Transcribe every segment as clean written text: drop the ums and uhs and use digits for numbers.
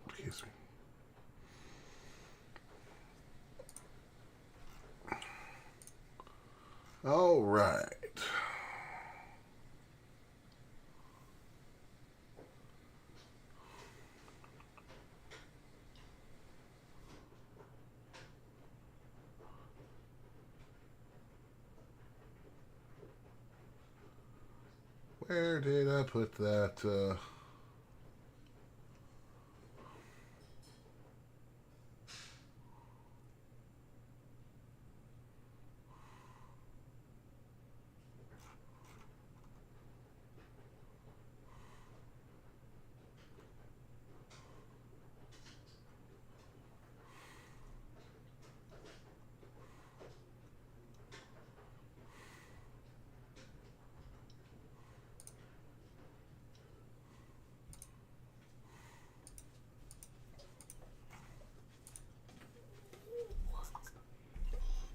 Excuse me. All right. Where did I put that?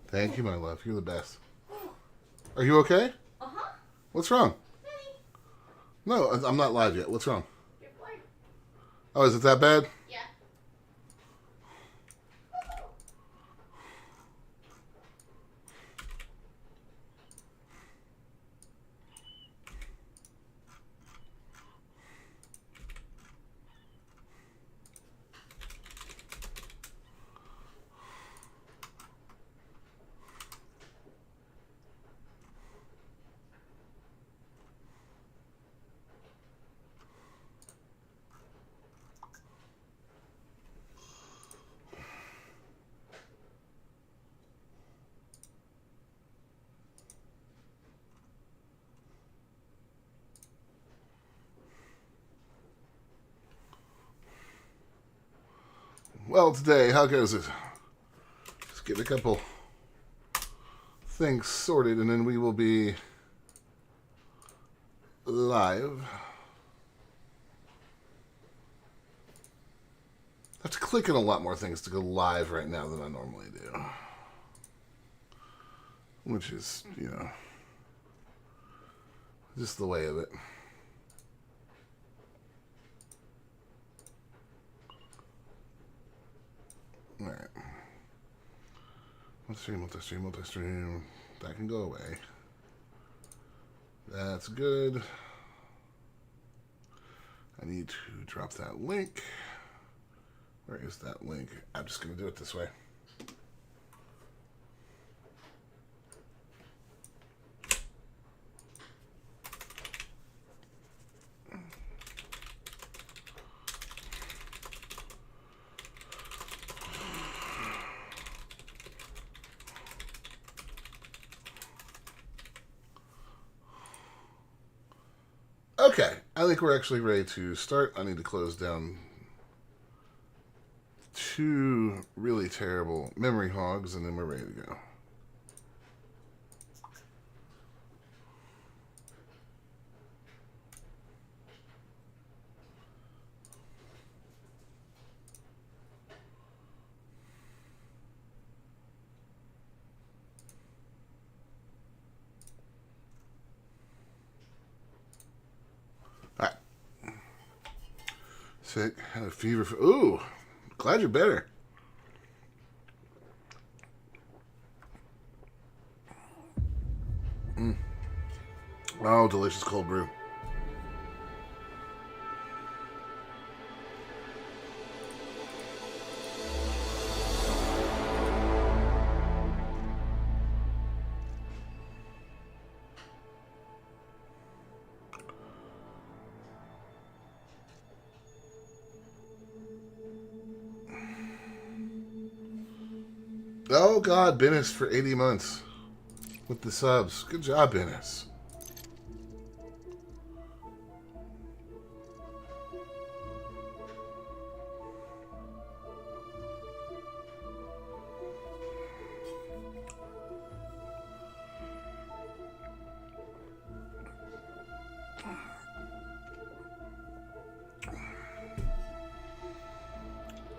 Thank you, my love. You're the best. Are you okay? Uh-huh. What's wrong? Hey. No, I'm not live yet. What's wrong? You're bored. Oh, is it that bad? Yeah. Well, today, how goes it? Just get a couple things sorted, and then we will be live. I have to click on a lot more things to go live right now than I normally do. Which is, you know, just the way of it. Alright. Multi-stream. That can go away. That's good. I need to drop that link. Where is that link? I'm just going to do it this way. Okay, I think we're actually ready to start. I need to close down 2 really terrible memory hogs, and then we're ready to go. All right. Sick, had a fever. Ooh, glad you're better. Oh, delicious cold brew. Oh, God, Bennis for 80 months with the subs. Good job, Bennis.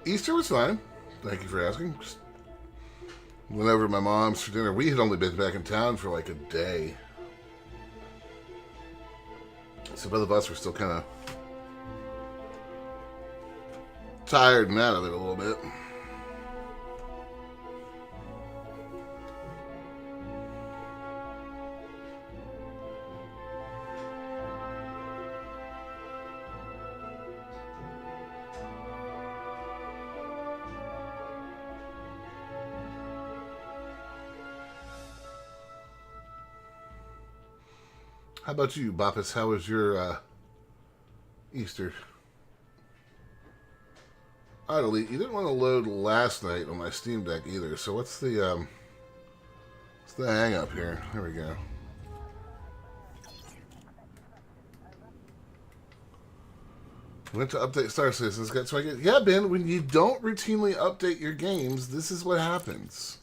Easter was fine. Thank you for asking. Just went over to my mom's for dinner. We had only been back in town for like a day. So both of us were still kind of tired and out of it a little bit. How about you, Boppus? How was your Easter? Alright, Elite, you didn't want to load last night on my Steam Deck either, so what's the hang up here? There we go. Went to update Star Citizens, got so I get. Yeah, Ben, when you don't routinely update your games, this is what happens.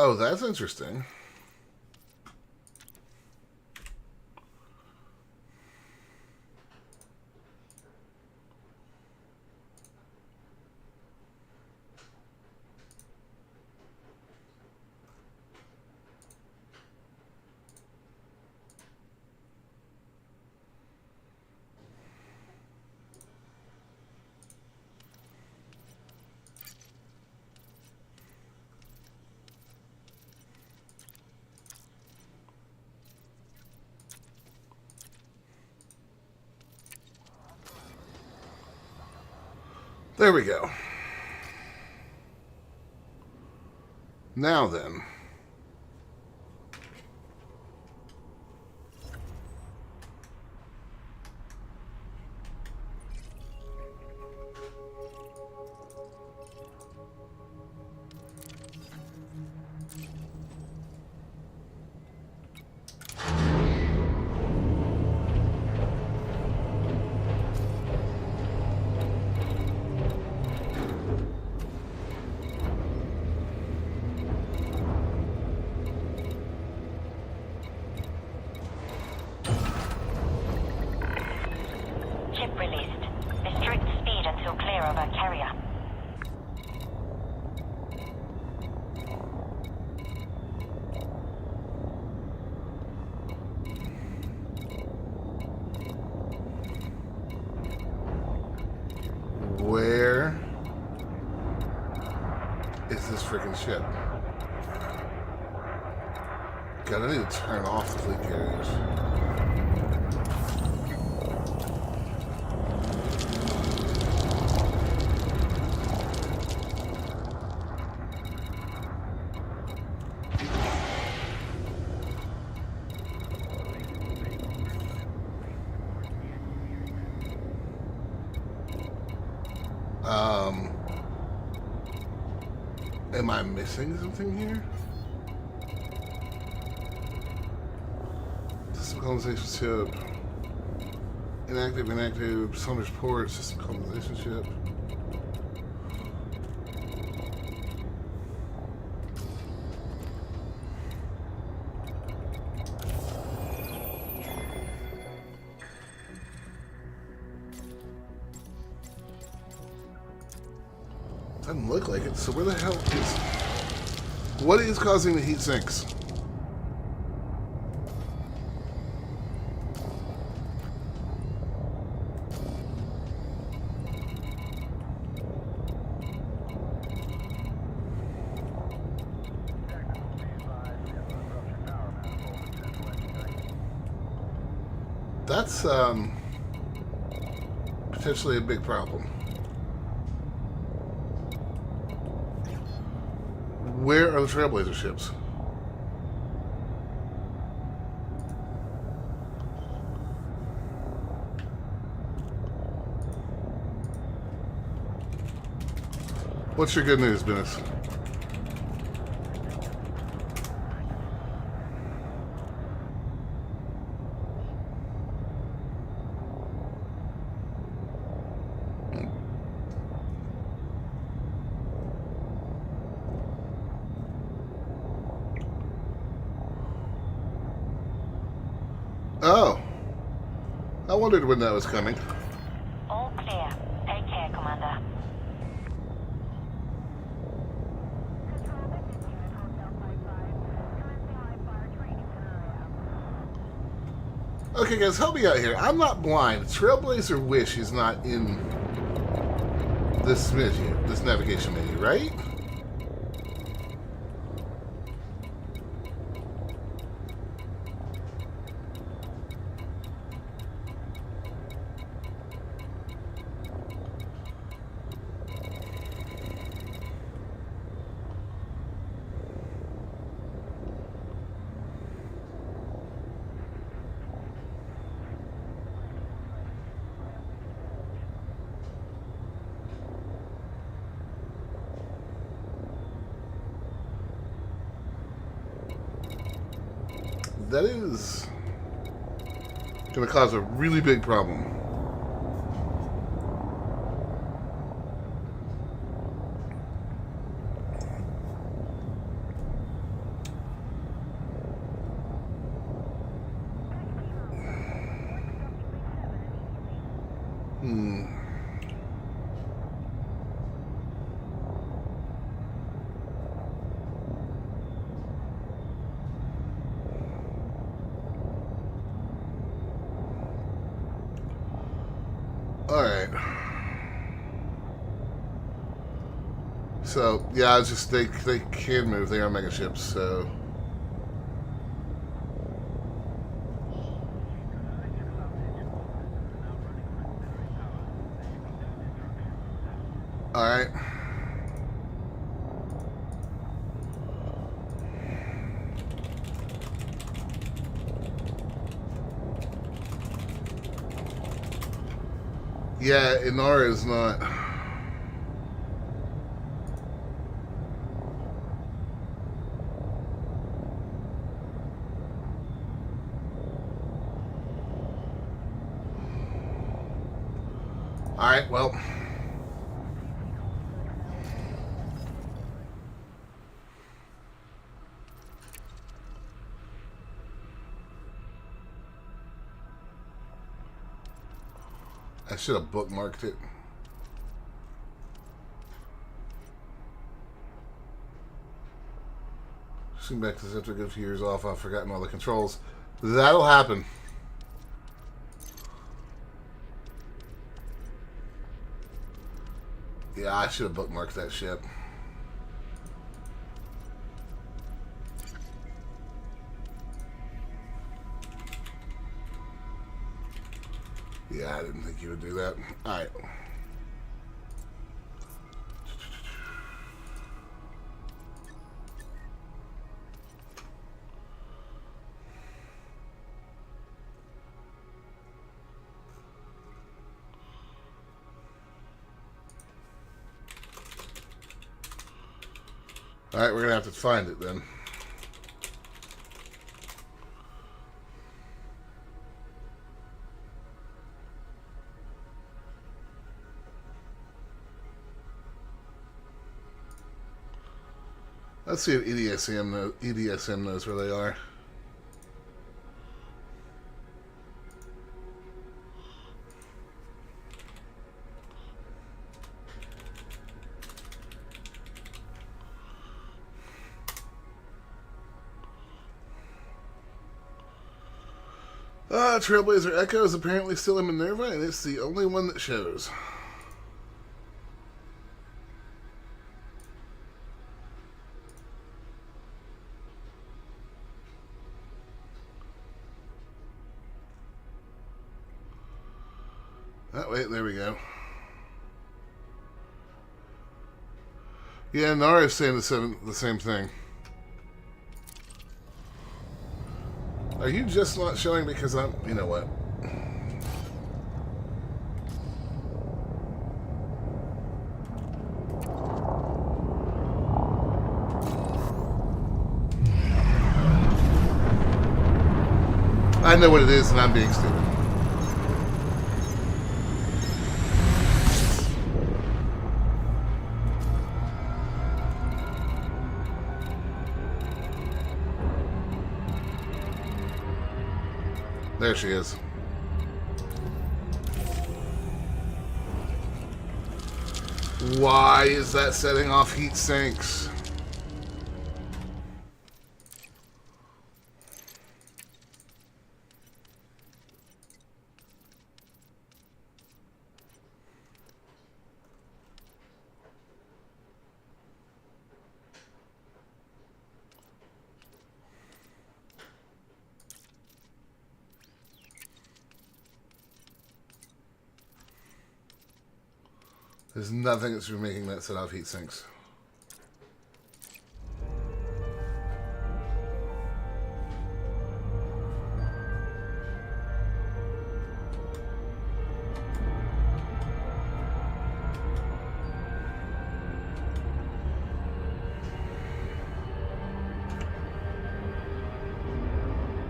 Oh, that's interesting. There we go. Now then. Where is this freaking ship? God, I need to turn off the fleet carriers. Am I missing something here? System colonization ship. Inactive, Summer's Port, system colonization ship. Doesn't look like it, so where the hell is... What is causing the heat sinks? That's, potentially a big problem. Where are the Trailblazer ships? What's your good news, Dennis? Oh. I wondered when that was coming. All clear. Take care, Commander. Okay, guys, help me out here. I'm not blind. Trailblazer wish is not in this menu, this navigation menu, right? That is going to cause a really big problem. Alright. So, yeah, it's just they can move. They are mega ships, so. Alright. Yeah, Inara is not. Alright, well. I should have bookmarked it. Swing back to this after a good few years off. I've forgotten all the controls. That'll happen. Yeah, I should have bookmarked that ship. Yeah, I didn't think you would do that. Alright. Alright, we're going to have to find it then. Let's see if EDSM knows where they are. Trailblazer Echo is apparently still in Minerva, and it's the only one that shows. Oh, wait, there we go. Yeah, Nara is saying the same thing. Are you just not showing because I'm... You know what? I know what it is and I'm being stupid. There she is. Why is that setting off heat sinks? There's nothing that's making that set off heat sinks.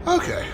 Okay.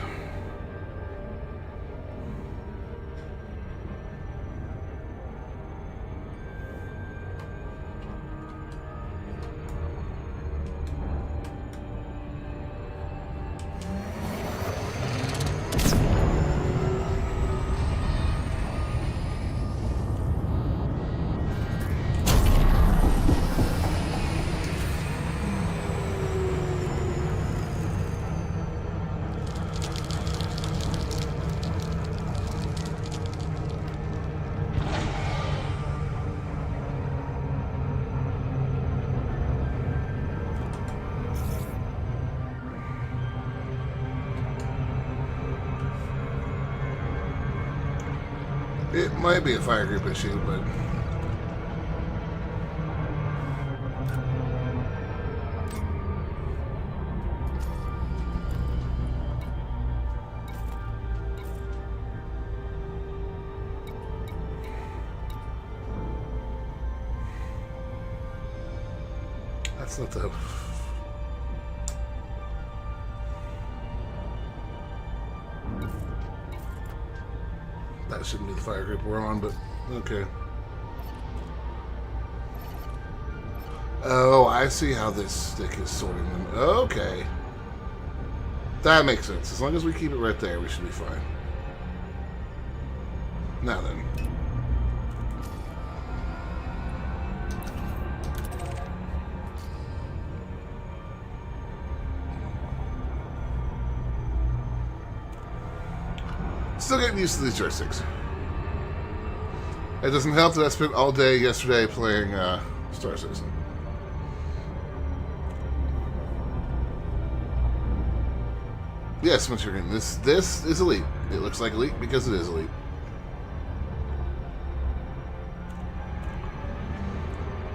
It might be a fire group issue, but... That's not the... That shouldn't be the fire group we're on, but okay. Oh, I see how this stick is sorting them. Okay. That makes sense. As long as we keep it right there, we should be fine. Now then. Still getting used to these joysticks. It doesn't help that I spent all day yesterday playing Star Citizen. Yes, Manchurian. This is Elite. It looks like Elite because it is Elite.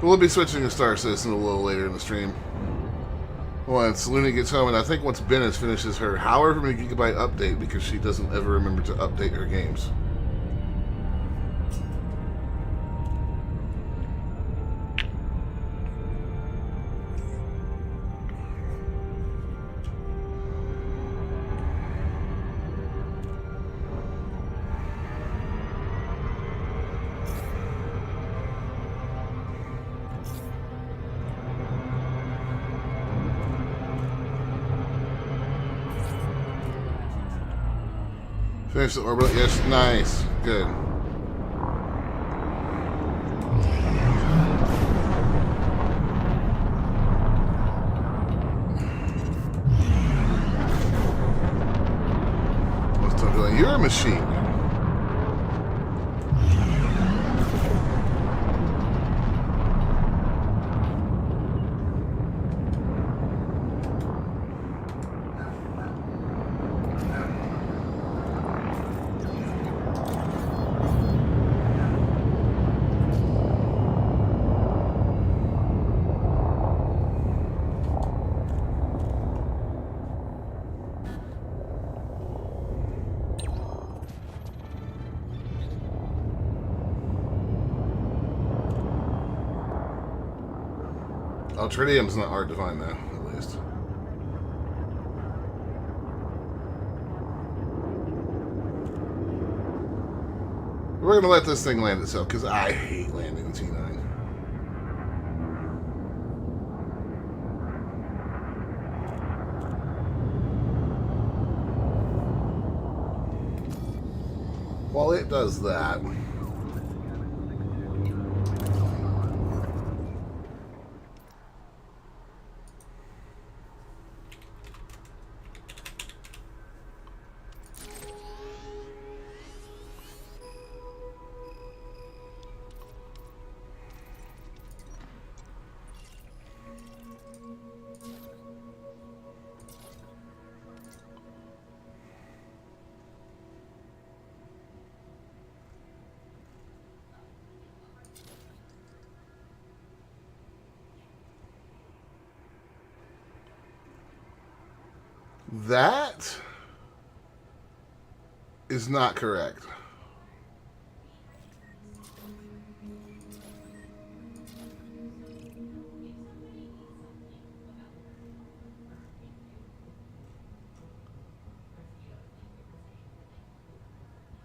We'll be switching to Star Citizen a little later in the stream. Once Luna gets home, and I think once Bennett finishes her however many gigabyte update, because she doesn't ever remember to update her games. Finish the orbital. Yes, nice. Good. What's up, Billy? You're a machine. Tritium's not hard to find, though, at least. We're going to let this thing land itself, because I hate landing in T9. While it does that, that is not correct.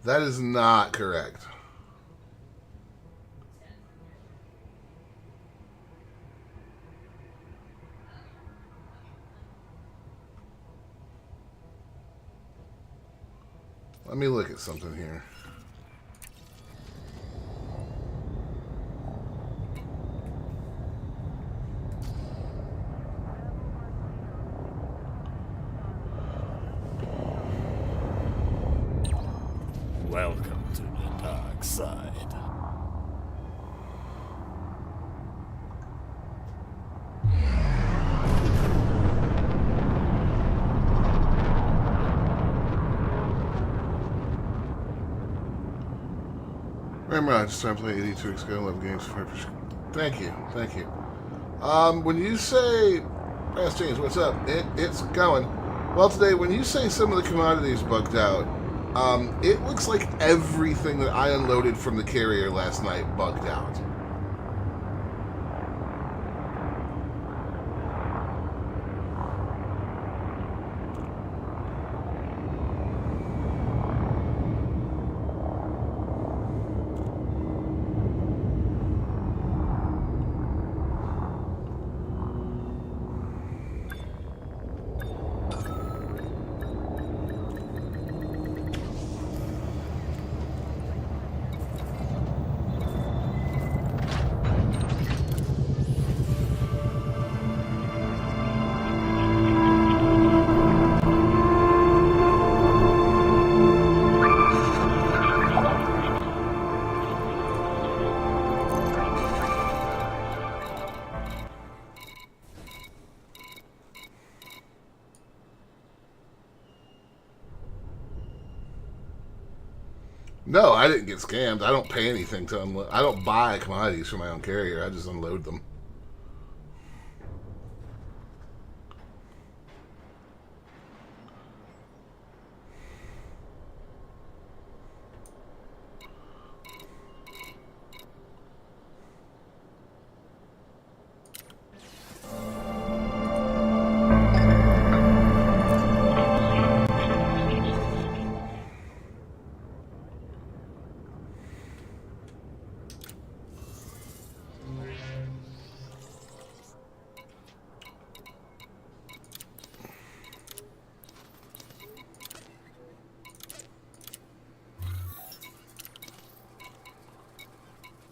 That is not correct. Let me look at something here. Welcome to the dark side. Remember, I just started playing 82 weeks ago. 11 games for. Thank you, thank you. When you say, Ask James, what's up? It's going. Well, today, when you say some of the commodities bugged out, it looks like everything that I unloaded from the carrier last night bugged out. No, I didn't get scammed. I don't pay anything to unload. I don't buy commodities from my own carrier. I just unload them.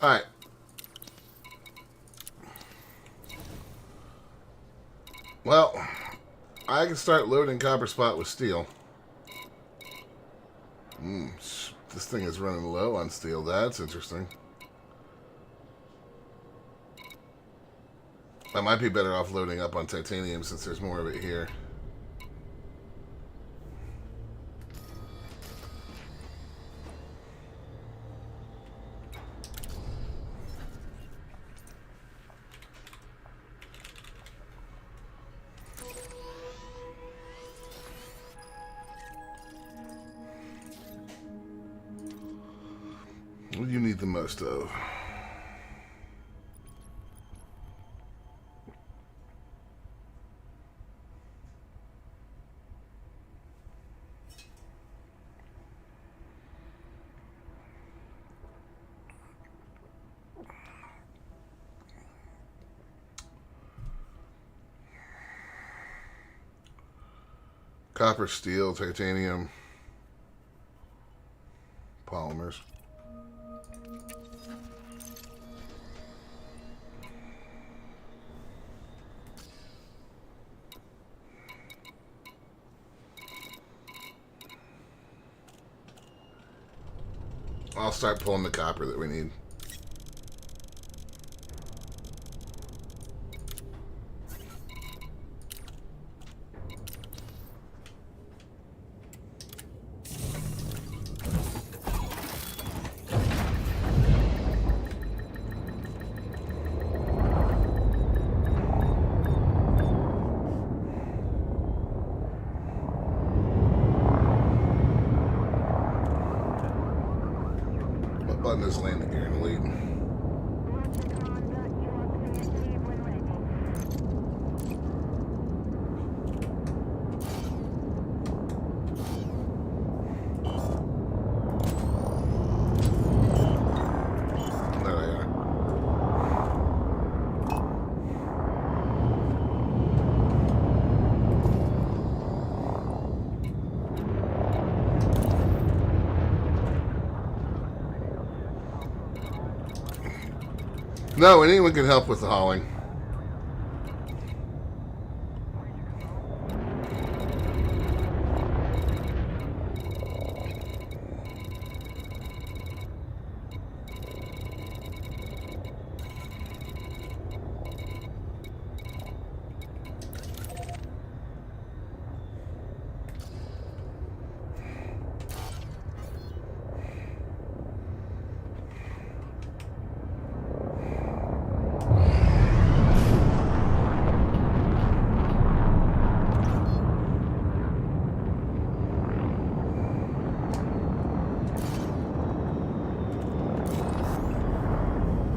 Alright. Well, I can start loading Copper Spot with steel. This thing is running low on steel. That's interesting. I might be better off loading up on titanium since there's more of it here. What do you need the most of? Copper, steel, titanium, polymers. I'll start pulling the copper that we need. Button is landing gear in elite. There they are. No, anyone can help with the hauling.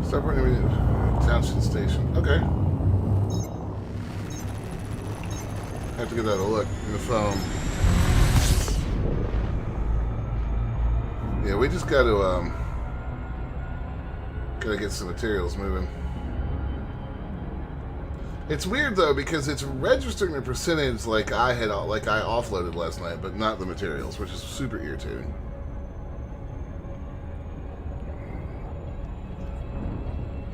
Start putting me Township Station. Okay. Have to give that a look in the phone. Yeah, we just gotta get some materials moving. It's weird though because it's registering the percentage like I offloaded last night, but not the materials, which is super irritating.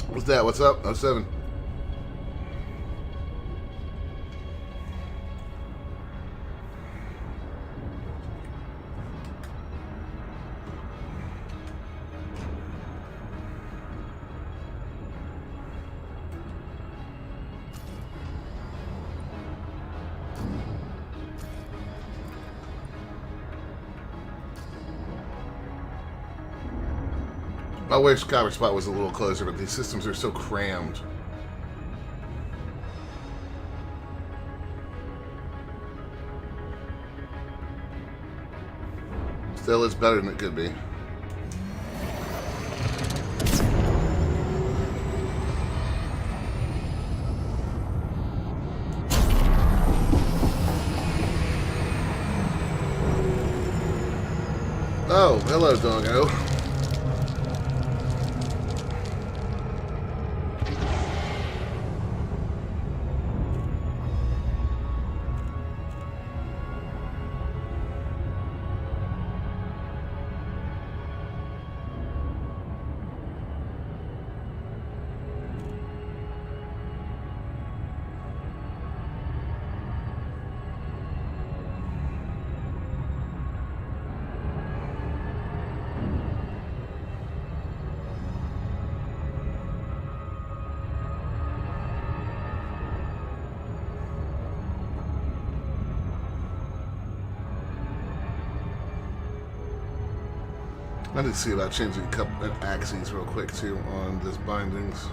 What's that? What's up? 07. I wish Copper Spot was a little closer, but these systems are so crammed. Still, it's better than it could be. Oh, hello, doggo. I need to see about changing a couple of axes real quick too on this bindings.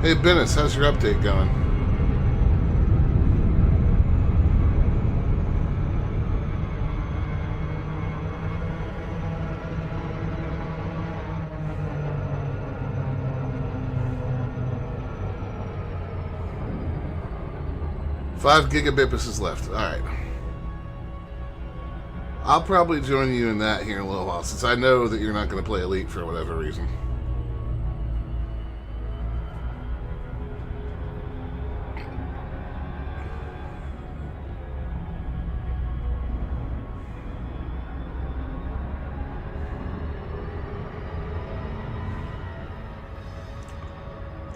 Hey, Bennis, how's your update going? 5 gigabits left. Alright. I'll probably join you in that here in a little while, since I know that you're not going to play Elite for whatever reason.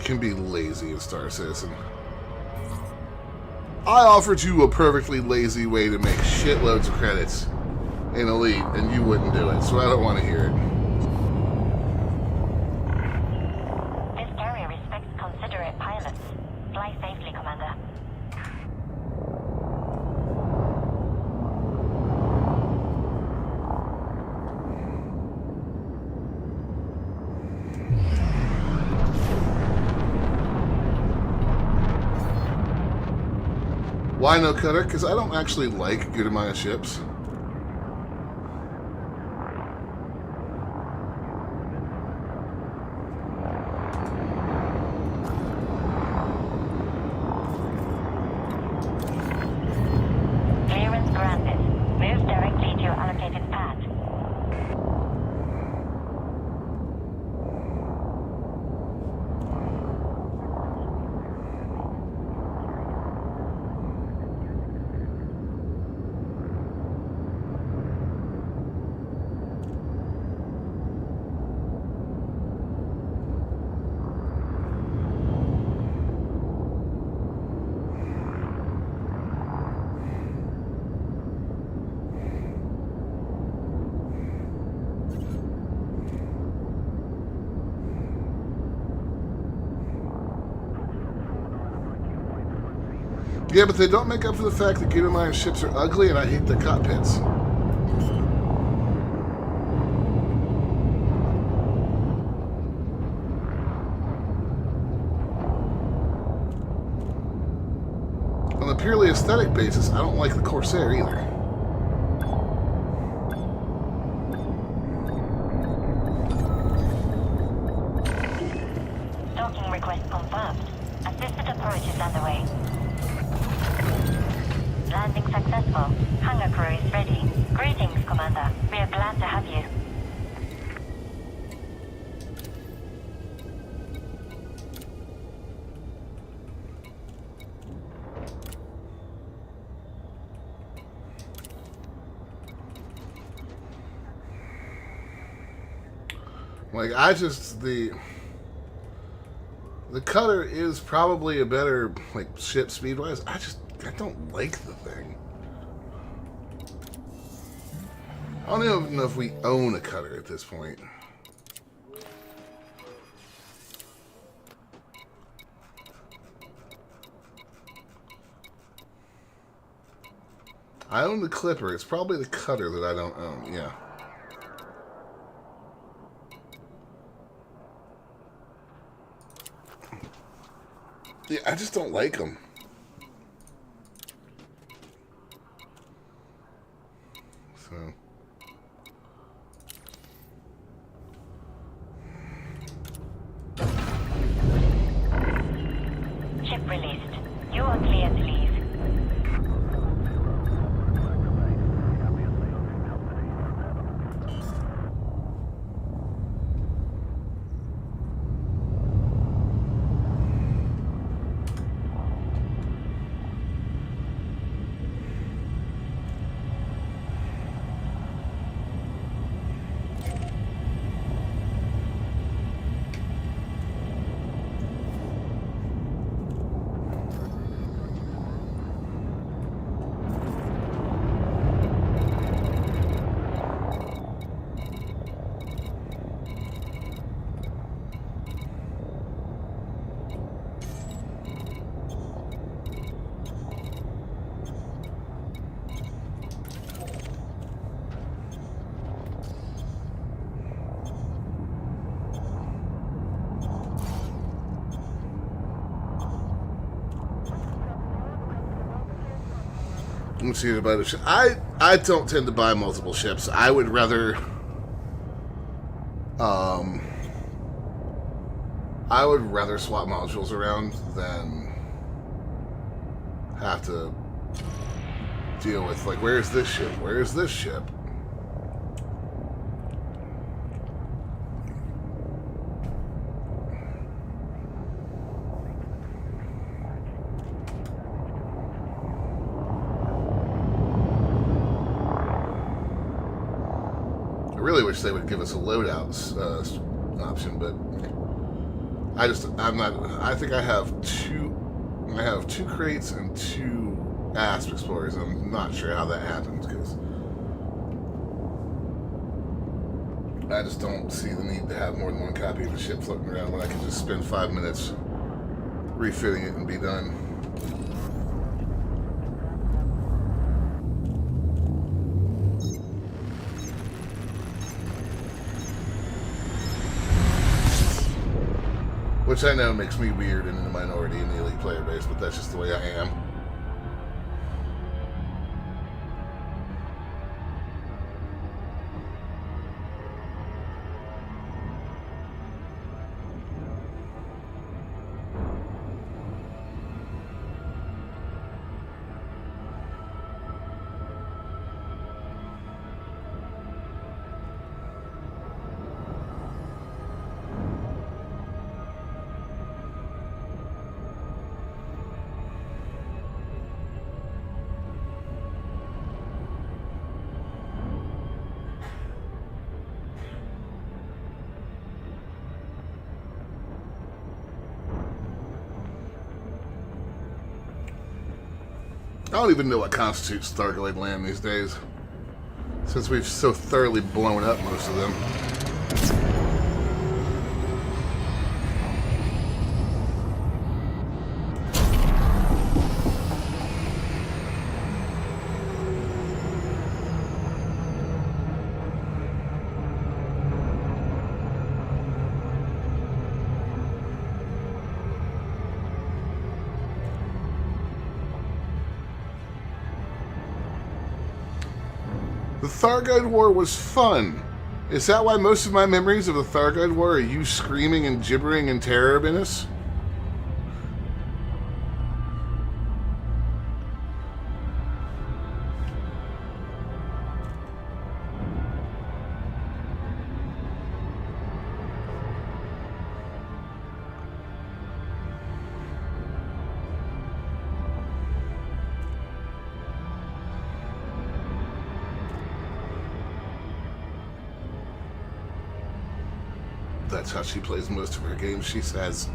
Can be lazy in Star Citizen. I offered you a perfectly lazy way to make shitloads of credits in Elite, and you wouldn't do it, so I don't want to hear it. This carrier respects considerate pilots. Fly safely, Commander. Why no cutter? Because I don't actually like Gudamaya ships. Clearance granted. Move directly to your allocated path. Yeah, but they don't make up for the fact that Gudamaya ships are ugly, and I hate the cockpits. On a purely aesthetic basis, I don't like the Corsair either. Docking request confirmed. Assisted approach is underway. Landing successful. Hangar crew is ready. Greetings, Commander. We are glad to have you. Like, the cutter is probably a better, like, ship speed-wise. I don't like the thing. I don't even know if we own a cutter at this point. I own the Clipper. It's probably the cutter that I don't own, yeah. Yeah, I just don't like them. So. Ship released. You are clear to leave. Let's see about the ship. I don't tend to buy multiple ships. I would rather swap modules around than have to deal with, like, where's this ship? Where's this ship? I really wish they would give us a loadout option, but I think I have two crates and 2 Asp Explorers. I'm not sure how that happens, because I just don't see the need to have more than one copy of the ship floating around when I can just spend 5 minutes refitting it and be done. Which I know makes me weird and in the minority in the Elite player base, but that's just the way I am. I don't even know what constitutes Thargoid land these days, since we've so thoroughly blown up most of them. The Thargoid War was fun. Is that why most of my memories of the Thargoid War are you screaming and gibbering in terror, Bennis? That's how she plays most of her games, she says.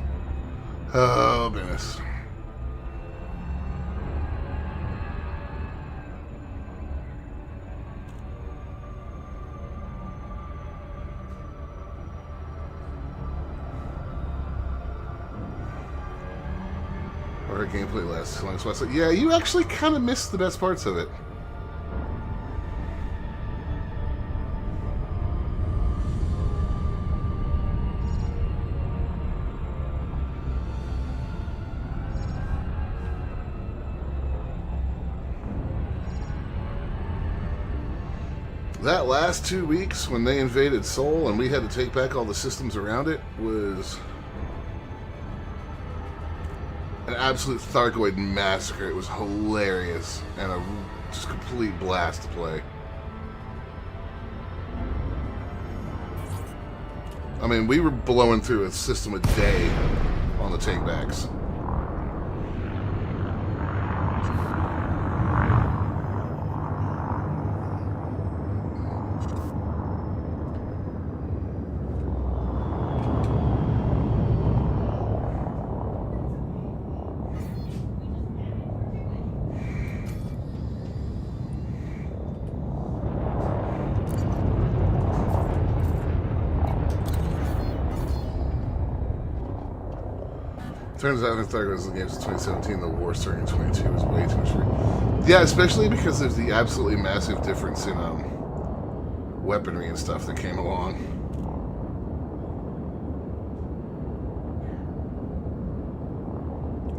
Oh, goodness. Or her gameplay lasts as long as possible. Yeah, you actually kind of missed the best parts of it. That last 2 weeks when they invaded Sol and we had to take back all the systems around it was an absolute Thargoid massacre. It was hilarious and a just complete blast to play. I mean, we were blowing through a system a day on the takebacks. Turns out in Thargoids games in 2017, the war starting in 22 was way too much free. Yeah, especially because there's the absolutely massive difference in weaponry and stuff that came along.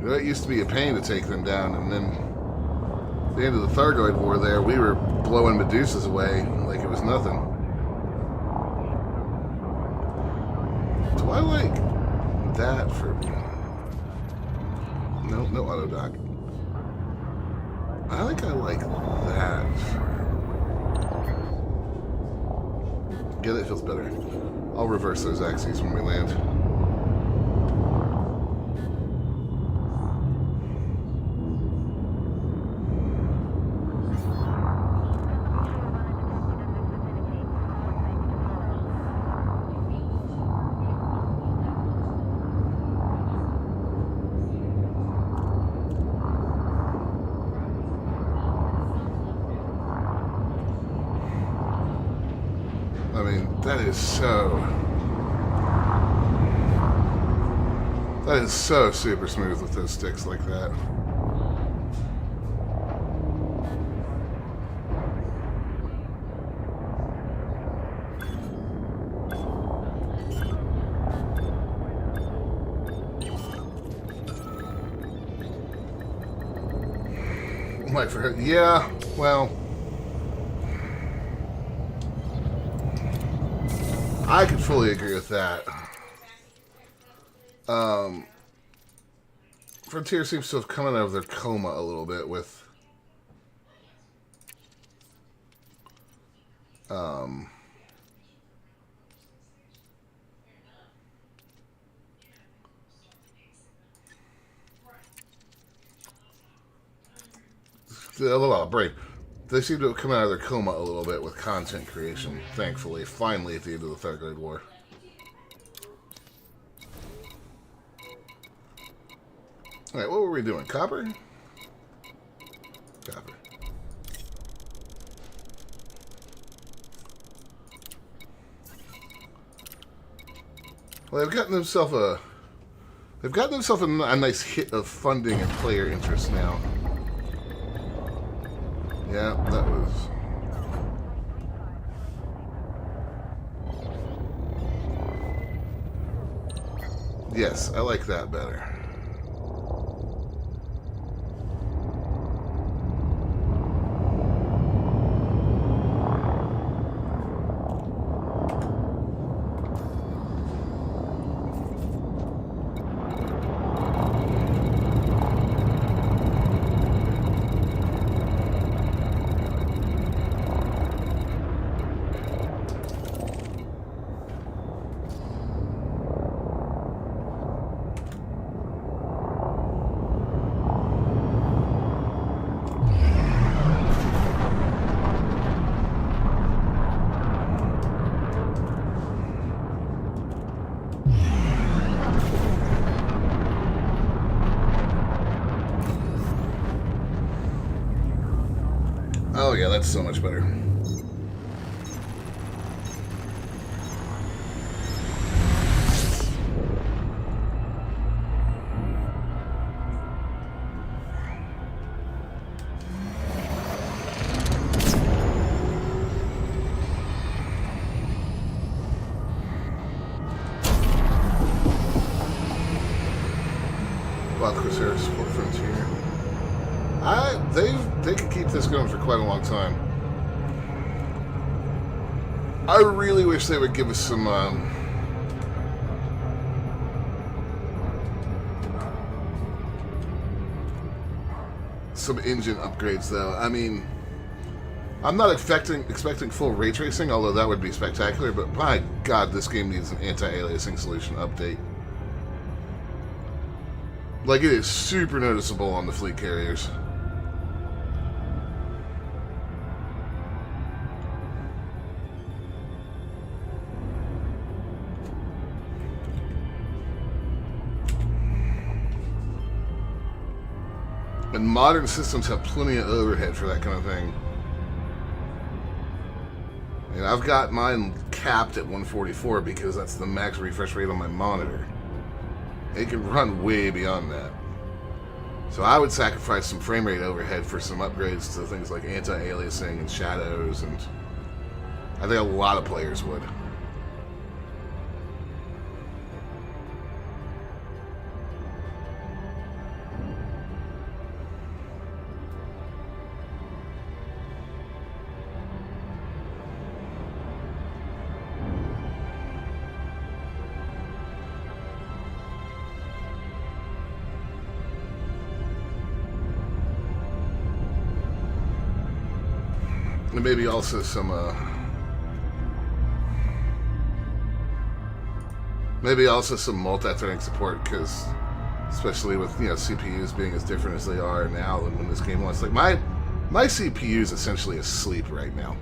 That used to be a pain to take them down, and then at the end of the Thargoid War there, we were blowing Medusas away like it was nothing. Do I like that for... No auto dock. I think I like that. Yeah, that feels better. I'll reverse those axes when we land. I mean, that is so super smooth with those sticks like that. Like for her, yeah, well, I could fully agree with that. Frontier seems to have come out of their coma a little bit with brain. They seem to have come out of their coma a little bit with content creation, thankfully, finally at the end of the Third Great War. Alright, what were we doing? Copper? Copper. Well, they've gotten themselves a nice hit of funding and player interest now. Yeah, that was... Yes, I like that better. Oh yeah, that's so much better. Crusader Sport Frontier. They could keep this going for quite a long time. I really wish they would give us some engine upgrades, though. I mean, I'm not expecting full ray tracing, although that would be spectacular. But my God, this game needs an anti-aliasing solution update. Like, it is super noticeable on the fleet carriers. And modern systems have plenty of overhead for that kind of thing. And I've got mine capped at 144 because that's the max refresh rate on my monitor. It can run way beyond that. So I would sacrifice some frame rate overhead for some upgrades to things like anti-aliasing and shadows, and I think a lot of players would. And maybe also some multi-threading support, because especially with CPUs being as different as they are now than when this game was. Like my CPU is essentially asleep right now.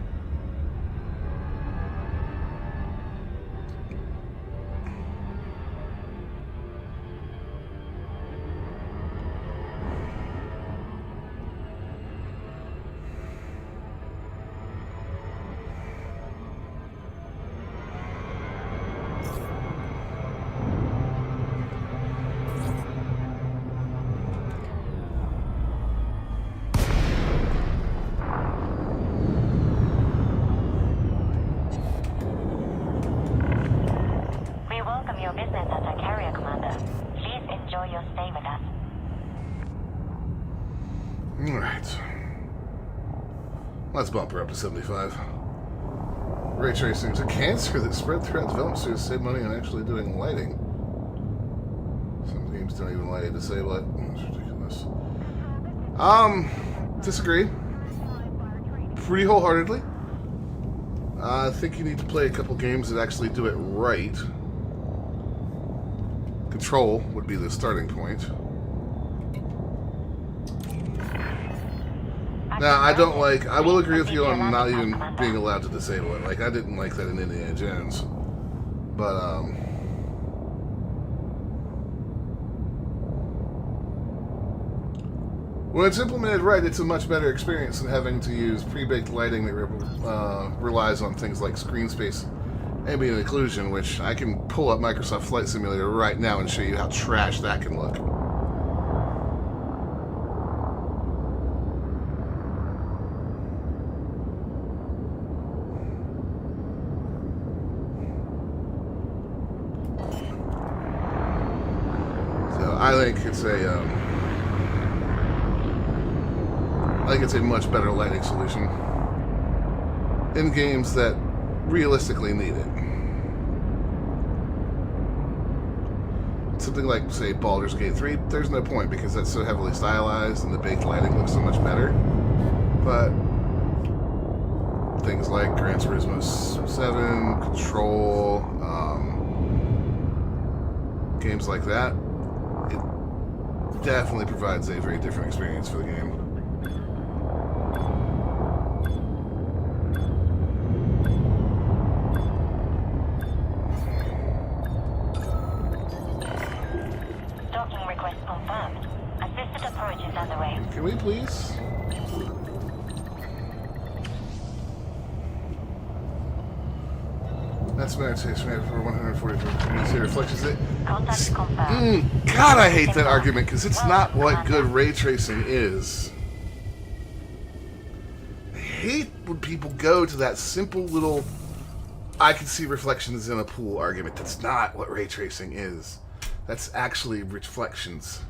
Alright. Let's bump her up to 75. Ray tracing is a cancer that spread throughout development studios to save money on actually doing lighting. Some games don't even let you disable it. It's ridiculous. Disagree. Pretty wholeheartedly. I think you need to play a couple games that actually do it right. Control would be the starting point. Now, I will agree with you on not even being allowed to disable it. Like, I didn't like that in Indiana Jones. But, when it's implemented right, it's a much better experience than having to use pre-baked lighting that relies on things like screen space, ambient occlusion, which I can pull up Microsoft Flight Simulator right now and show you how trash that can look. I think it's a much better lighting solution in games that realistically need it. Something like, say, Baldur's Gate 3, there's no point because that's so heavily stylized and the baked lighting looks so much better. But things like Gran Turismo 7, Control, games like that, definitely provides a very different experience for the game. Docking request confirmed. Assisted approach is underway. Can we please? That's meditation for 143 degrees here. Reflections it. Contact confirmed. God, I hate that argument because it's not what good ray tracing is. I hate when people go to that simple little I can see reflections in a pool argument. That's not what ray tracing is. That's actually reflections.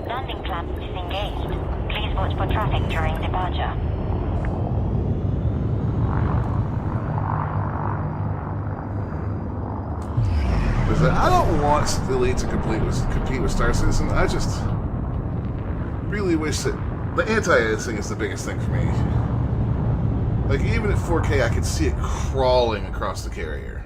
Landing clamps disengaged. Please watch for traffic during departure. I don't want the Elite to compete with Star Citizen. I just really wish that the anti-aliasing is the biggest thing for me. Like, even at 4K, I could see it crawling across the carrier.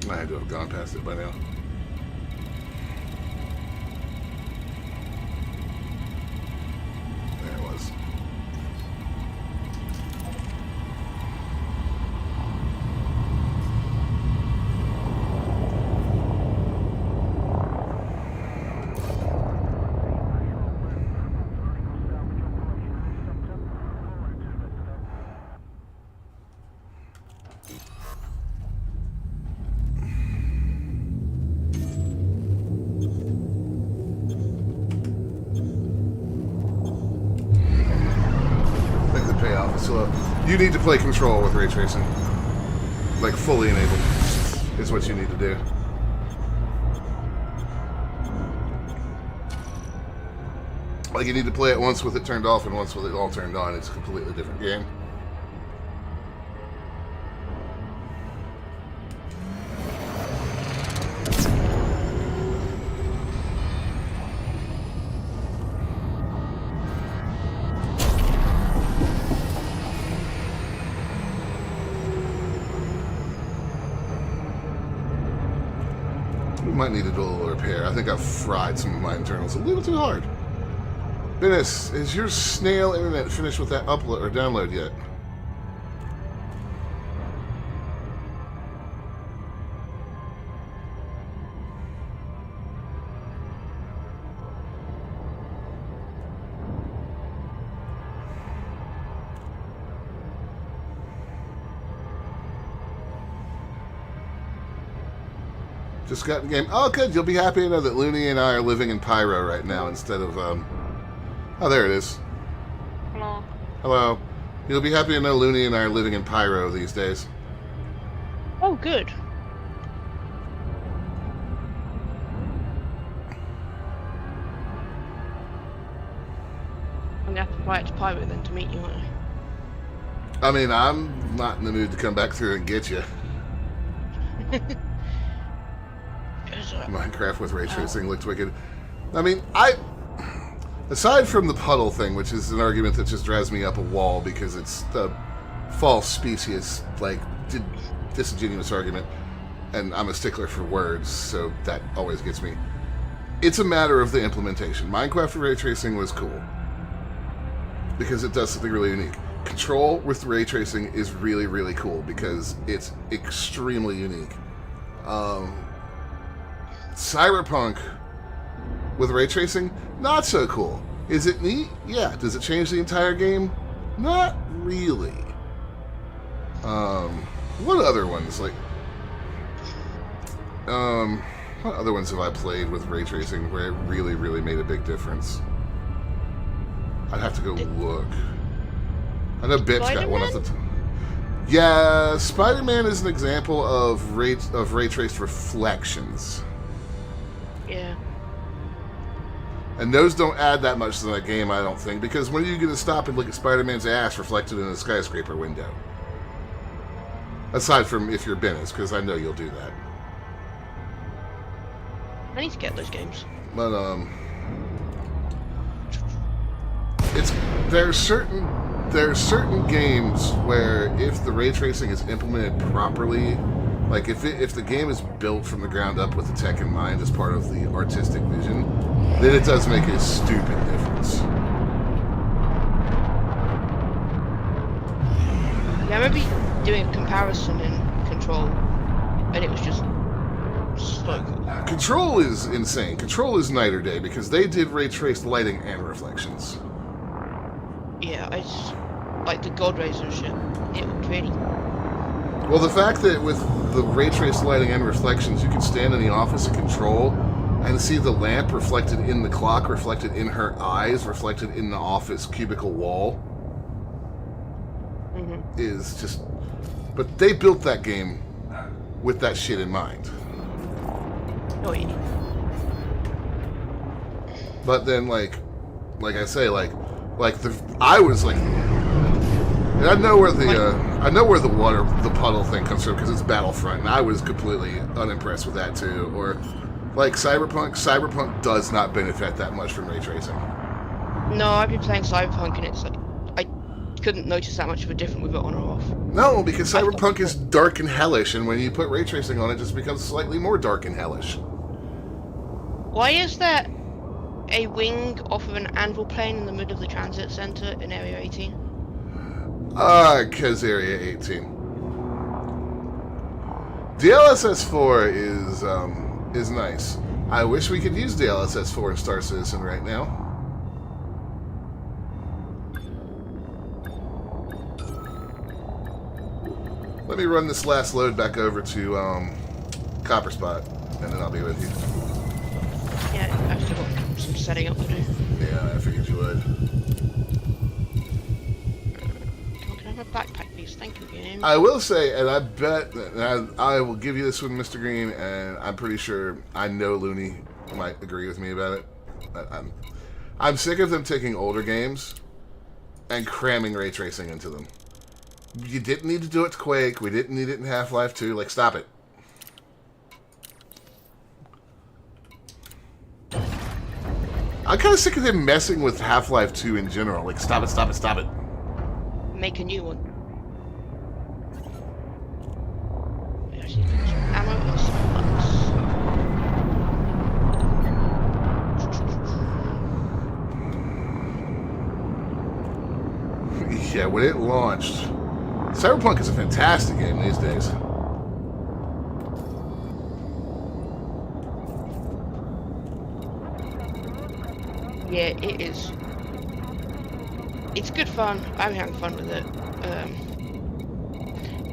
I had to have gone past it by now. There it was. slow. You need to play Control with ray tracing. Like, fully enabled is what you need to do. Like, you need to play it once with it turned off and once with it all turned on. It's a completely different game. Might need to do a little repair. I think I've fried some of my internals a little too hard. Dennis, is your snail internet finished with that upload or download yet? Just got in the game. Oh, good. You'll be happy to know that Looney and I are living in Pyro right now instead of, Oh, there it is. Hello. Hello. You'll be happy to know Looney and I are living in Pyro these days. Oh, good. I'm gonna have to fly it to Pirate then to meet you, aren't I? I mean, I'm not in the mood to come back through and get you. Minecraft with ray tracing looked wicked. I mean, aside from the puddle thing, which is an argument that just drives me up a wall because it's the false specious, like, disingenuous argument, and I'm a stickler for words, so that always gets me. It's a matter of the implementation. Minecraft with ray tracing was cool because it does something really unique. Control with ray tracing is really, really cool because it's extremely unique. Cyberpunk with ray tracing, not so cool. Is it neat? Yeah. Does it change the entire game? Not really. What other ones? Like, what other ones have I played with ray tracing where it really, really made a big difference? I'd have to go look. I know Bit's got one of the. Yeah, Spider-Man is an example of ray traced reflections. Yeah. And those don't add that much to that game, I don't think, because when are you going to stop and look at Spider-Man's ass reflected in a skyscraper window? Aside from if you're Bennis, because I know you'll do that. I need to get those games. But, there are certain games where if the ray tracing is implemented properly, like if the game is built from the ground up with the tech in mind as part of the artistic vision, then it does make a stupid difference. Yeah, I remember doing a comparison in Control, and it was just so cool. Control is insane. Control is night or day because they did ray traced lighting and reflections. Yeah, it's like the God rays and shit. It looked really. Well, the fact that with the ray traced lighting and reflections, you can stand in the office of Control and see the lamp reflected in the clock, reflected in her eyes, reflected in the office cubicle wall, is just. But they built that game with that shit in mind. Oh yeah. But then, like I say, I was like, and I know where the puddle thing comes from because it's Battlefront, and I was completely unimpressed with that too. Or like Cyberpunk does not benefit that much from ray tracing. No, I've been playing Cyberpunk, and it's like I couldn't notice that much of a difference with it on or off. No, because Cyberpunk is dark and hellish, and when you put ray tracing on it, it just becomes slightly more dark and hellish. Why is there a wing off of an anvil plane in the middle of the transit center in Area 18? Because Area 18. DLSS 4 is nice. I wish we could use DLSS 4 in Star Citizen right now. Let me run this last load back over to Copper Spot, and then I'll be with you. Yeah, I've still got some setting up to do. Yeah, I figured you would. please. Thank you, game. I will say, and I bet, and I will give you this one, Mr. Green, and I'm pretty sure I know Looney might agree with me about it. I'm sick of them taking older games and cramming ray tracing into them. You didn't need to do it to Quake. We didn't need it in Half-Life 2. Like, stop it. I'm kind of sick of them messing with Half-Life 2 in general. Like, stop it, stop it, stop it. Make a new one. Ammo or smokes? Yeah, when it launched, Cyberpunk is a fantastic game these days. Yeah, it is. It's good fun. I'm having fun with it.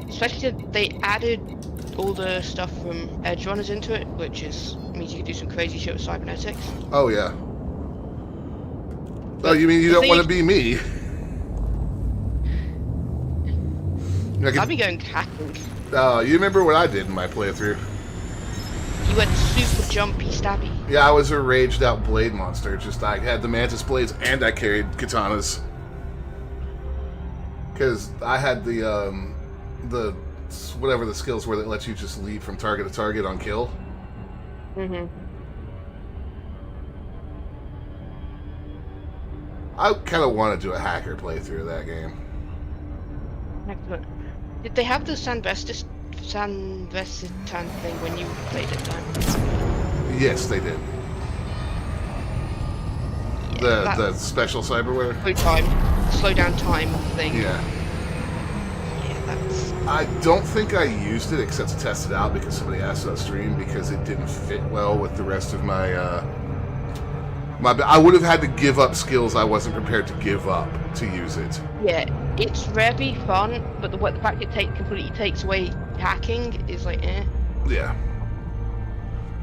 Especially that they added all the stuff from Edge Runners into it, which means you can do some crazy shit with cybernetics. Oh, yeah. Oh, you mean you don't want to be me? I'll be going hacking. Oh, you remember what I did in my playthrough? You went super jumpy stabby. Yeah, I was a raged out blade monster. Just I had the mantis blades and I carried katanas. Because I had the whatever the skills were that lets you just leap from target to target on kill. Mm-hmm. I kind of want to do a hacker playthrough of that game. Excellent. Did they have the Sanvestitan thing when you played it then? Yes, they did. Yeah, the special cyberware? Slow down time thing. Yeah. Yeah, that's... I don't think I used it except to test it out because somebody asked on stream because it didn't fit well with the rest of my, I would have had to give up skills I wasn't prepared to give up to use it. Yeah, it's rarely fun, but the fact it completely takes away hacking is like, eh. Yeah.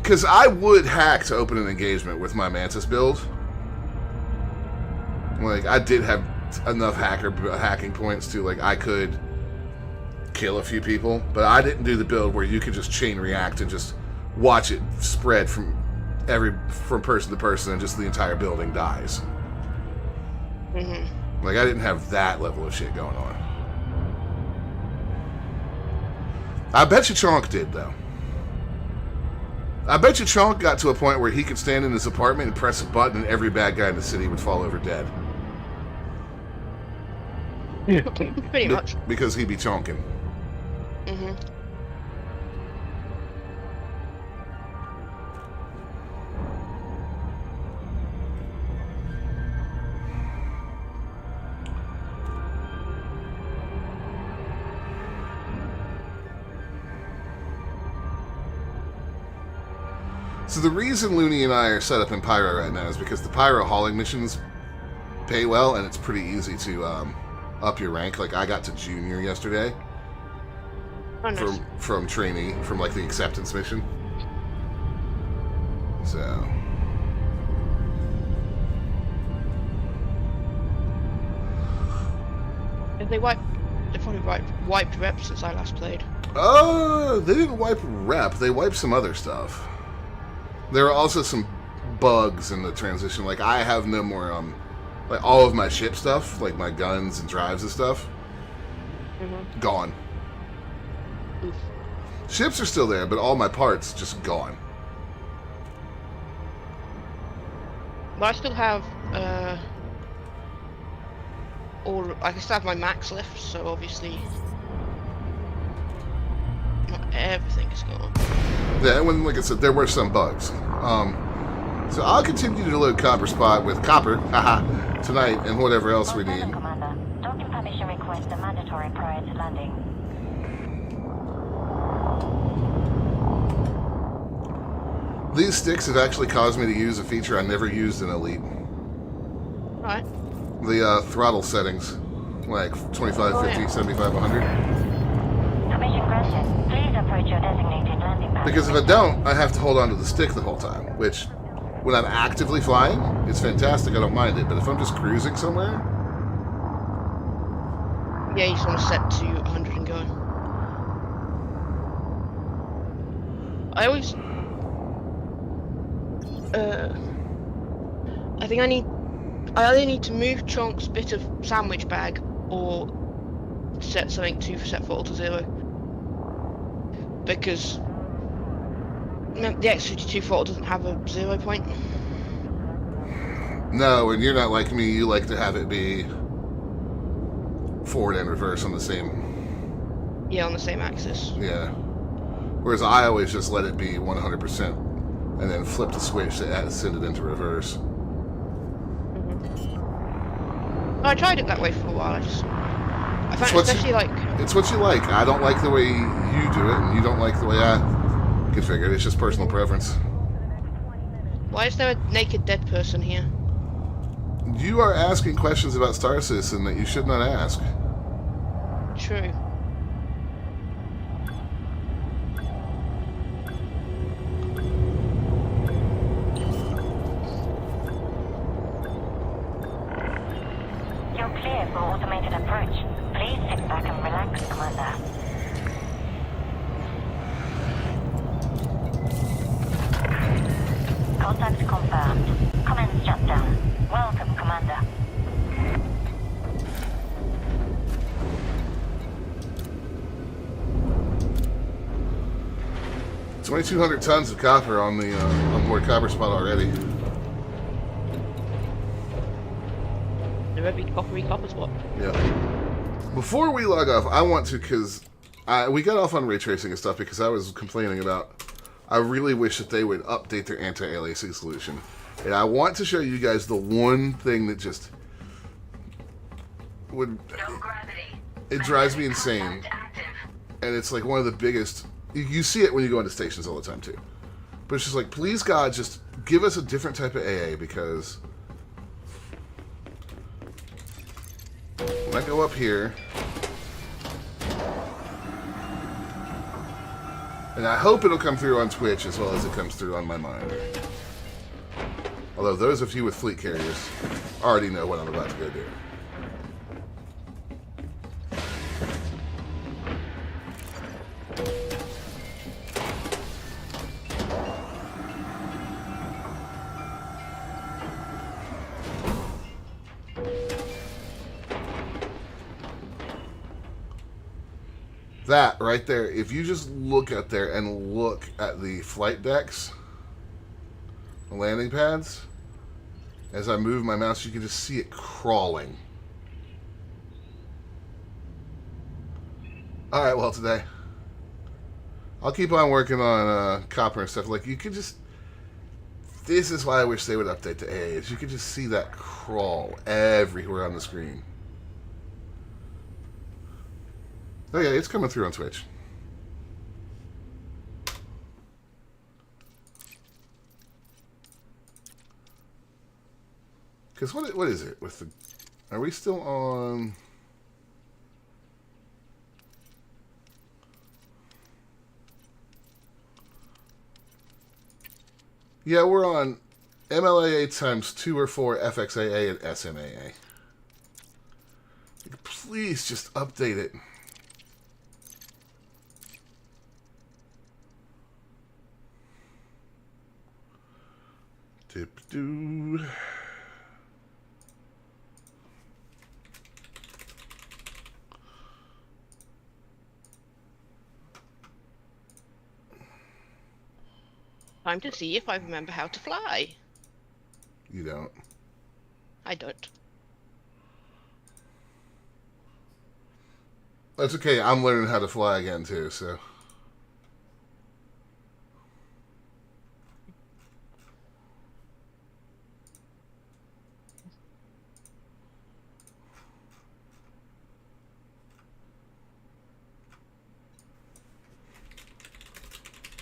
Because I would hack to open an engagement with my Mantis build. Like, I did have enough hacking points to, like, I could kill a few people, but I didn't do the build where you could just chain react and just watch it spread from person to person and just the entire building dies. Mm-hmm. Like, I didn't have that level of shit going on. I bet you Chonk did, though. I bet you Chonk got to a point where he could stand in his apartment and press a button and every bad guy in the city would fall over dead. Yeah. Pretty much. Because he'd be chonking. Mm-hmm. So the reason Looney and I are set up in Pyro right now is because the Pyro hauling missions pay well, and it's pretty easy to up your rank. Like, I got to Junior yesterday. Oh, nice. From trainee, from, like, the acceptance mission. So... They probably wiped rep since I last played. They didn't wipe rep. They wiped some other stuff. There are also some bugs in the transition. Like, I have no more, like, all of my ship stuff, like my guns and drives and stuff, gone. Oof. Ships are still there, but all my parts just gone. But I still have, I still have my max left, so obviously not everything is gone. Yeah, and like I said, there were some bugs. So I'll continue to load Copper Spot with Copper, tonight, and whatever else we need. Commander, docking permission requests are mandatory prior to landing. These sticks have actually caused me to use a feature I never used in Elite. Right. The throttle settings, like 25, 50, 75, 100. Permission granted. Please approach your designated landing pad. Because if I don't, I have to hold onto the stick the whole time, which, when I'm actively flying, it's fantastic, I don't mind it, but if I'm just cruising somewhere... Yeah, you just want to set to 100 and go. I always... I think I either need to move Chonk's bit of sandwich bag or set something to set throttle to 0. Because the X52 throttle doesn't have a 0 point. No, and you're not like me. You like to have it be forward and reverse on the same. Yeah, on the same axis. Yeah. Whereas I always just let it be 100% and then flip the switch to send it into reverse. I tried it that way for a while. I found especially like... It's what you like. I don't like the way you do it, and you don't like the way I configure it. It's just personal preference. Why is there a naked dead person here? You are asking questions about Star Citizen that you should not ask. True. You're clear for automated approach. Please sit back and relax, Commander. Contact confirmed. Commence shutdown. Welcome, Commander. It's 2,200 tons of copper on the onboard copper spot already. The very copper spot. Yeah. Before we log off, I want to, because we got off on ray tracing and stuff because I was complaining about, I really wish that they would update their anti-aliasing solution. And I want to show you guys the one thing that just would... No gravity. It drives me insane. And it's like one of the biggest... You see it when you go into stations all the time, too. But it's just like, please, God, just give us a different type of AA, because... When I go up here... And I hope it'll come through on Twitch as well as it comes through on my monitor. Although those of you with fleet carriers already know what I'm about to go do. That right there, if you just look at there and look at the flight decks, the landing pads, as I move my mouse, you can just see it crawling. Alright, well, today, I'll keep on working on copper and stuff. Like, you could just, this is why I wish they would update the AAs. You could just see that crawl everywhere on the screen. Oh yeah, it's coming through on Twitch. Because what is it with the... Are we still on... Yeah, we're on MLAA times 2 or 4 FXAA and SMAA. Please just update it. Tip-doo. Time to see if I remember how to fly. You don't. I don't. That's okay. I'm learning how to fly again, too, so...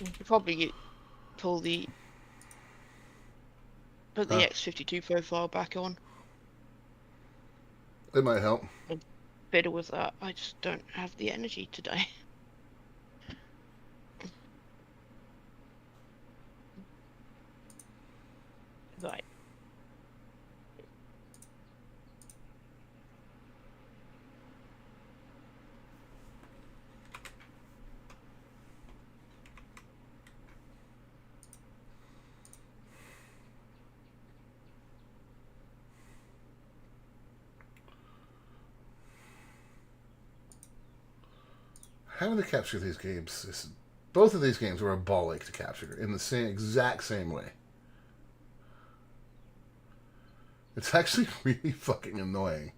You could probably put the X52 profile back on. It might help. And fiddle with that. I just don't have the energy today. Right. Having to capture these games both of these games were a ball ache to capture in the exact same way. It's actually really fucking annoying.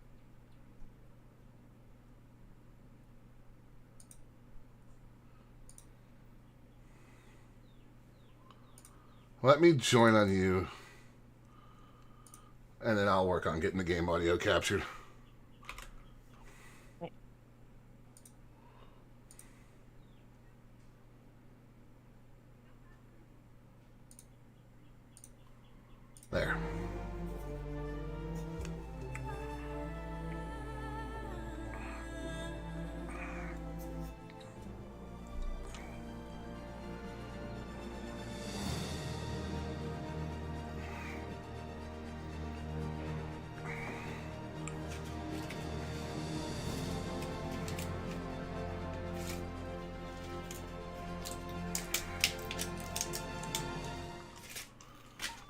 Let me join on you, and then I'll work on getting the game audio captured. There.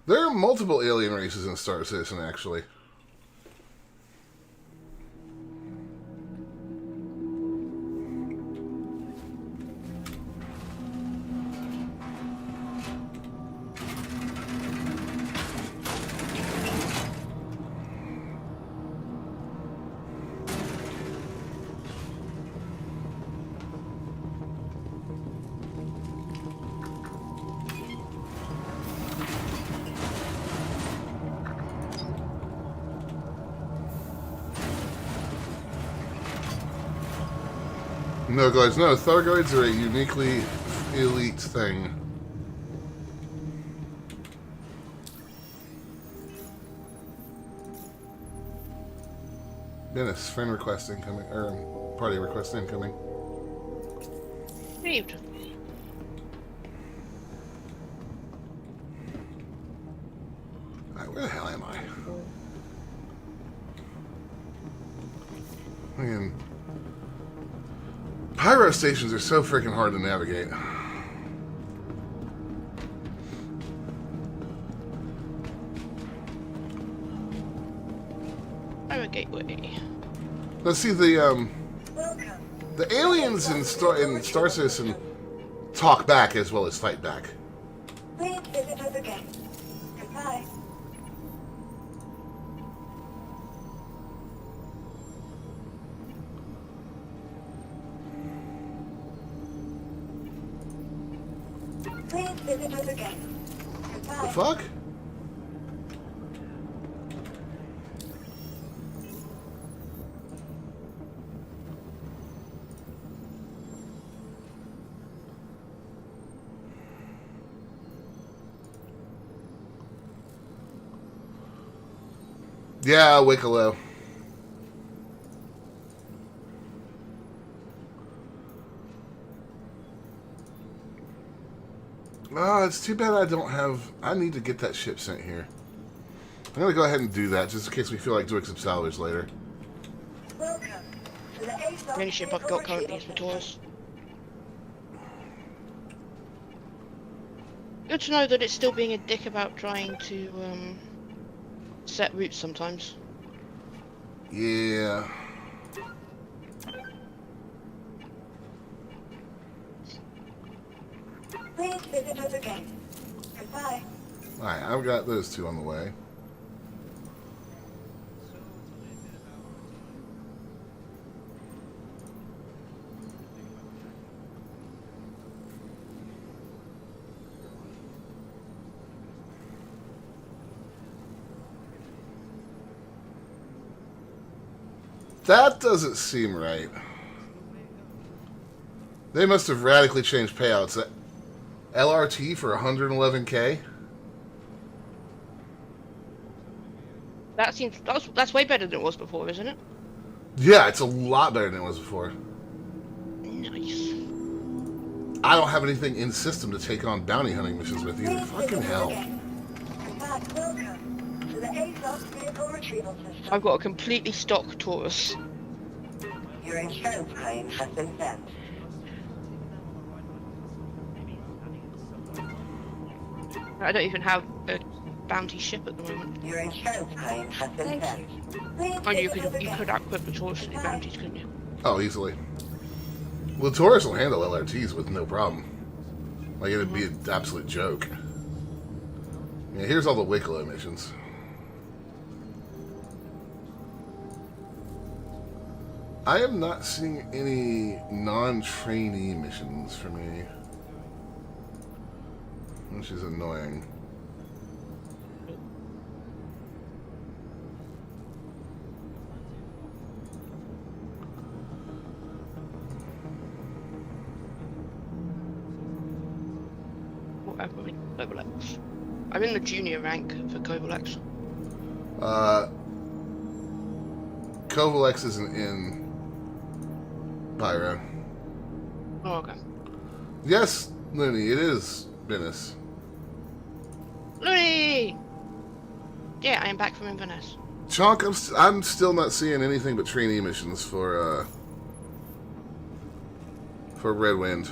There are multiple alien races in Star Citizen, actually. No, guys, no. Thargoids are a uniquely elite thing. Dennis, friend request incoming, or party request incoming. Received. Alright, where the hell am I? Again. Pyro stations are so freaking hard to navigate. Pyro gateway. Let's see the aliens in Star Citizen talk back as well as fight back. Please visit us again. Goodbye. Please visit us again. Goodbye. The fuck? Yeah, Wicklow. Oh, it's too bad I don't have... I need to get that ship sent here. I'm going to go ahead and do that, just in case we feel like doing some salvage later. Welcome to the ASOS The only ship I've got currently is the Taurus. Good to know that it's still being a dick about trying to set routes sometimes. Yeah. Please visit us again. Goodbye. Alright, I've got those two on the way. That doesn't seem right. They must have radically changed payouts. LRT for 111K? That seems that's way better than it was before, isn't it? Yeah, it's a lot better than it was before. Nice. I don't have anything in system to take on bounty hunting missions with either. Fucking hell. Goodbye. Welcome to the ASOS vehicle retrieval system. I've got a completely stock Taurus. Your insurance claim has been sent. I don't even have a bounty ship at the moment. Your insurance claim has been sent. Please Oh, you visit us could again. output the Taurus to the bounties, couldn't you? Oh, easily. Well, Taurus will handle LRTs with no problem. Like, it'd be an absolute joke. Yeah, here's all the Wicklow missions. I am not seeing any non-trainee missions for me, which is annoying. Whatever. Cobalex. I'm in the junior rank for Cobalex. Covalex isn't in Pyro. Oh, okay. Yes, Looney, it is Venice. Looney! Yeah, I am back from Inverness. Chonk, I'm still not seeing anything but trainee missions for Red Wind.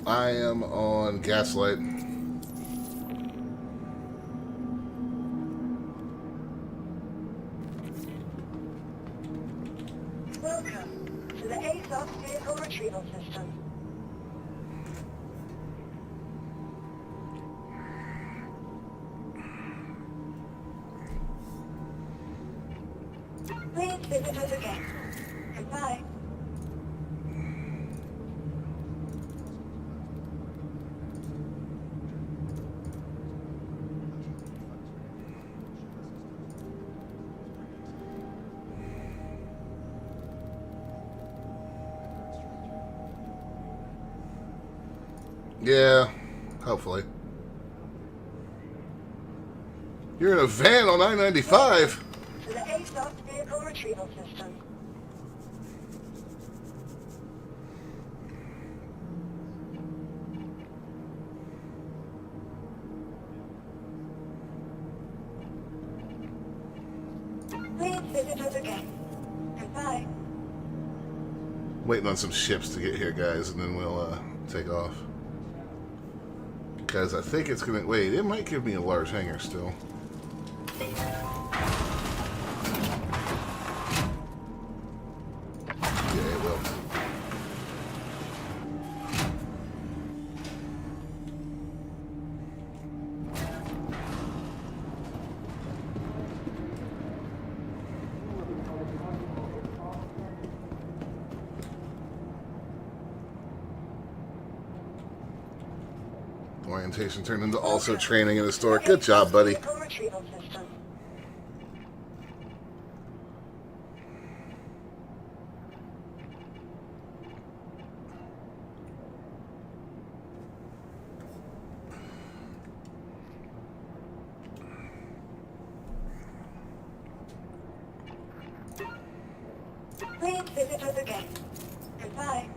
I am on Gaslight. Welcome to the ASOS Vehicle Retrieval System. Please visit us again. Goodbye. Yeah, hopefully. You're in a van on I-95. To the ASOS Vehicle Retrieval System. Please visit us again. Goodbye. Waiting on some ships to get here, guys, and then we'll take off. Because I think it's gonna wait. It might give me a large hangar still. Yeah, it will. Orientation turned into also training in the store. Good job, buddy. Vehicle Retrieval System. Please visit us again. Goodbye.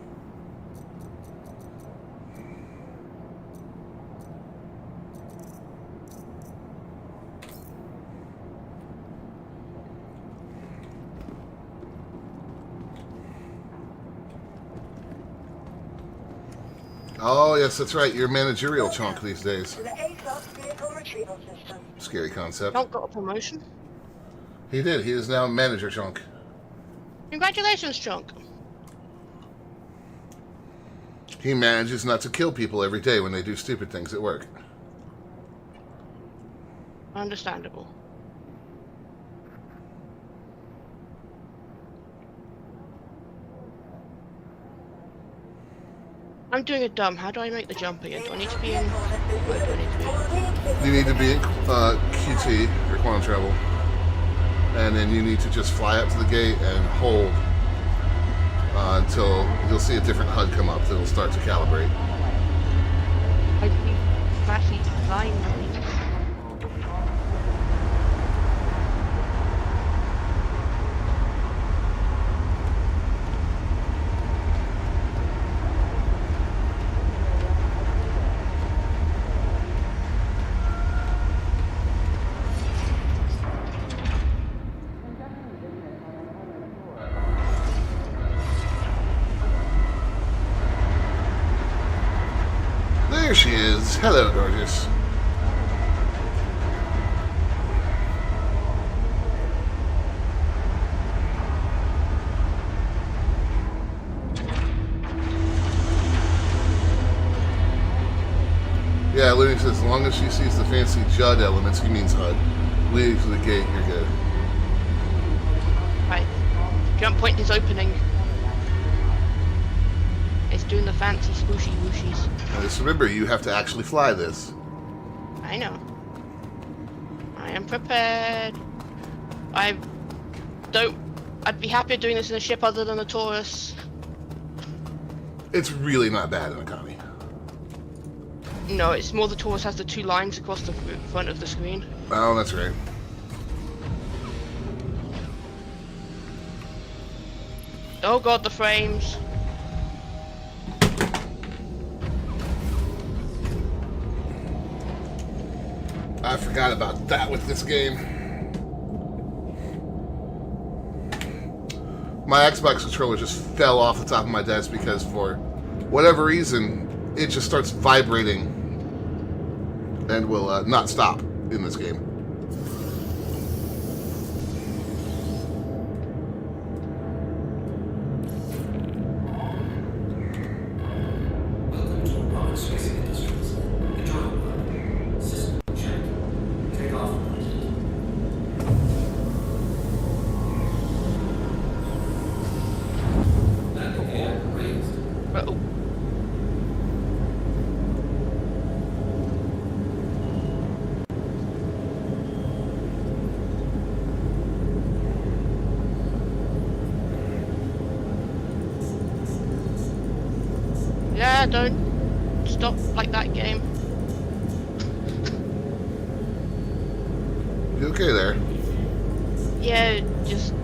Oh, yes, that's right. You're managerial chunk these days. To the ASOS Vehicle Retrieval System. Scary concept. Not got a promotion. He did. He is now manager chunk. Congratulations, Chunk. He manages not to kill people every day when they do stupid things at work. Understandable. I'm doing a dumb. How do I make the jump again? Do I need to be in? Where do I need to be in? You need to be in QT, or quantum travel. And then you need to just fly up to the gate and hold until you'll see a different HUD come up that'll start to calibrate. I see flashy design. There she is. Hello, gorgeous. Yeah, Looney says as long as she sees the fancy Judd elements, he means HUD. Leading to the gate, you're good. Right. Jump point is opening. It's doing the fancy swooshy wooshies. Now just remember, you have to actually fly this. I know. I am prepared. I'd be happier doing this in a ship other than a Taurus. It's really not bad in a commie. No, it's more the Taurus has the 2 lines across the front of the screen. Oh, that's right. Oh god, the frames. I forgot about that with this game. My Xbox controller just fell off the top of my desk because for whatever reason, it just starts vibrating and will not stop in this game. Uh-oh. Yeah, don't stop like that game. You okay there? Yeah, just...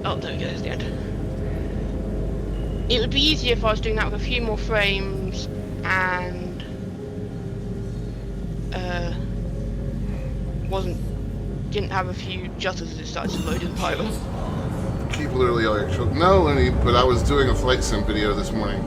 Oh, there we go, there's the end. It would be easier if I was doing that with a few more frames and... didn't have a few jutters as it started to load in the pilot. Keep literally all your children. No, Lenny, but I was doing a flight sim video this morning.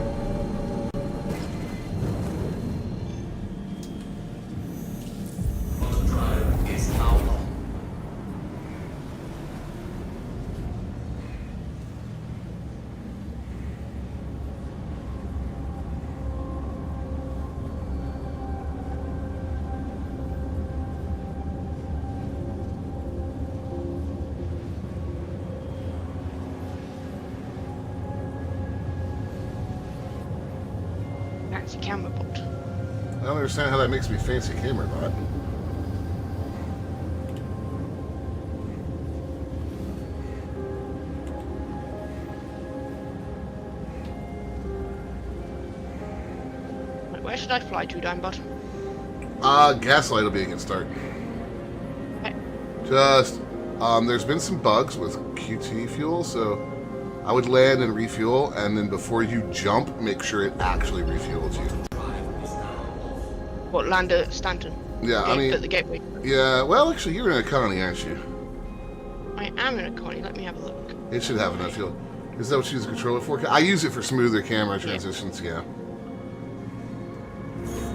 Fancy camera bot. I don't understand how that makes me fancy camera bot. Wait, where should I fly to, Dimebot? Gaslight will be a good start. Okay. Just, there's been some bugs with QT fuel, so I would land and refuel, and then before you jump, make sure it actually refuels you. What, land at Stanton? Yeah, I mean, At the gateway. yeah, well, actually, you're in a colony, aren't you? I am in a colony, let me have a look. It should have enough fuel. Is that what you use the controller for? I use it for smoother camera transitions, yeah.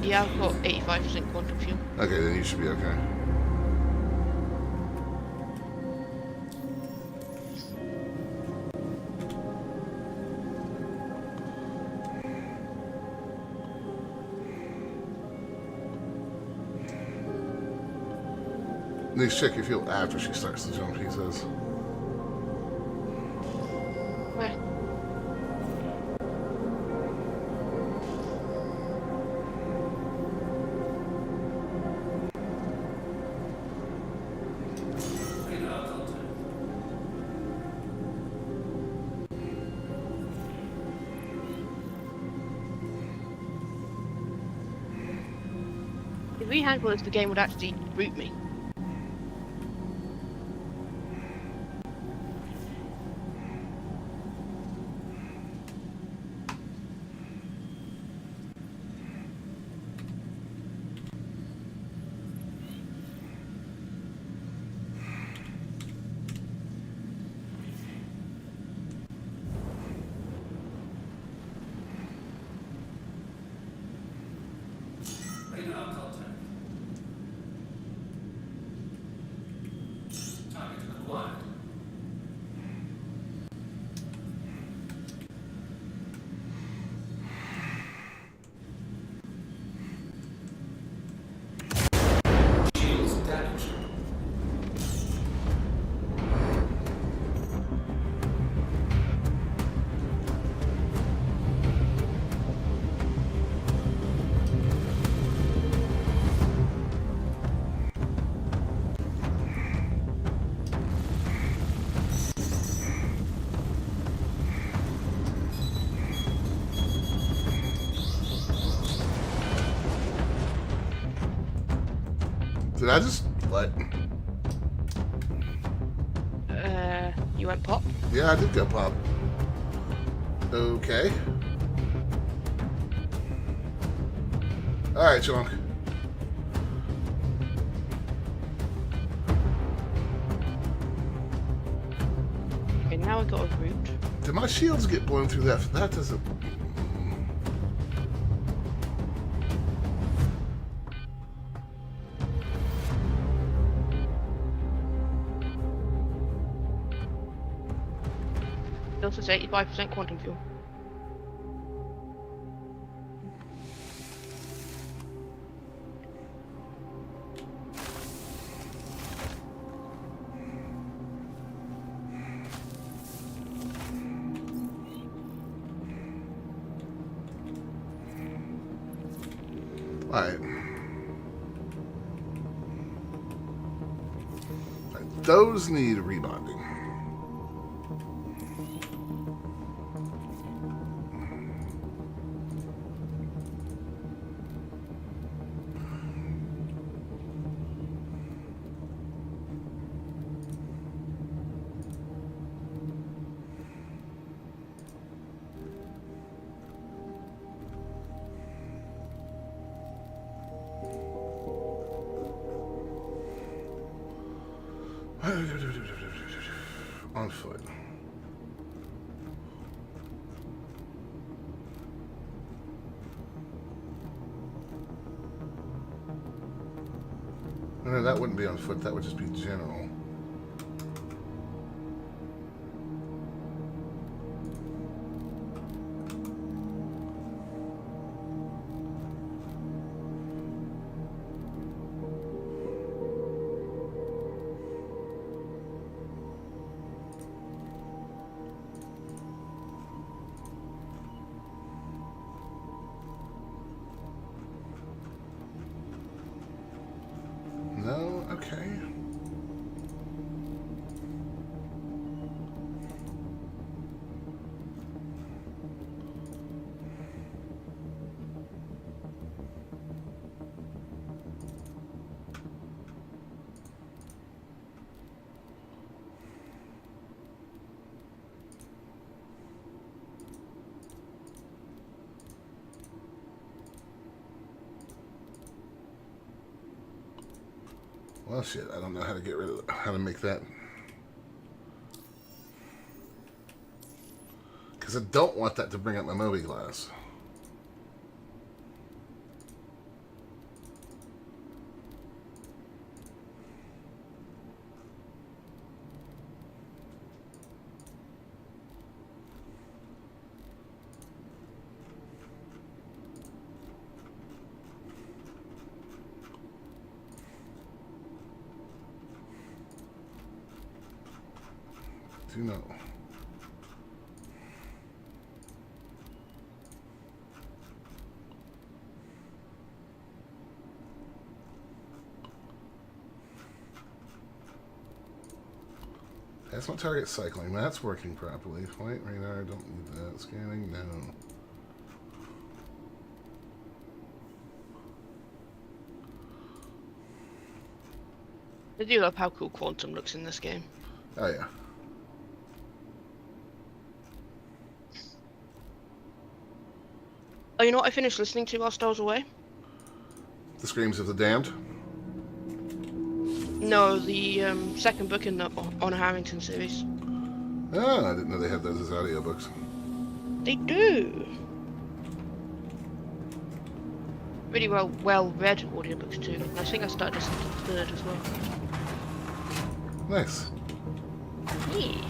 Yeah, I've got 85% quantum fuel. Okay, then you should be okay. Please check your fuel after she starts the jump, he says. Where? If we handle this, the game would actually root me. Did I just what? You went pop? Yeah, I did go pop. Okay. Alright, Chunk. Okay, now I got a route. Did my shields get blown through that? That doesn't... This is 85% quantum fuel. Alright. Those need rebonding. On foot. No, that wouldn't be on foot. That would just be general. No? Okay. Well, shit, I don't know how to get rid of how to make that. Because I don't want that to bring up my Moby glass. Do know. That's my target cycling. That's working properly. Flight radar, don't need that. Scanning, no. I do love how cool quantum looks in this game. Oh, yeah. Oh, you know what I finished listening to whilst I was away? The Screams of the Damned. No, the second book in the Honor Harrington series. Oh, I didn't know they had those as audiobooks. They do. Really well read audiobooks too. I think I started listening to the third as well. Nice. Yeah.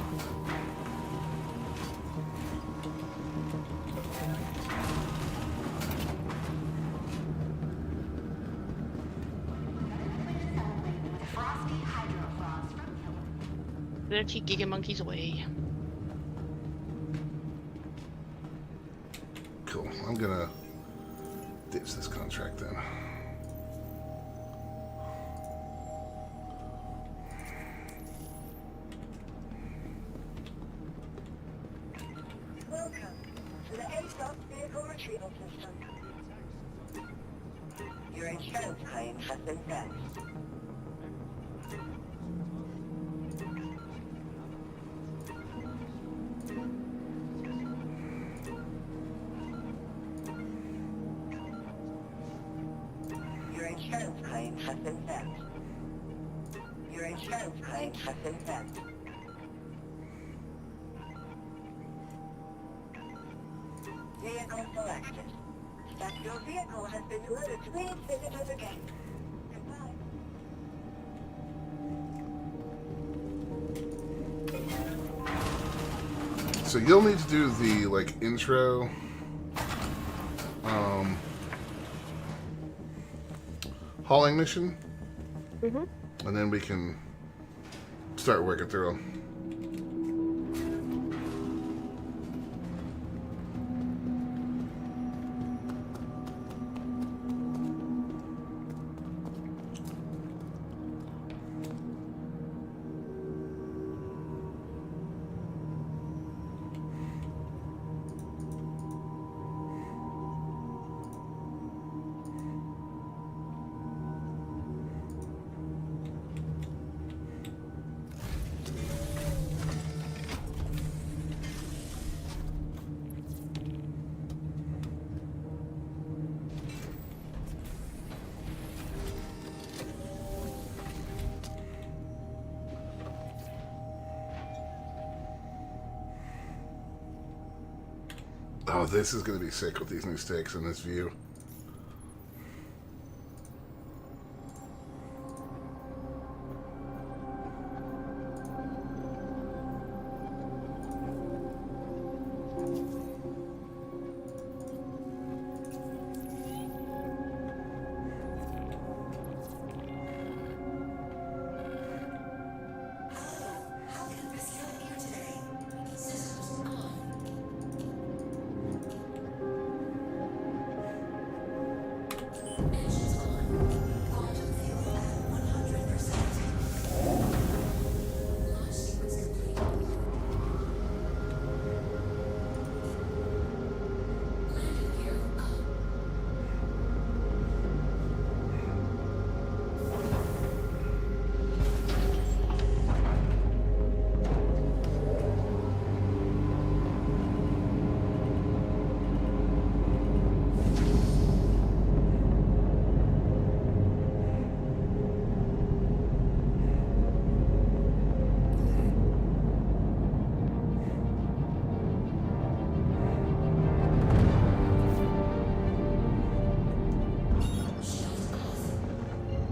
Dirty Giga Monkeys away. Cool. I'm gonna ditch this contract then. Welcome to the ASOS vehicle retrieval system. Your insurance claim has been sent. claim has been sent. Your insurance claim has been sent. Vehicle selected. That your vehicle has been delivered. Please visit us again. Goodbye. So you'll need to do the like intro, hauling mission, and then we can start working through them. Oh, this is going to be sick with these new sticks and this view.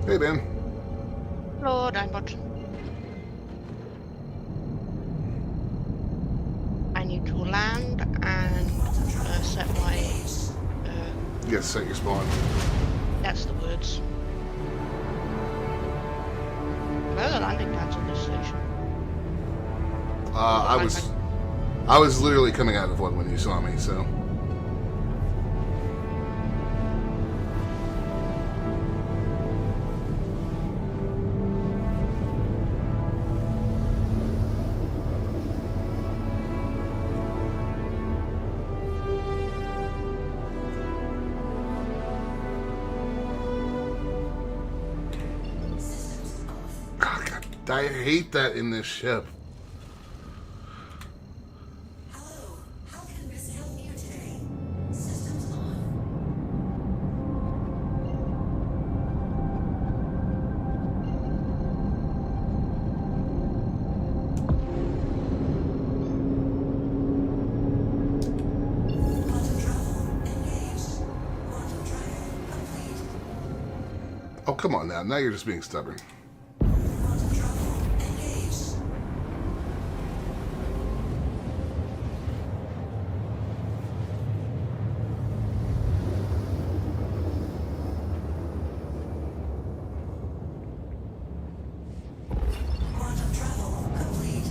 Hey, Ben. Lord, I'm bot. I need to land and set my. Yes, set your spawn. That's the words. Where are the landing pads on this station? I was literally coming out of one when you saw me, so. I hate that in this ship. Hello, how can Miss help you today? Systems on. Quantum travel engaged. Quantum travel complete. Oh, come on now. Now you're just being stubborn. Quantum travel engaged. Quantum travel complete.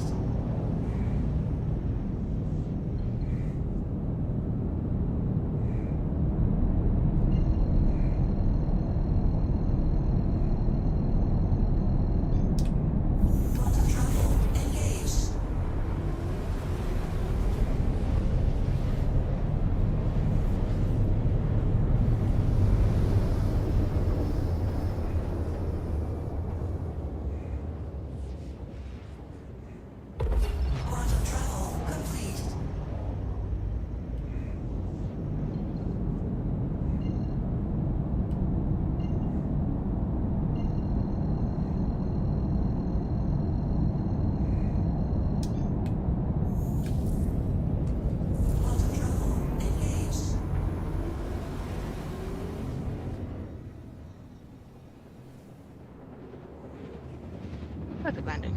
Perfect landing.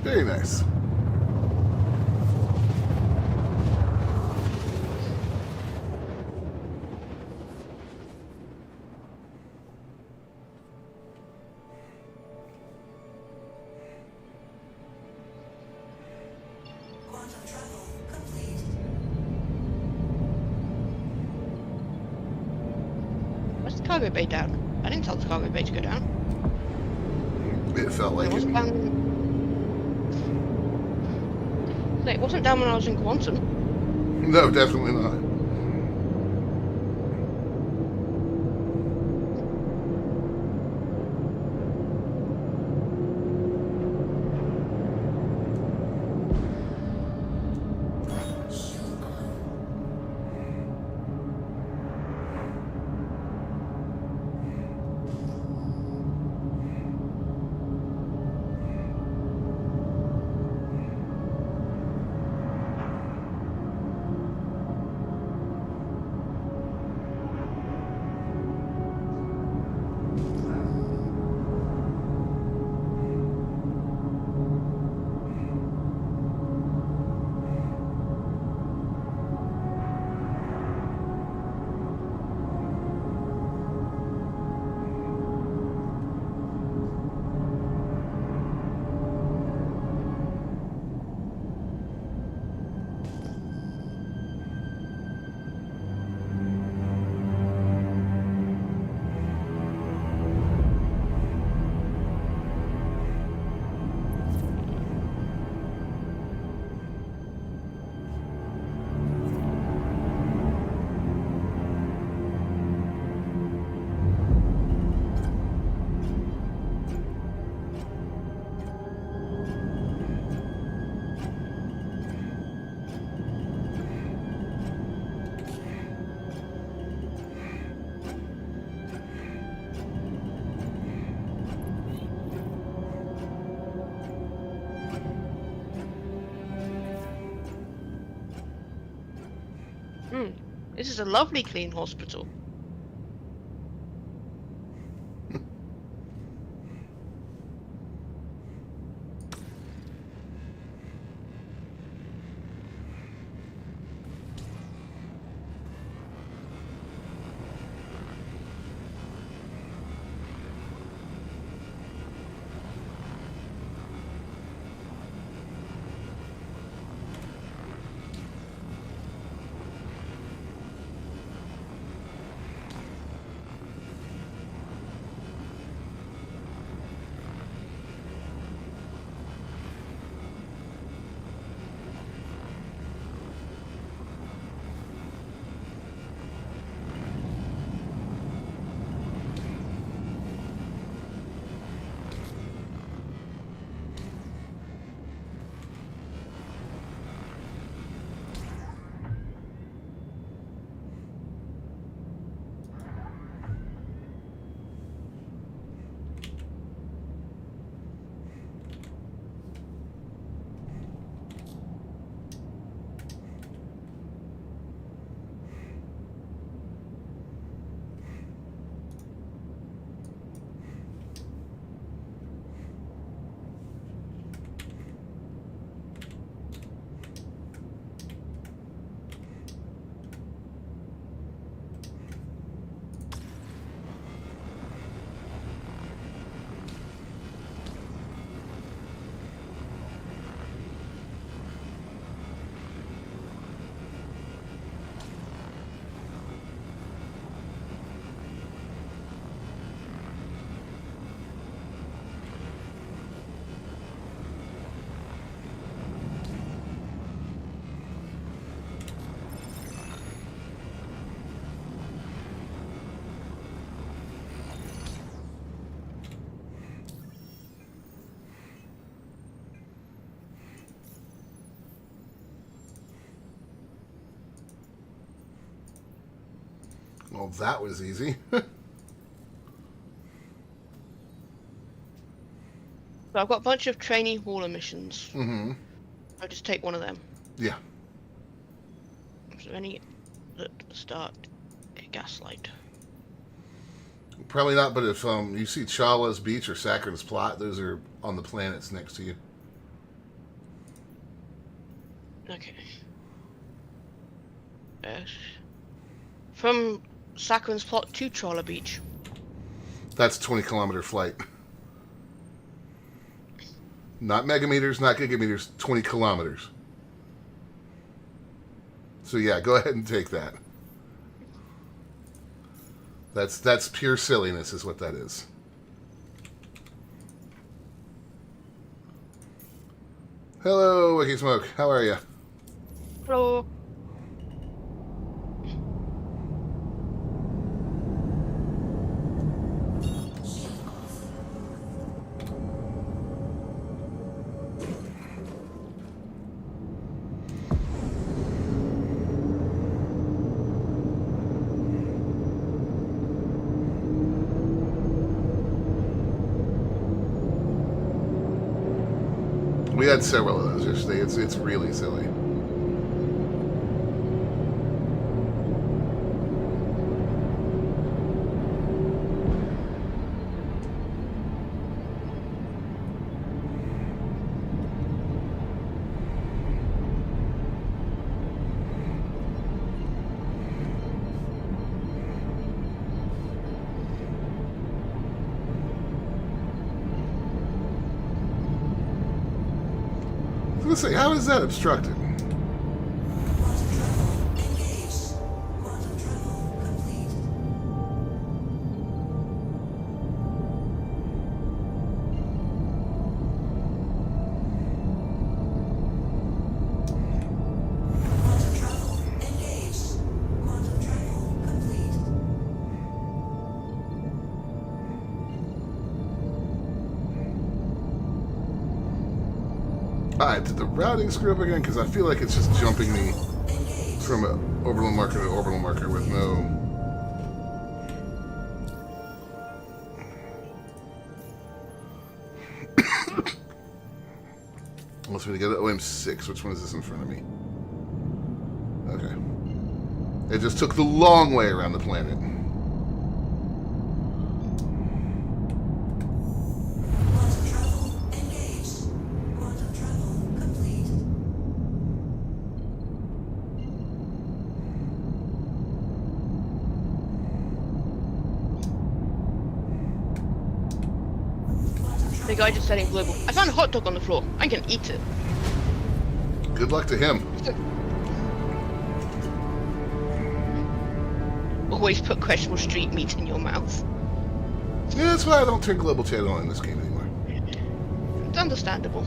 Very nice. Quantum travel complete. Where's the cargo bay down? I didn't tell the cargo bay to go down. It felt like It it. wasn't down. It wasn't down when I was in Quantum. No, definitely not. This is a lovely clean hospital. Well, that was easy. So I've got a bunch of trainee hauler missions. Mm-hmm. I'll just take one of them. Yeah. So any that start a gaslight. Probably not, but if you see Chala's Beach or Sakharin's Plot, those are on the planets next to you. Okay. From Sakharin's Plot to Chala Beach. That's a 20-kilometer flight. Not megameters, not gigameters, 20 kilometers. So yeah, go ahead and take that. That's pure silliness is what that is. Hello, Wiki Smoke. How are you? Hello. We had several of those yesterday. It's really silly. Let's see, how is that obstructed? Alright, did the routing screw up again? Because I feel like it's just jumping me from an orbital marker to orbital marker with no... Wants me to get an OM6. Which one is this in front of me? Okay. It just took the long way around the planet. The guy just setting global. I found a hot dog on the floor. I can eat it. Good luck to him. Always put questionable street meat in your mouth. Yeah, that's why I don't turn global chat on in this game anymore. It's understandable.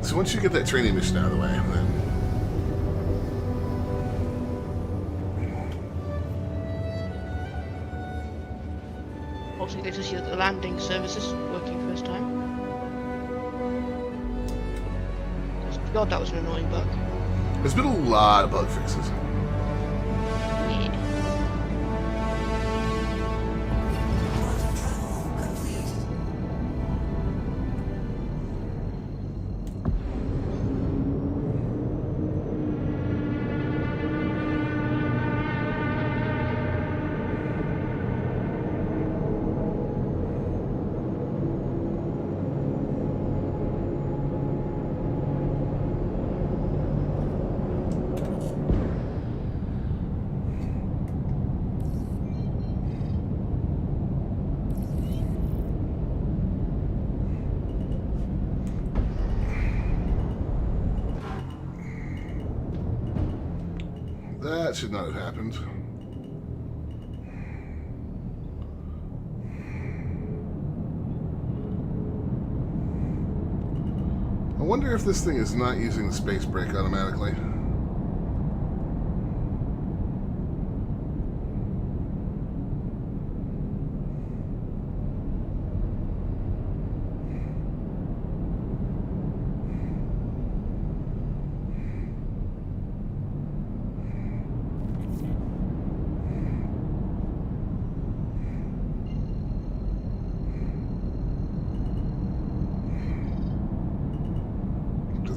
So once you get that training mission out of the way, then... Also, good to see that the landing service is working first time. God, that was an annoying bug. There's been a lot of bug fixes. Yeah. That should not have happened. I wonder if this thing is not using the space brake automatically.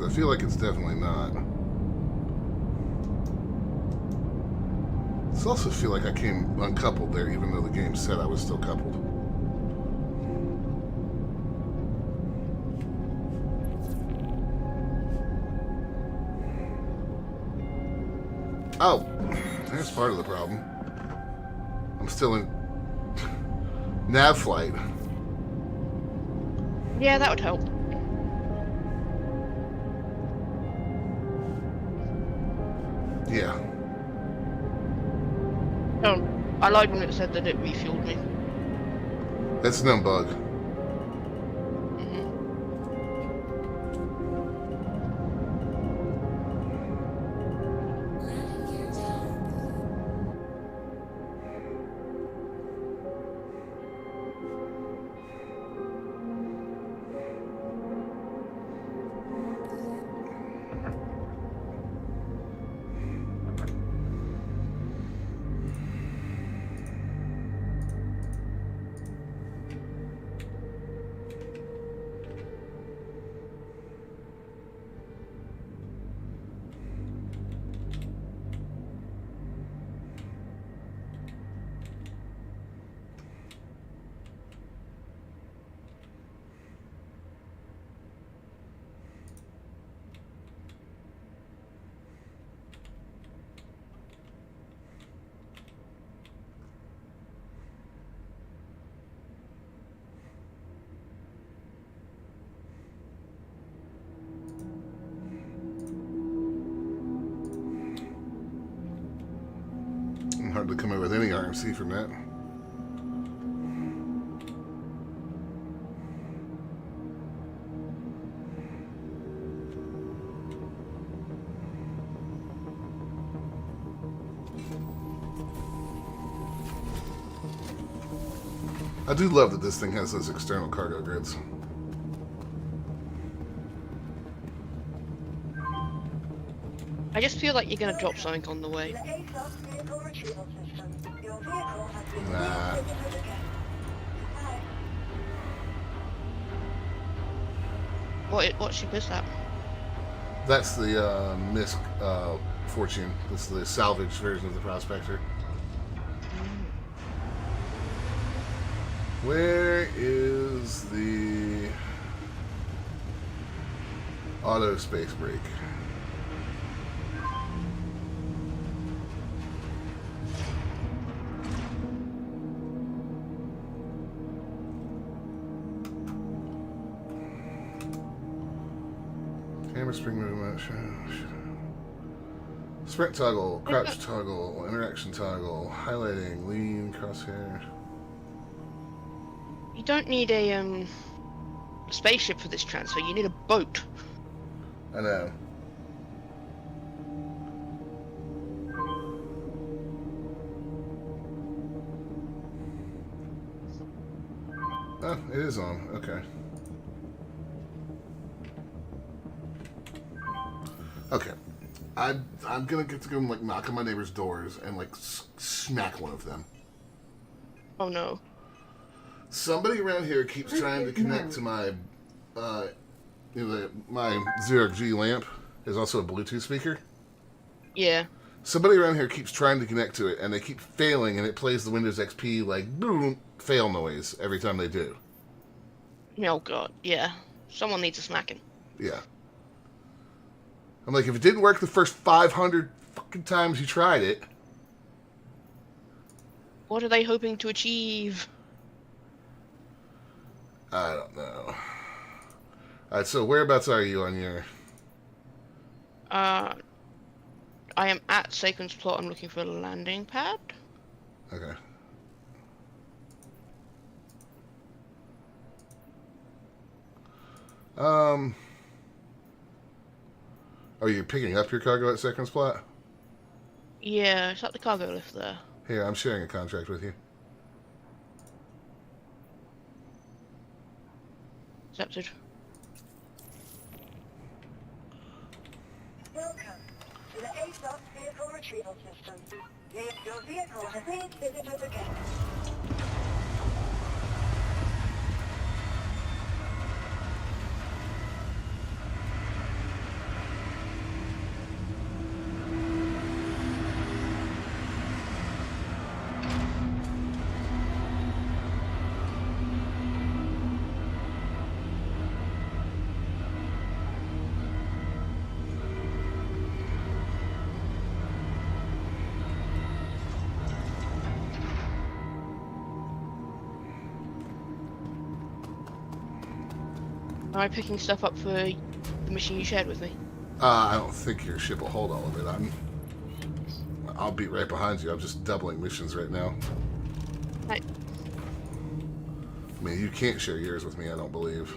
I feel like it's definitely not. I also feel like I came uncoupled there, even though the game said I was still coupled. Oh, there's part of the problem. I'm still in nav flight. Yeah, that would help. Yeah. Oh, I lied when it said that it refueled me. That's no bug. Hardly come away with any RMC from that. I do love that this thing has those external cargo grids. I just feel like you're gonna drop something on the way. The ASOS vehicle retrieval system. Your vehicle has been Nah. refitted again. Goodbye. What ship is that? That's the Misk Fortune. That's the salvage version of the Prospector. Where is the auto space brake? Camera spring movement. Sprint toggle, crouch toggle, interaction toggle, highlighting, lean, crosshair. You don't need a spaceship for this transfer. You need a boat. I know. Oh, it is on. Okay. Okay. I'm gonna get to go and like knock on my neighbor's doors and like smack one of them. Oh no. Somebody around here keeps trying to connect to my, my 0G lamp is also a Bluetooth speaker. Yeah. Somebody around here keeps trying to connect to it, and they keep failing, and it plays the Windows XP, like, boom, fail noise every time they do. Oh god, yeah. Someone needs a smacking. Yeah. I'm like, if it didn't work the first 500 fucking times you tried it... What are they hoping to achieve? I don't know. Alright, so whereabouts are you on your... I am at Saquon's plot. I'm looking for a landing pad. Okay. Are you picking up your cargo at Second's plot? Yeah, it's at the cargo lift there. Here, I'm sharing a contract with you. Accepted. Welcome to the ASOS vehicle retrieval system. Your vehicle has been visited again. Am I picking stuff up for the mission you shared with me? I don't think your ship will hold all of it. I'll be right behind you. I'm just doubling missions right now. Right. I mean, you can't share yours with me, I don't believe.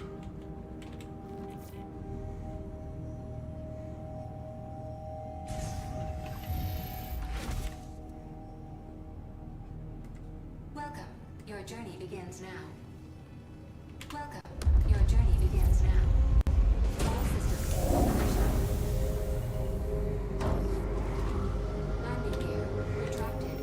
Welcome. Your journey begins now. Welcome. Your journey begins now. All systems operational. Landing gear retracted.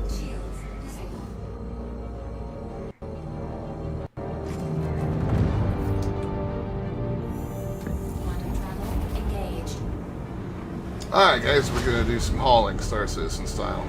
Shields disabled. Quantum travel engaged. Alright, guys, we're going to do some hauling, Star Citizen style.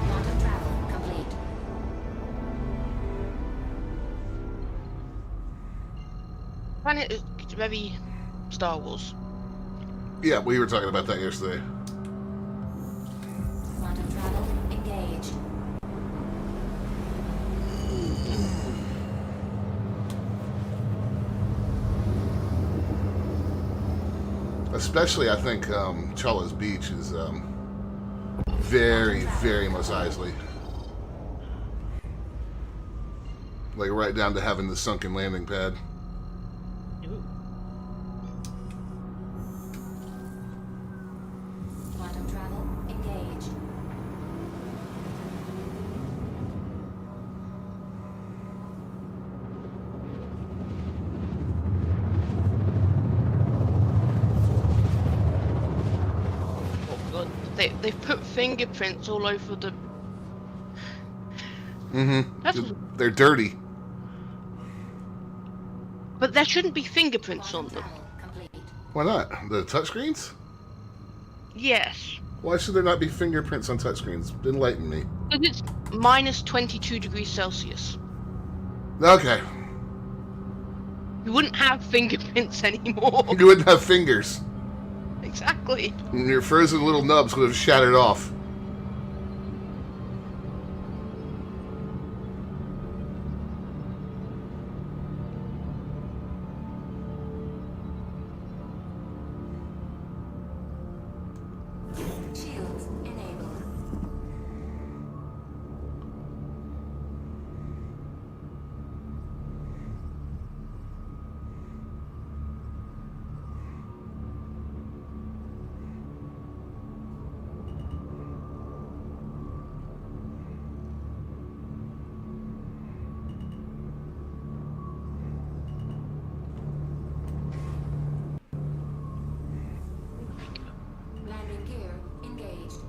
Quantum travel complete. Planet is very Star Wars. Yeah, we were talking about that yesterday. Quantum travel engaged. Especially, I think, Chala's Beach is very, very Mos Eisley. Like, right down to having the sunken landing pad. Ooh. Quantum travel engaged. Oh god. They've put fingerprints all over the... That's... They're dirty. But there shouldn't be fingerprints on them. Travel complete. Why not? The touchscreens? Yes. Why should there not be fingerprints on touchscreens? Enlighten me. Because it's minus 22 degrees Celsius. Okay. You wouldn't have fingerprints anymore. You wouldn't have fingers. Exactly. And your frozen little nubs would have shattered off. Shields enabled. Landing gear engaged.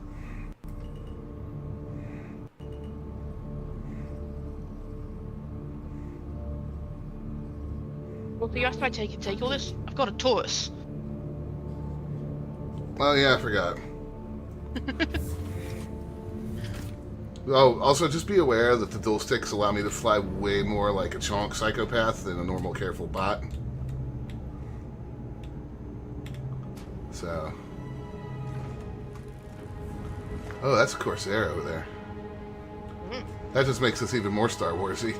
Well, you asked if I take all this? I've got a Taurus. Oh, yeah, I forgot. Oh, also just be aware that the dual sticks allow me to fly way more like a chonk psychopath than a normal careful bot. So... Oh, that's a Corsair over there. That just makes us even more Star Warsy.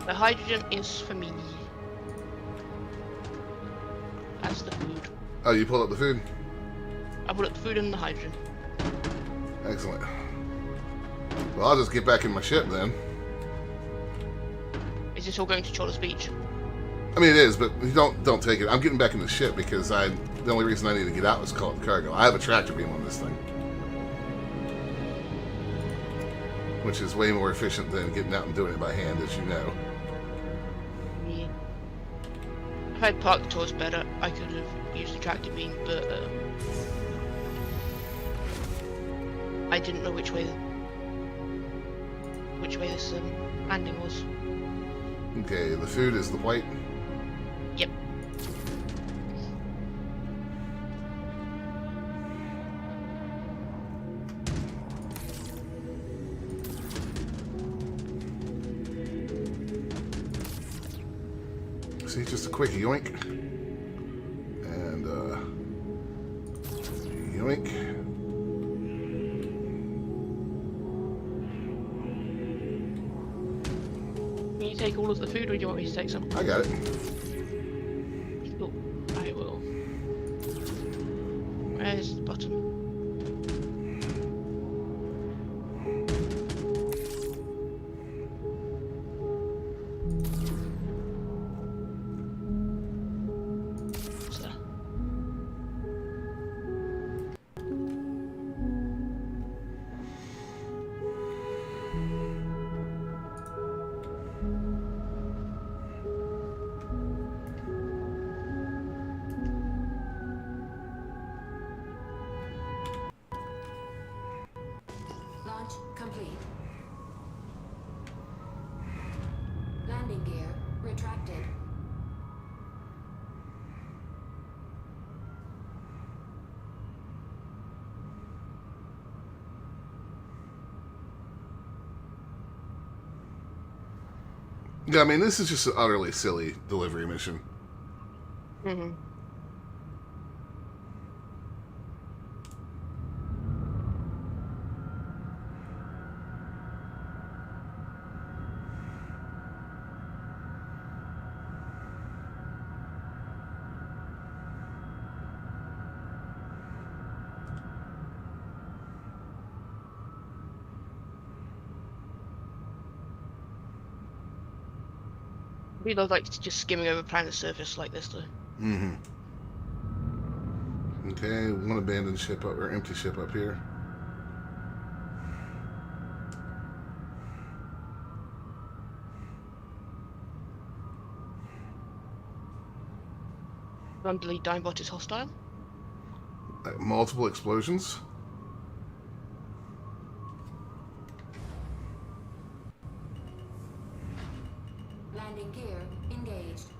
The hydrogen is for me. That's the food. Oh, you pulled up the food? I put up the food and the hydrogen. Excellent. Well, I'll just get back in my ship then. Is this all going to Chola's Beach? I mean, it is, but don't take it. I'm getting back in the ship because the only reason I need to get out was call it cargo. I have a tractor beam on this thing, which is way more efficient than getting out and doing it by hand, as you know. Yeah. If I'd parked the Taurus better, I could have used the tractor beam, but I didn't know which way this landing was. Okay, the food is the white. Yep. See, just a quick yoink. And, yoink. Can you take all of the food, or do you want me to take some? I got it. Oh, I will. Where's the button? What's that? Launch complete. Landing gear retracted. Yeah, I mean, this is just an utterly silly delivery mission. Mm-hmm. We love like just skimming over planet surface like this, though. Mm-hmm. Okay, one abandoned ship up, or empty ship up here. Randomly Dinebot is hostile. Multiple explosions. Landing gear engaged.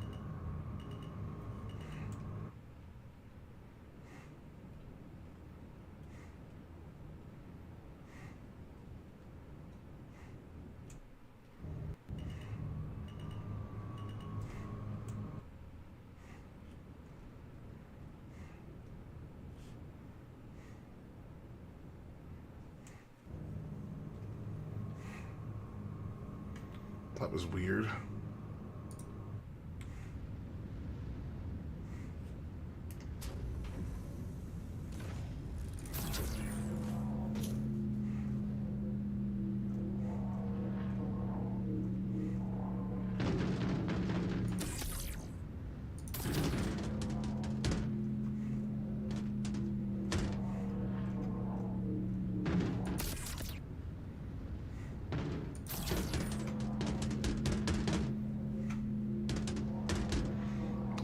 That was weird.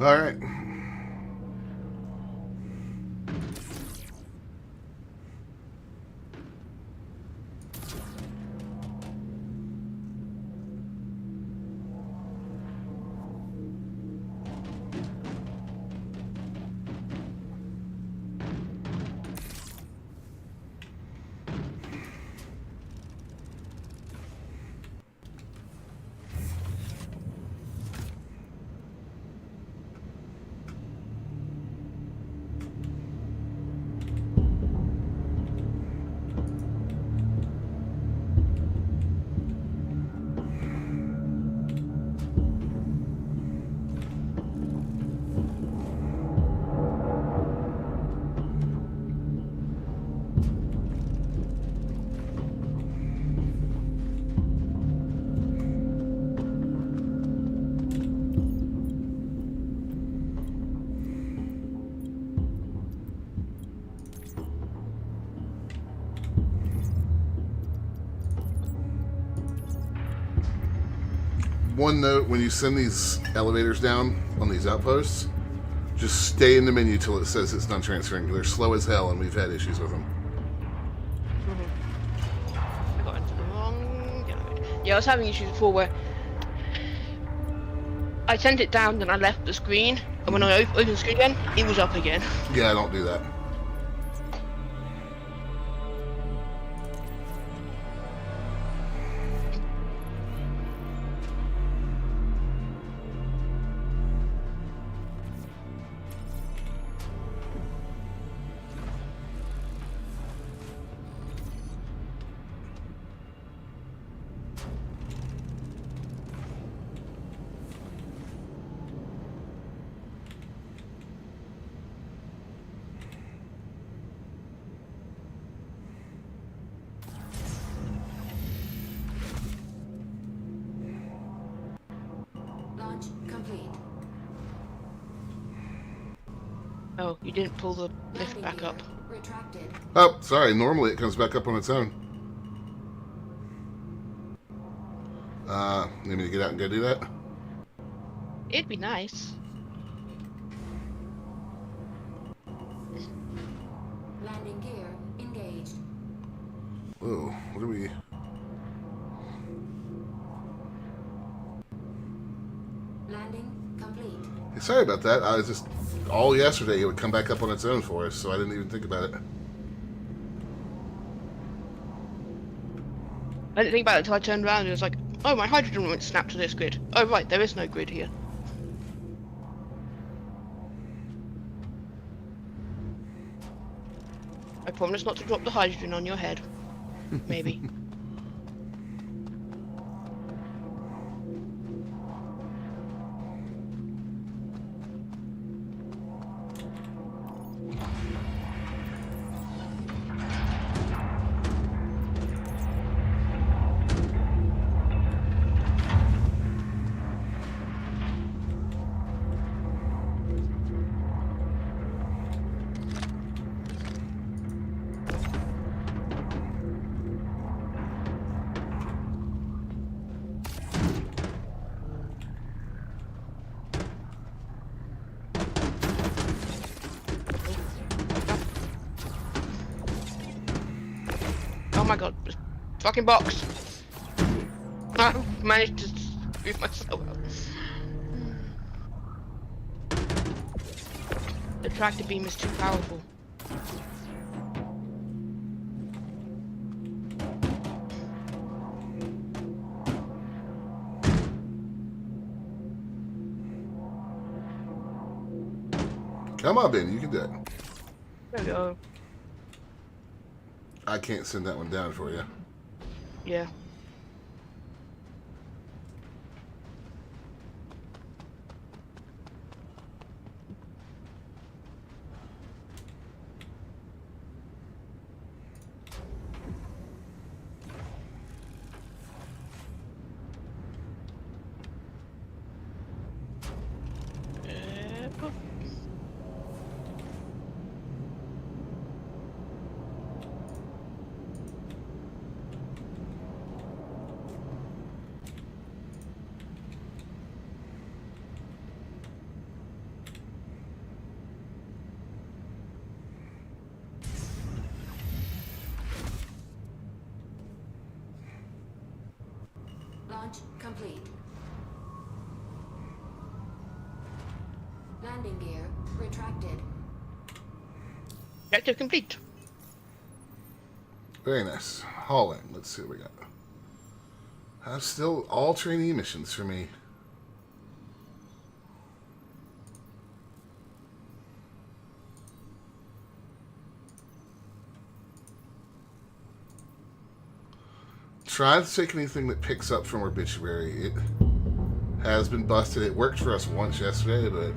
All right. one note, when you send these elevators down on these outposts, just stay in the menu till it says it's done transferring. They're slow as hell, and we've had issues with them. I got into the wrong elevator. Yeah, I was having issues before where I sent it down, then I left the screen, and when I opened the screen again, it was up again. Yeah, don't do that. Launch complete. Oh, you didn't pull the lift Landing back gear up. retracted. Oh, sorry. Normally it comes back up on its own. Need me to get out and go do that? It'd be nice. Landing gear engaged. Whoa, what are we... Landing complete. Hey, sorry about that. I was just... All yesterday it would come back up on its own for us, so I didn't even think about it. I didn't think about it until I turned around and it was like, oh, my hydrogen won't snap to this grid. Oh, right, there is no grid here. I promise not to drop the hydrogen on your head. Maybe. Oh my god, this fucking box! I managed to screw myself out. The tractor beam is too powerful. Come on, Ben, you can do it. There we go. I can't send that one down for you. Yeah. Launch complete. Landing gear retracted. Objective complete. Very nice. Haul in. Let's see what we got. Still all trainee missions for me. Try to take anything that picks up from Obituary. It has been busted. It worked for us once yesterday, but...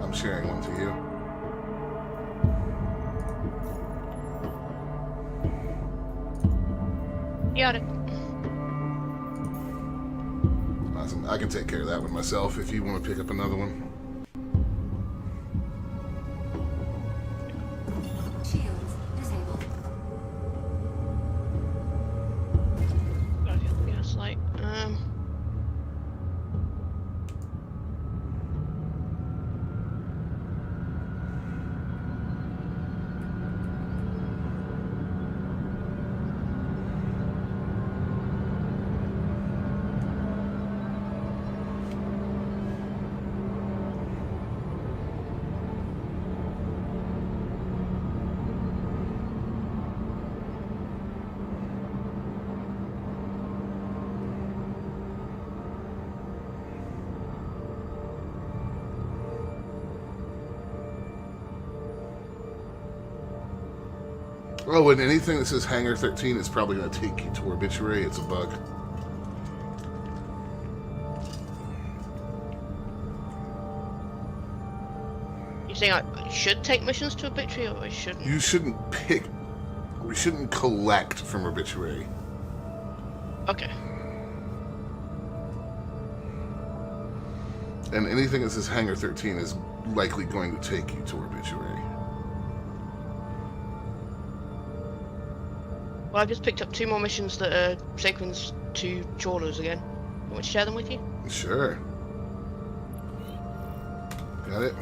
I'm sharing one to you. Got it. Awesome. I can take care of that one myself if you want to pick up another one. Oh, and anything that says Hangar 13 is probably going to take you to Obituary. It's a bug. You saying I should take missions to Obituary or I shouldn't? You shouldn't pick. We shouldn't collect from Obituary. Okay. And anything that says Hangar 13 is likely going to take you to Obituary. Well, I've just picked up 2 more missions that are sequence to trawlers again. You want me to share them with you? Sure. Got it?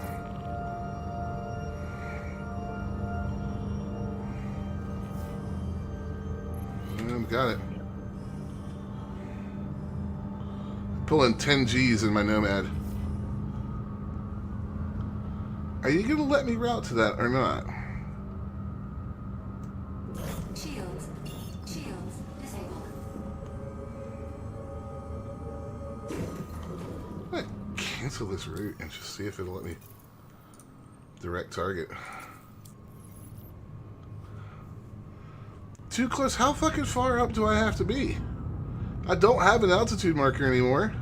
Got it. Pulling 10 G's in my Nomad. Are you going to let me route to that or not? Shields disabled. I cancel this route and just see if it'll let me direct target. Too close. How fucking far up do I have to be? I don't have an altitude marker anymore.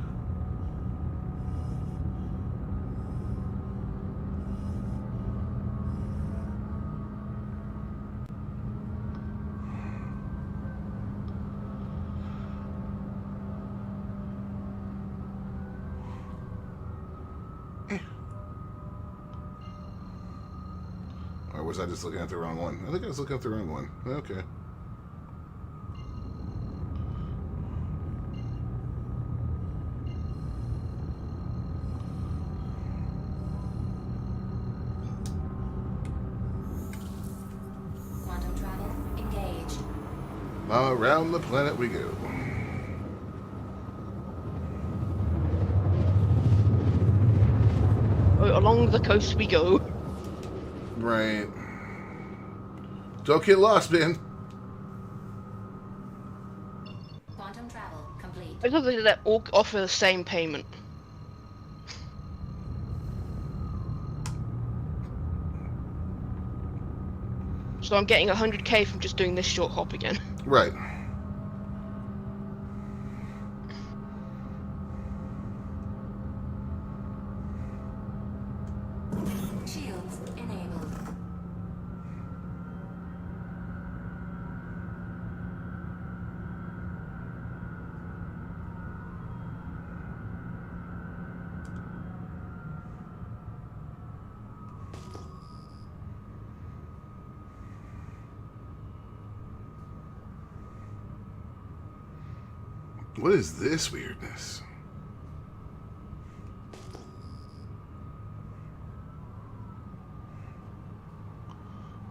Or was I just looking at the wrong one? I think I was looking at the wrong one. Okay. Quantum travel engaged. Around the planet we go. Along the coast we go. Right. Don't get lost, man. Quantum travel complete. I thought they all offer the same payment. So I'm getting 100k from just doing this short hop again. Right. Shields enabled. What is this weirdness?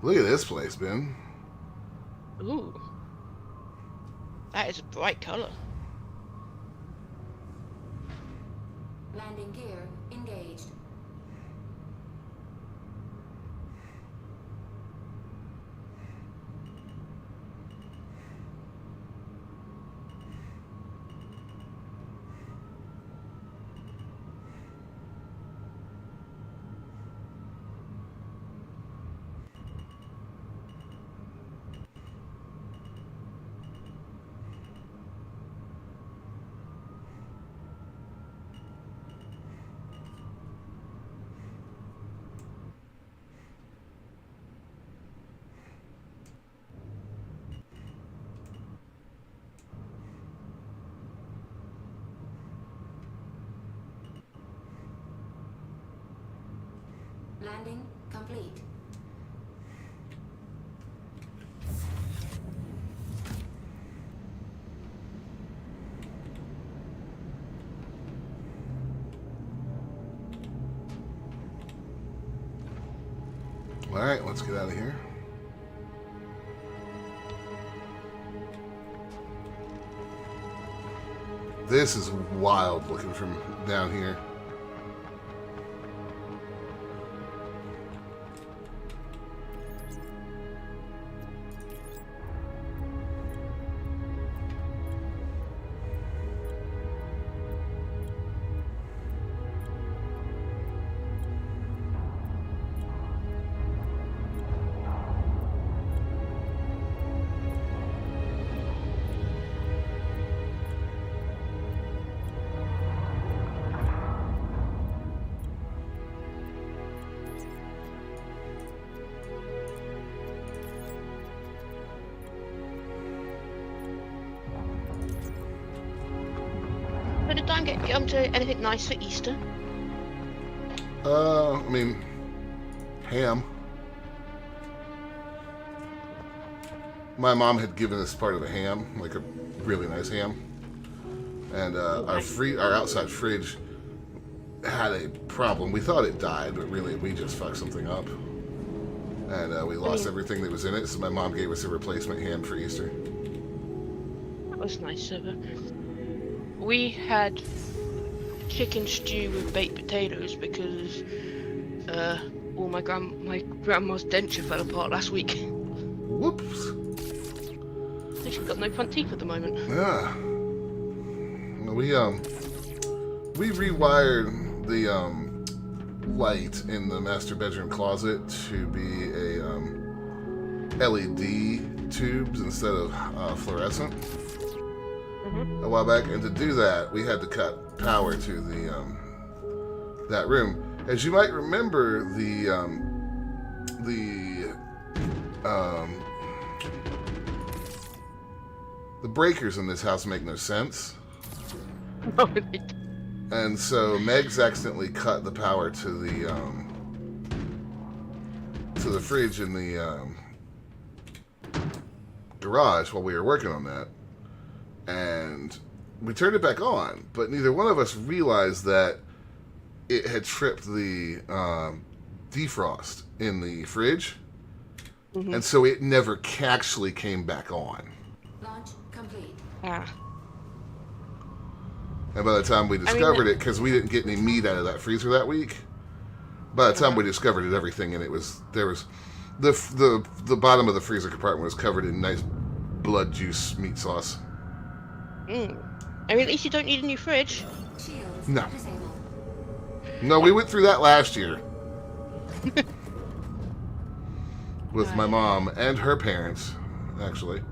Look at this place, Ben. Ooh. That is a bright colour. Landing gear engaged. Landing complete. All right, let's get out of here. This is wild looking from down here. So did Dan get to anything nice for Easter? I mean, ham. My mom had given us part of a ham, like a really nice ham, and our outside fridge had a problem. We thought it died, but really we just fucked something up, and we lost everything that was in it. So my mom gave us a replacement ham for Easter. That was nice of her. We had chicken stew with baked potatoes because my grandma's denture fell apart last week. Whoops. She's got no front teeth at the moment. Yeah. We rewired the light in the master bedroom closet to be a LED tubes instead of fluorescent a while back, and to do that we had to cut power to the that room. As you might remember, the breakers in this house make no sense. And so Meg's accidentally cut the power to the fridge in the garage while we were working on that. And we turned it back on, but neither one of us realized that it had tripped the defrost in the fridge. And so it never actually came back on. Launch complete. Ah. And by the time we discovered it, because we didn't get any meat out of that freezer that week, by the time we discovered it, everything in it there was the bottom of the freezer compartment was covered in nice blood juice meat sauce. I mean, at least you don't need a new fridge. Shields No. disabled. No, we went through that last year with my mom and her parents, actually.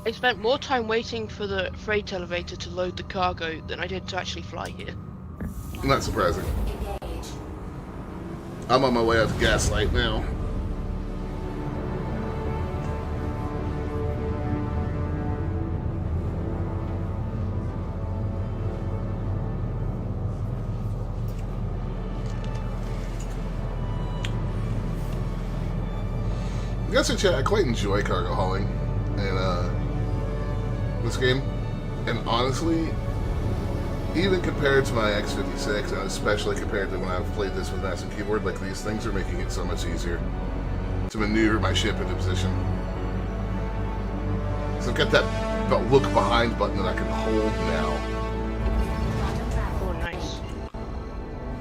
I spent more time waiting for the freight elevator to load the cargo than I did to actually fly here. Not surprising. Engage. I'm on my way out to Gaslight now. I guess in chat, I quite enjoy cargo hauling in this game, and honestly, even compared to my X56, and especially compared to when I've played this with mouse and keyboard, like these things are making it so much easier to maneuver my ship into position. So I've got that look behind button that I can hold now. Oh, nice.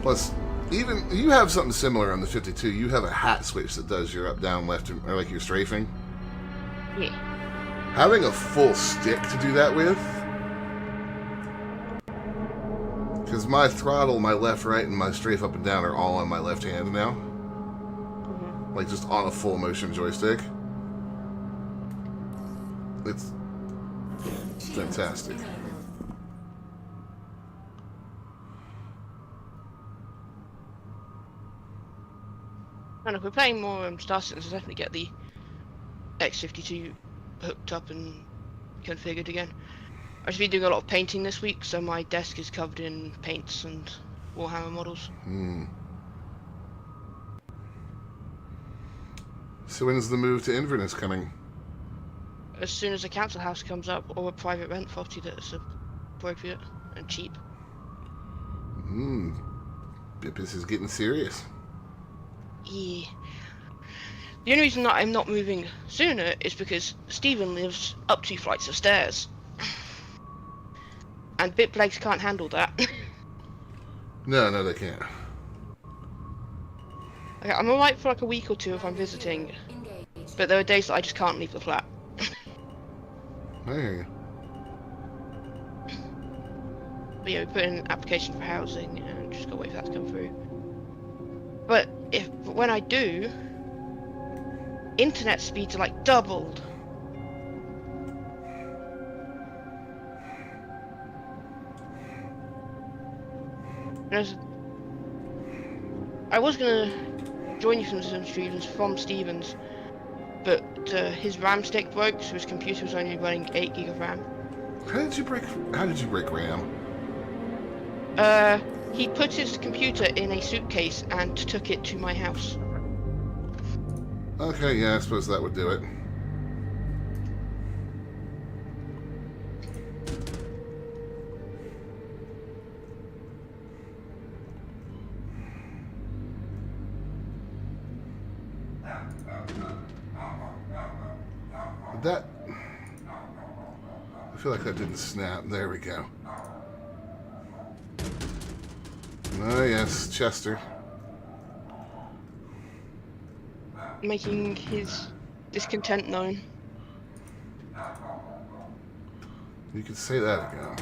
Plus, even you have something similar on the 52. You have a hat switch that does your up, down, left, or like your strafing. Yeah. Having a full stick to do that with, because my throttle, my left, right, and my strafe up and down are all on my left hand now. Like just on a full motion joystick. It's fantastic. And if we're playing more Star Citizen, I'll definitely get the X52 hooked up and configured again. I've just been doing a lot of painting this week, so my desk is covered in paints and Warhammer models. So when's the move to Inverness coming? As soon as a council house comes up, or a private rent property that's appropriate and cheap. This is getting serious. Yeah. The only reason that I'm not moving sooner is because Stephen lives up 2 flights of stairs. And bit legs can't handle that. No, they can't. Okay, I'm alright for like a week or 2 if I'm visiting, but there are days that I just can't leave the flat. I hear you. But yeah, we put in an application for housing and just gotta wait for that to come through. But But when I do, internet speeds are like doubled. I was gonna join you from some streams from Stevens, but his RAM stick broke, so his computer was only running 8 gig of RAM. How did you break RAM? He put his computer in a suitcase and took it to my house. Okay, yeah, I suppose that would do it. That... I feel like that didn't snap. There we go. Oh, yes, Chester. Making his discontent known. You could say that again.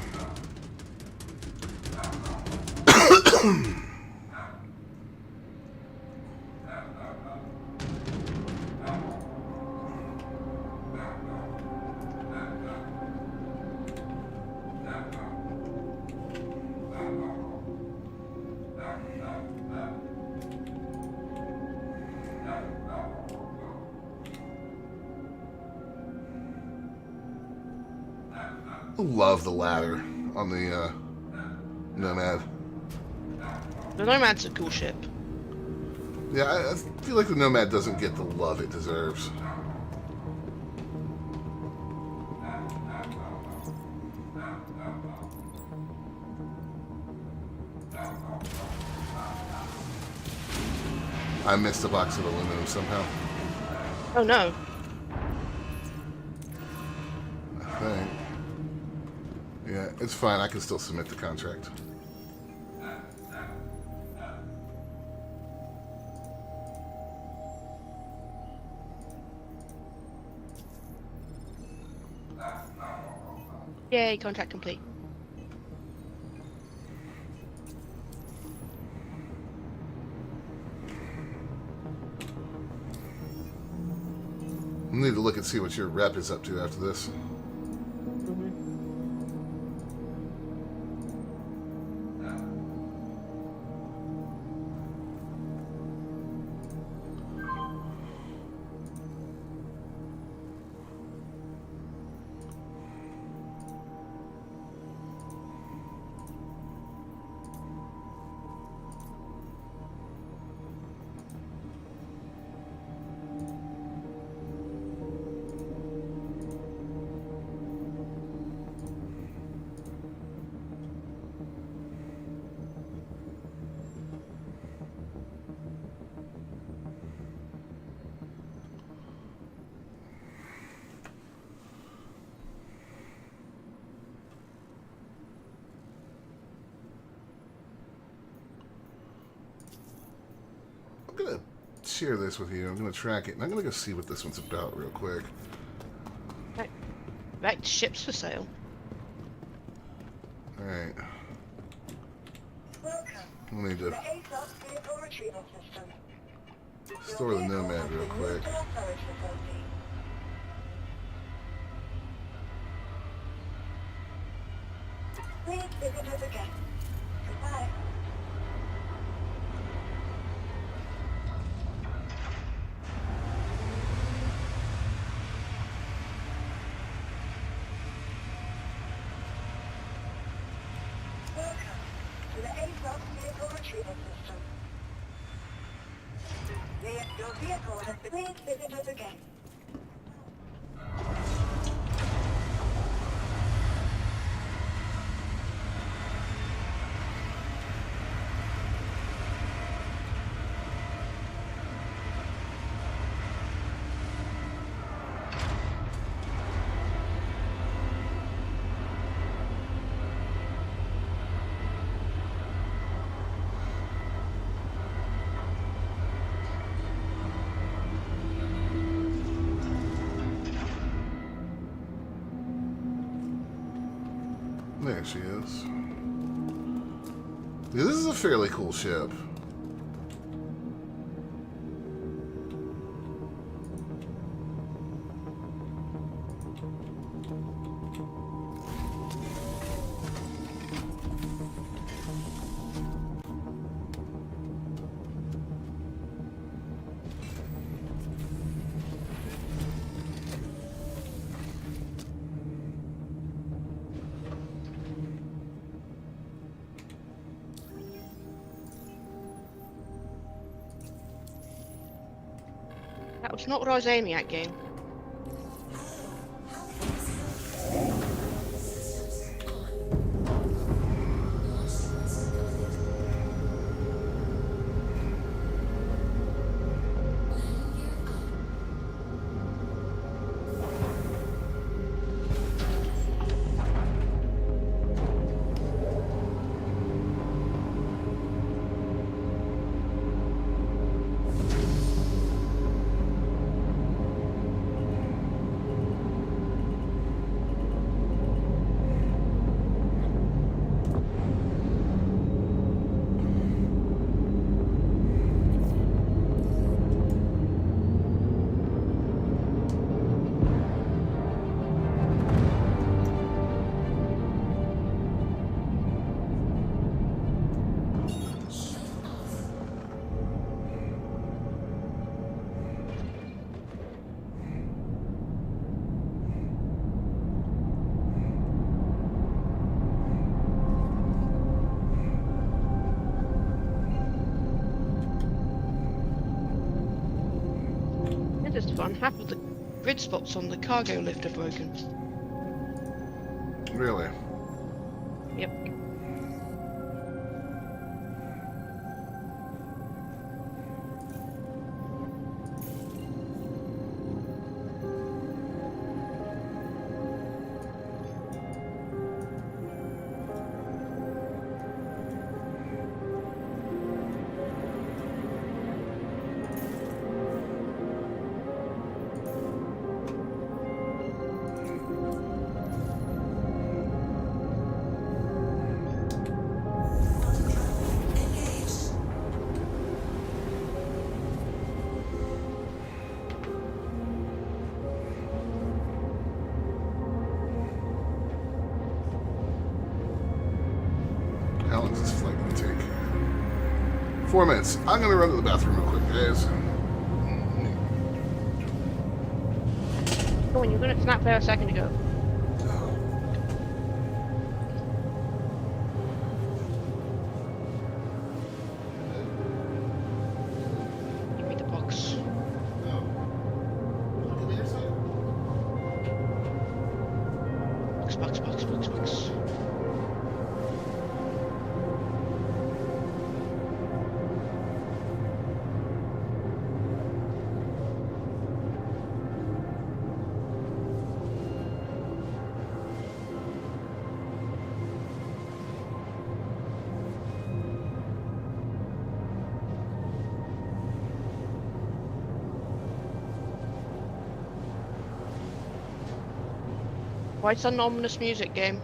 I love the ladder on the Nomad. The Nomad's a cool ship. Yeah, I feel like the Nomad doesn't get the love it deserves. I missed a box of aluminum somehow. Oh no. I think. Yeah, it's fine. I can still submit the contract. Yay, contract complete. I need to look and see what your rep is up to after this. I'm gonna share this with you. I'm gonna track it, and I'm gonna go see what this one's about real quick. Right. Back to ships for sale. Alright. Welcome I need to to the ASOS vehicle retrieval system. store the Nomad real quick. Please visit us again. Goodbye. Welcome to the ASOS vehicle retrieval system. Your vehicle has been... Please visit us again. There she is. Yeah, this is a fairly cool ship. That was not what I was aiming at, game. This is fun. Half of the grid spots on the cargo lift are broken. Really? Yep. How long is this flight going to take? 4 minutes. I'm going to run to the bathroom real quick, guys. Go on, you're gonna snap there a second ago. Give me the box. Box. Why is that ominous music, game?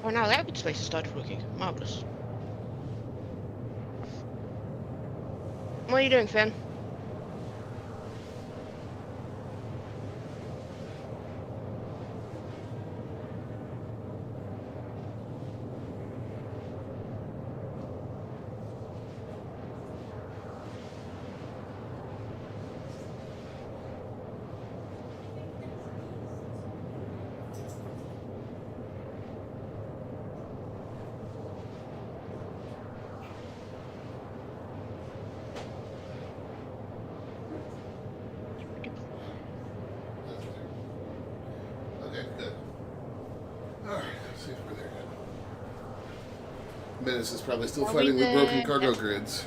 Oh, now the output space has started working. Marvelous. What are you doing, Finn? Okay, good. Alright, let's see if we're there yet. Menace is probably still Are we fighting with broken there? cargo Yep. grids.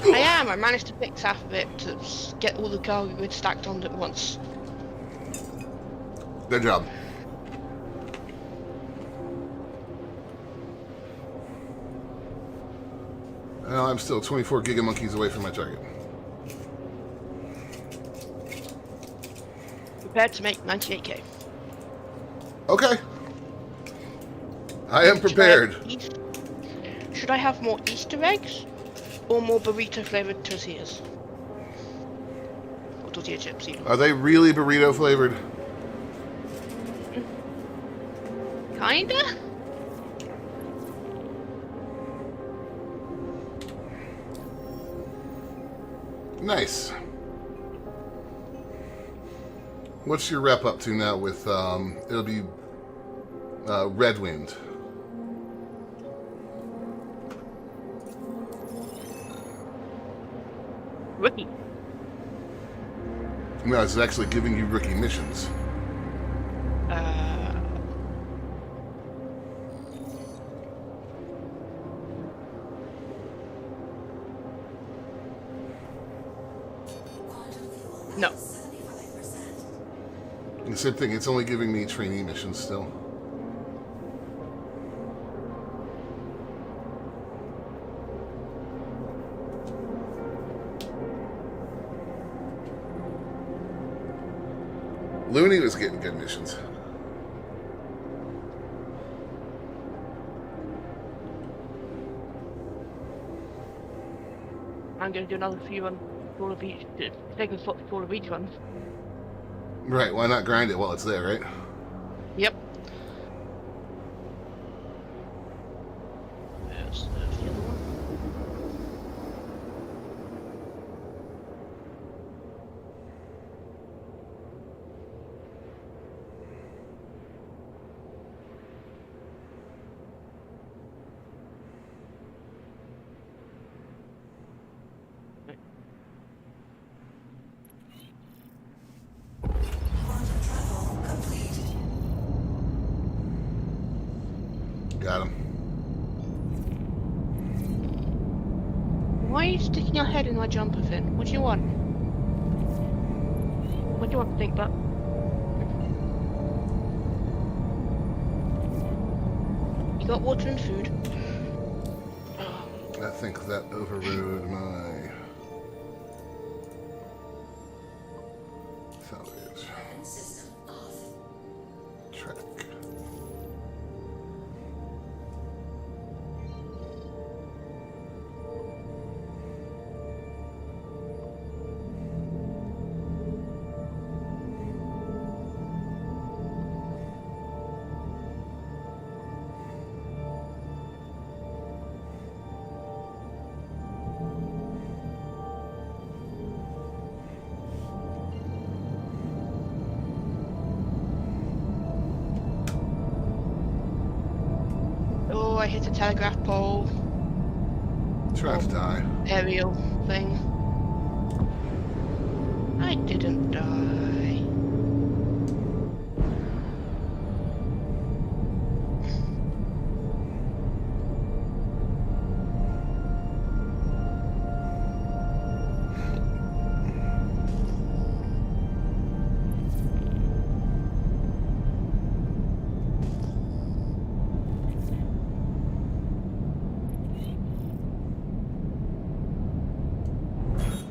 I am. I managed to fix half of it to get all the cargo grids stacked on at once. Good job. Well, I'm still 24 gigamonkeys away from my target. Prepared to make 98k. Okay. I am prepared. Should I have more Easter eggs? Or more burrito flavored tortillas? Or tortilla chips, either. Are they really burrito flavored? Kinda? Nice. What's your rep up to now with, it'll be Red Wind? Rookie. No, it's actually giving you rookie missions. No. The same thing, it's only giving me trainee missions still. Looney was getting good missions. I'm gonna do another few on all of each, second slot for all of each ones. Right, why not grind it while it's there, right? Yep. There's the other one. Got him. Why are you sticking your head in my jumper, Finn? What do you want? What do you want to think about? You got water and food. I think that overrode my salvage. System off. Track. Oh, I hit a telegraph pole. Try to die. Aerial thing. I didn't die.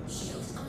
Shields on.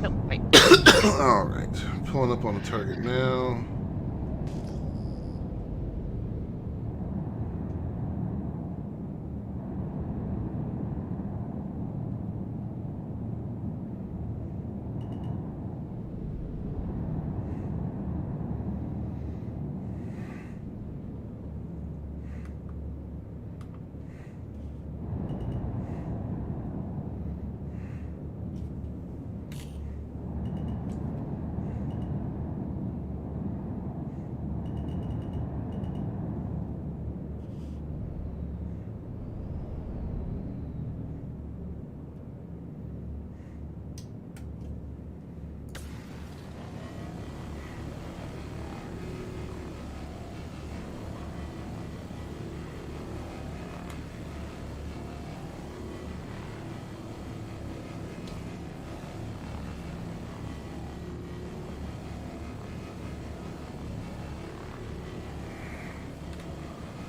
No, wait. Alright. Pulling up on the target now.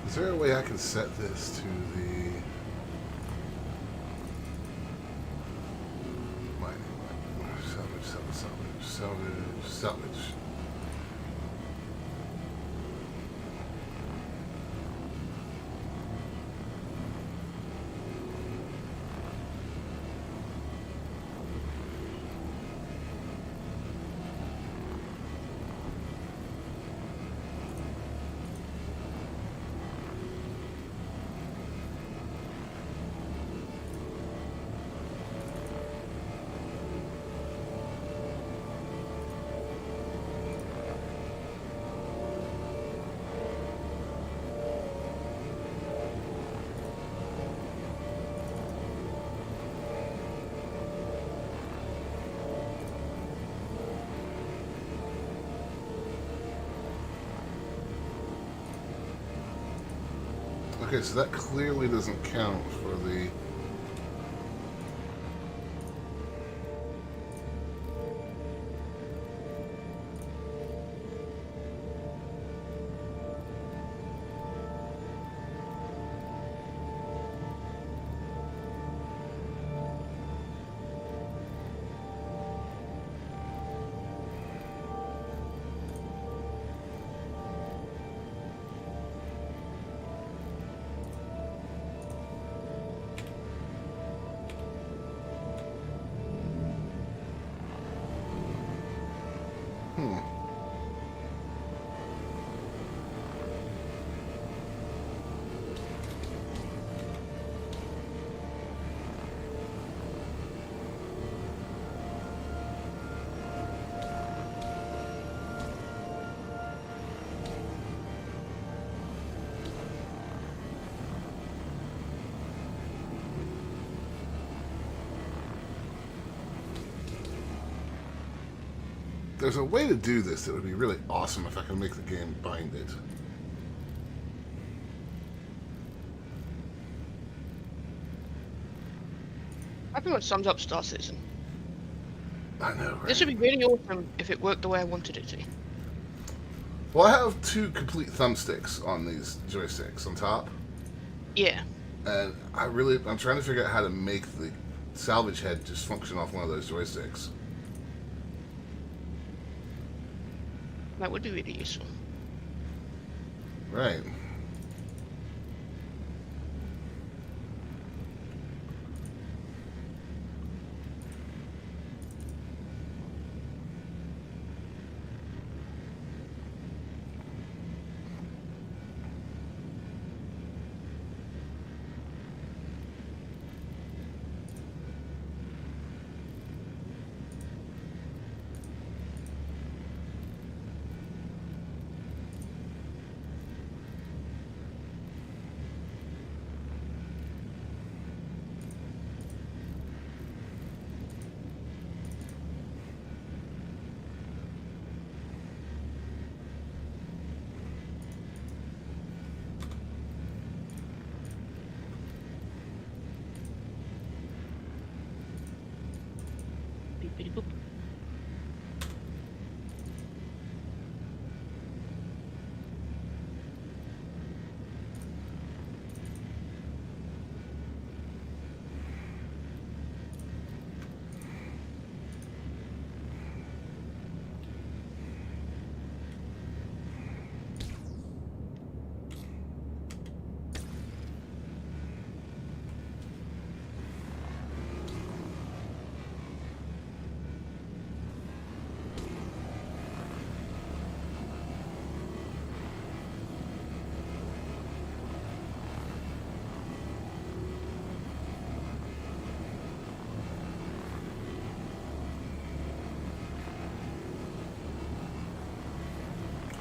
Is there a way I can set this to the mining? Salvage. Okay, so that clearly doesn't count for the... There's a way to do this that would be really awesome if I could make the game bind it. That pretty much sums up Star Citizen. I know, right? This would be really awesome if it worked the way I wanted it to. Well, I have 2 complete thumbsticks on these joysticks on top. Yeah. And I'm trying to figure out how to make the salvage head just function off one of those joysticks. That would be really useful. Right. Beep, boop.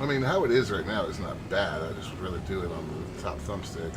I mean, how it is right now is not bad. I just would rather do it on the top thumbstick.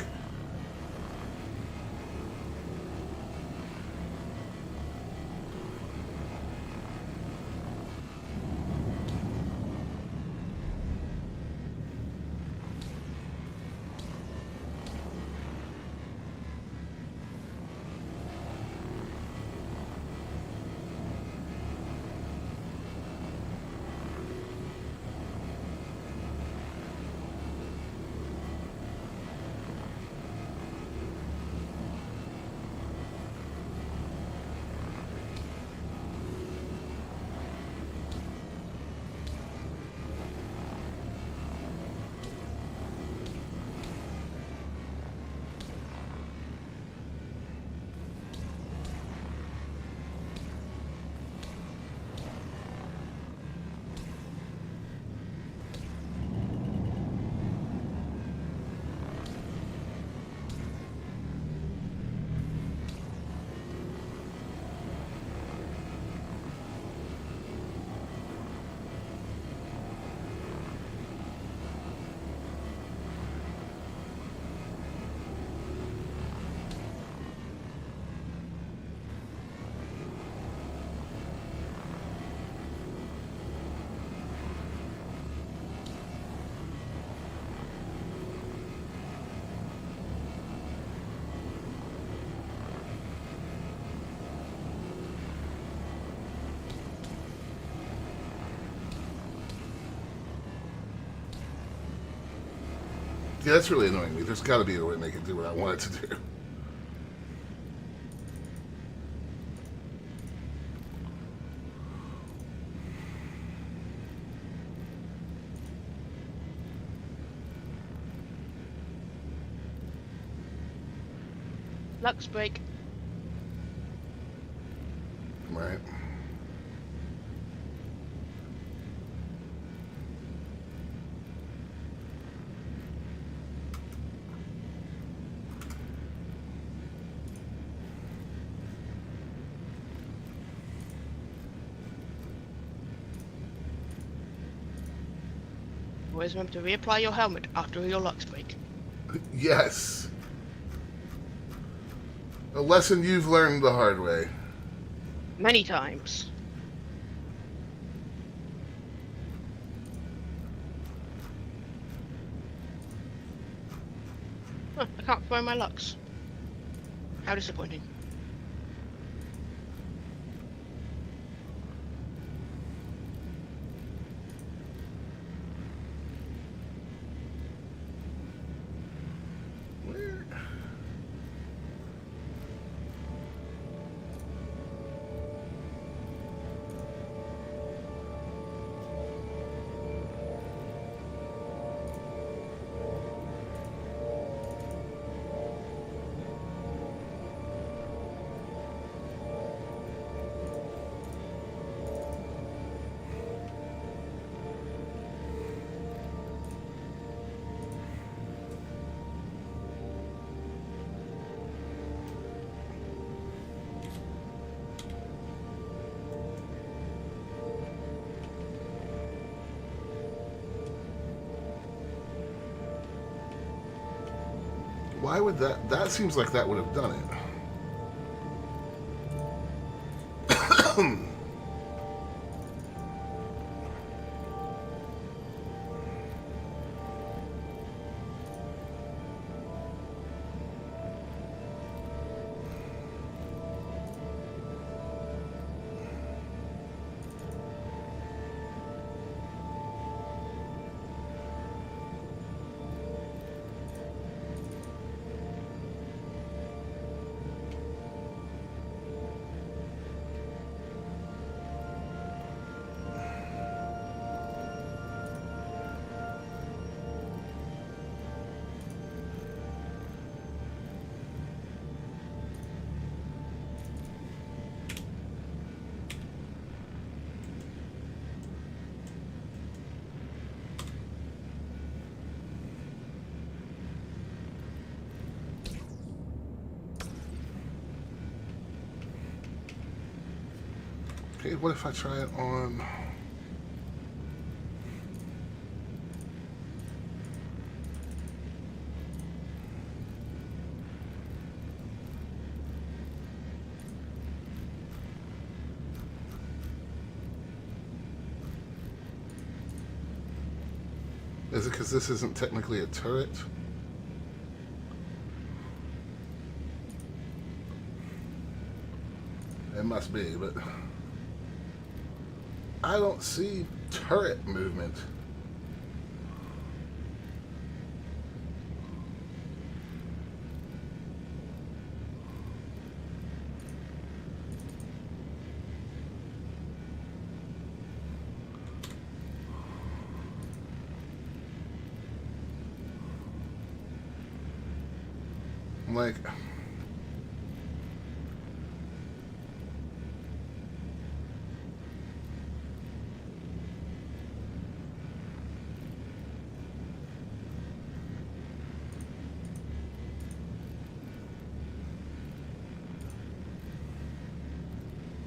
Yeah, that's really annoying me. There's got to be a way to make it do what I want it to do. Lux break. Right. Always remember to reapply your helmet after your Lux break. Yes. A lesson you've learned the hard way. Many times. Huh, I can't throw my Lux. How disappointing. Where? Why would that? That seems like that would have done it. Okay, what if I try it on? Is it because this isn't technically a turret? It must be, but I don't see turret movement. Like,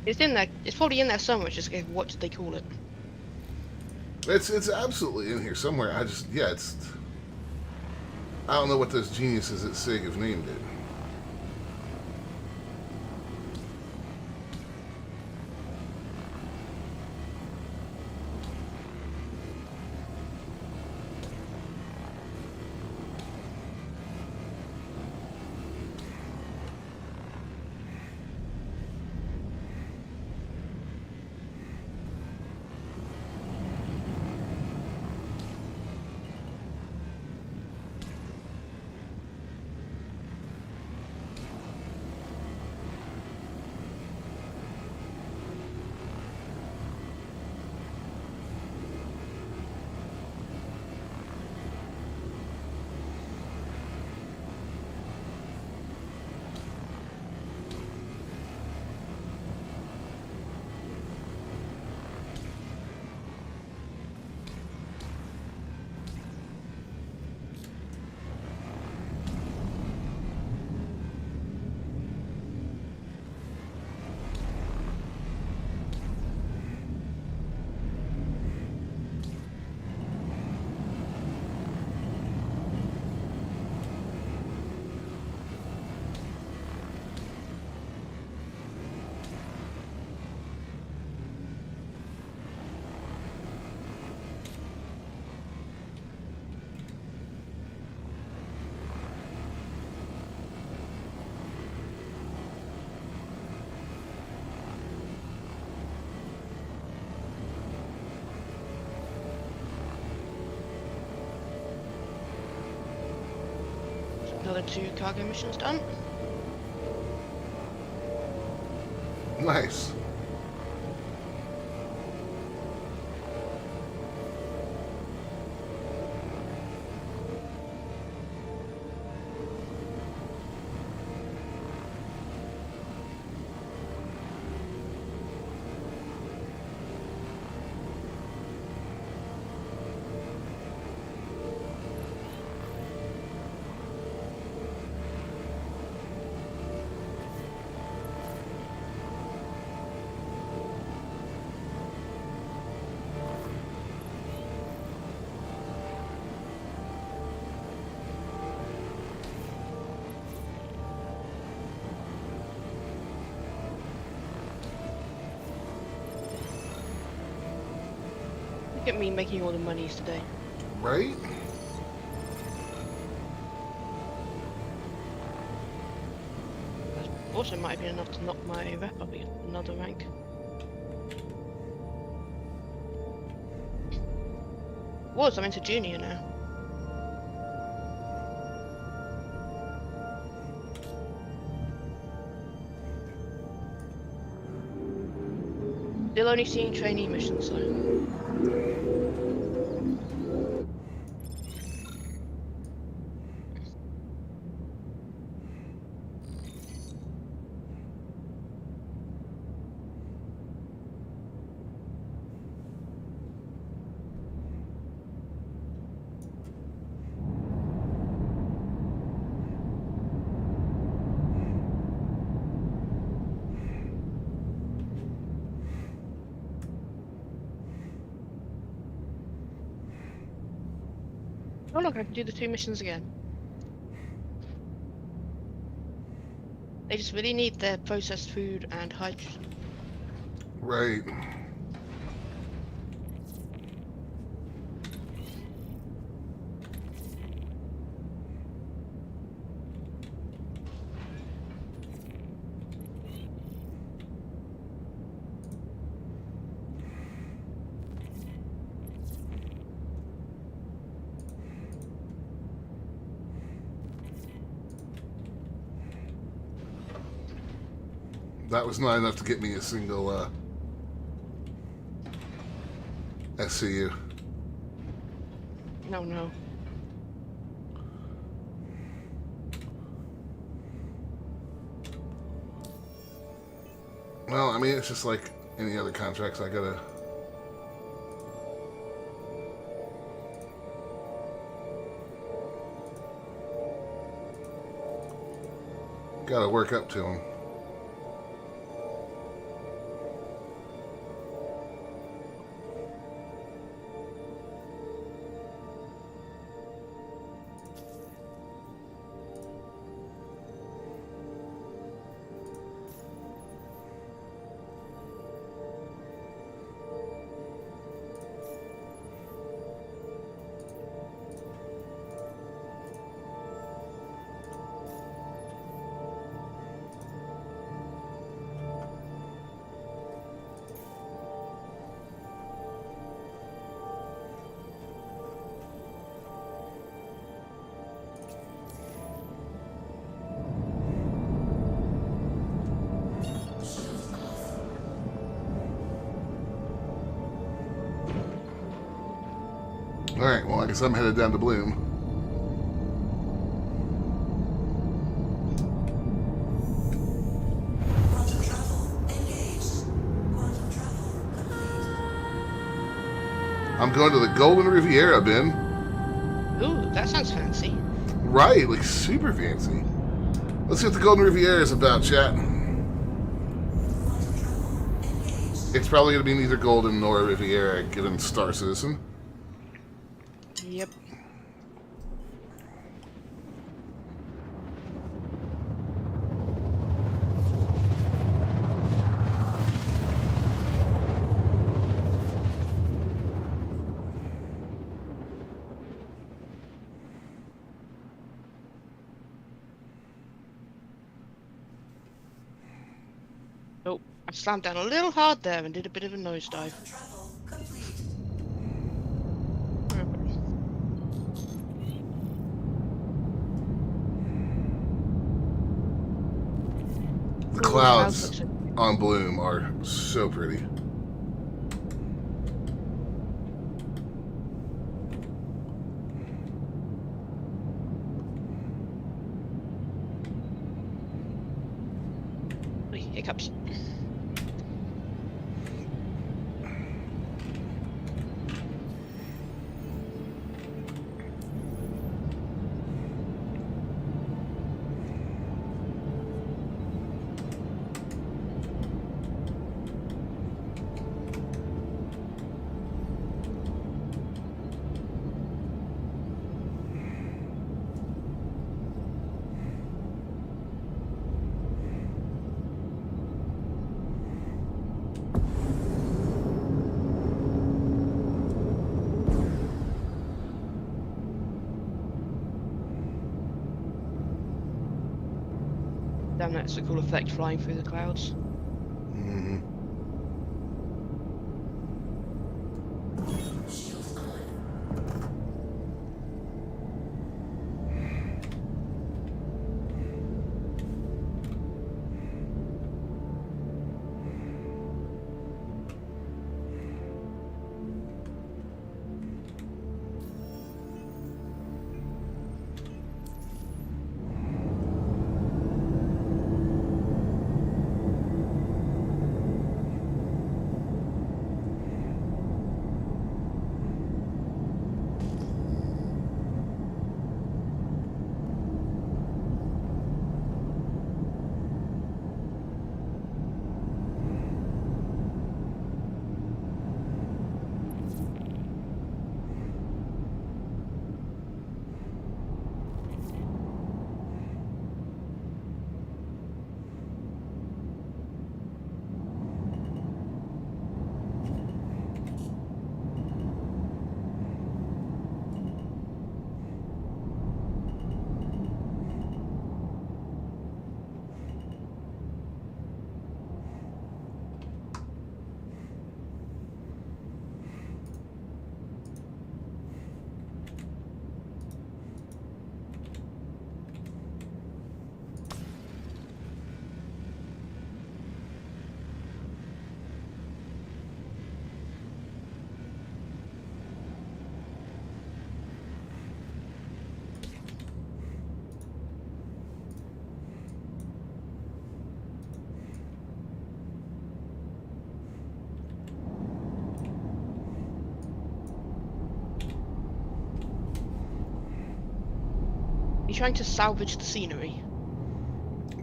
It's in there. It's probably in there somewhere. Just what did they call it? it's absolutely in here somewhere. I just, yeah, it's, I don't know what those geniuses at SIG have named it. Another 2 cargo missions done. Nice. Look at me making all the monies today. Right? Also might have been enough to knock my rep up another rank. I'm into junior now. Still only seeing trainee missions though. Oh look, I can do the 2 missions again. They just really need their processed food and hydrogen. Right. That was not enough to get me a single SCU. No. Well, I mean, it's just like any other contracts. I gotta work up to them. Alright, well, I guess I'm headed down to Bloom. Quantum travel engaged. Quantum travel complete. I'm going to the Golden Riviera, Ben. Ooh, that sounds fancy. Right, like super fancy. Let's see what the Golden Riviera is about, chat. Quantum travel engaged. It's probably going to be neither Golden nor Riviera, given Star Citizen. Yep. Oh, I slammed down a little hard there and did a bit of a nosedive. Quantum travel complete. The Ooh, clouds look so- on Bloom are so pretty. Oi, hiccups. Damn, that's a cool effect flying through the clouds. Hmm. You trying to salvage the scenery?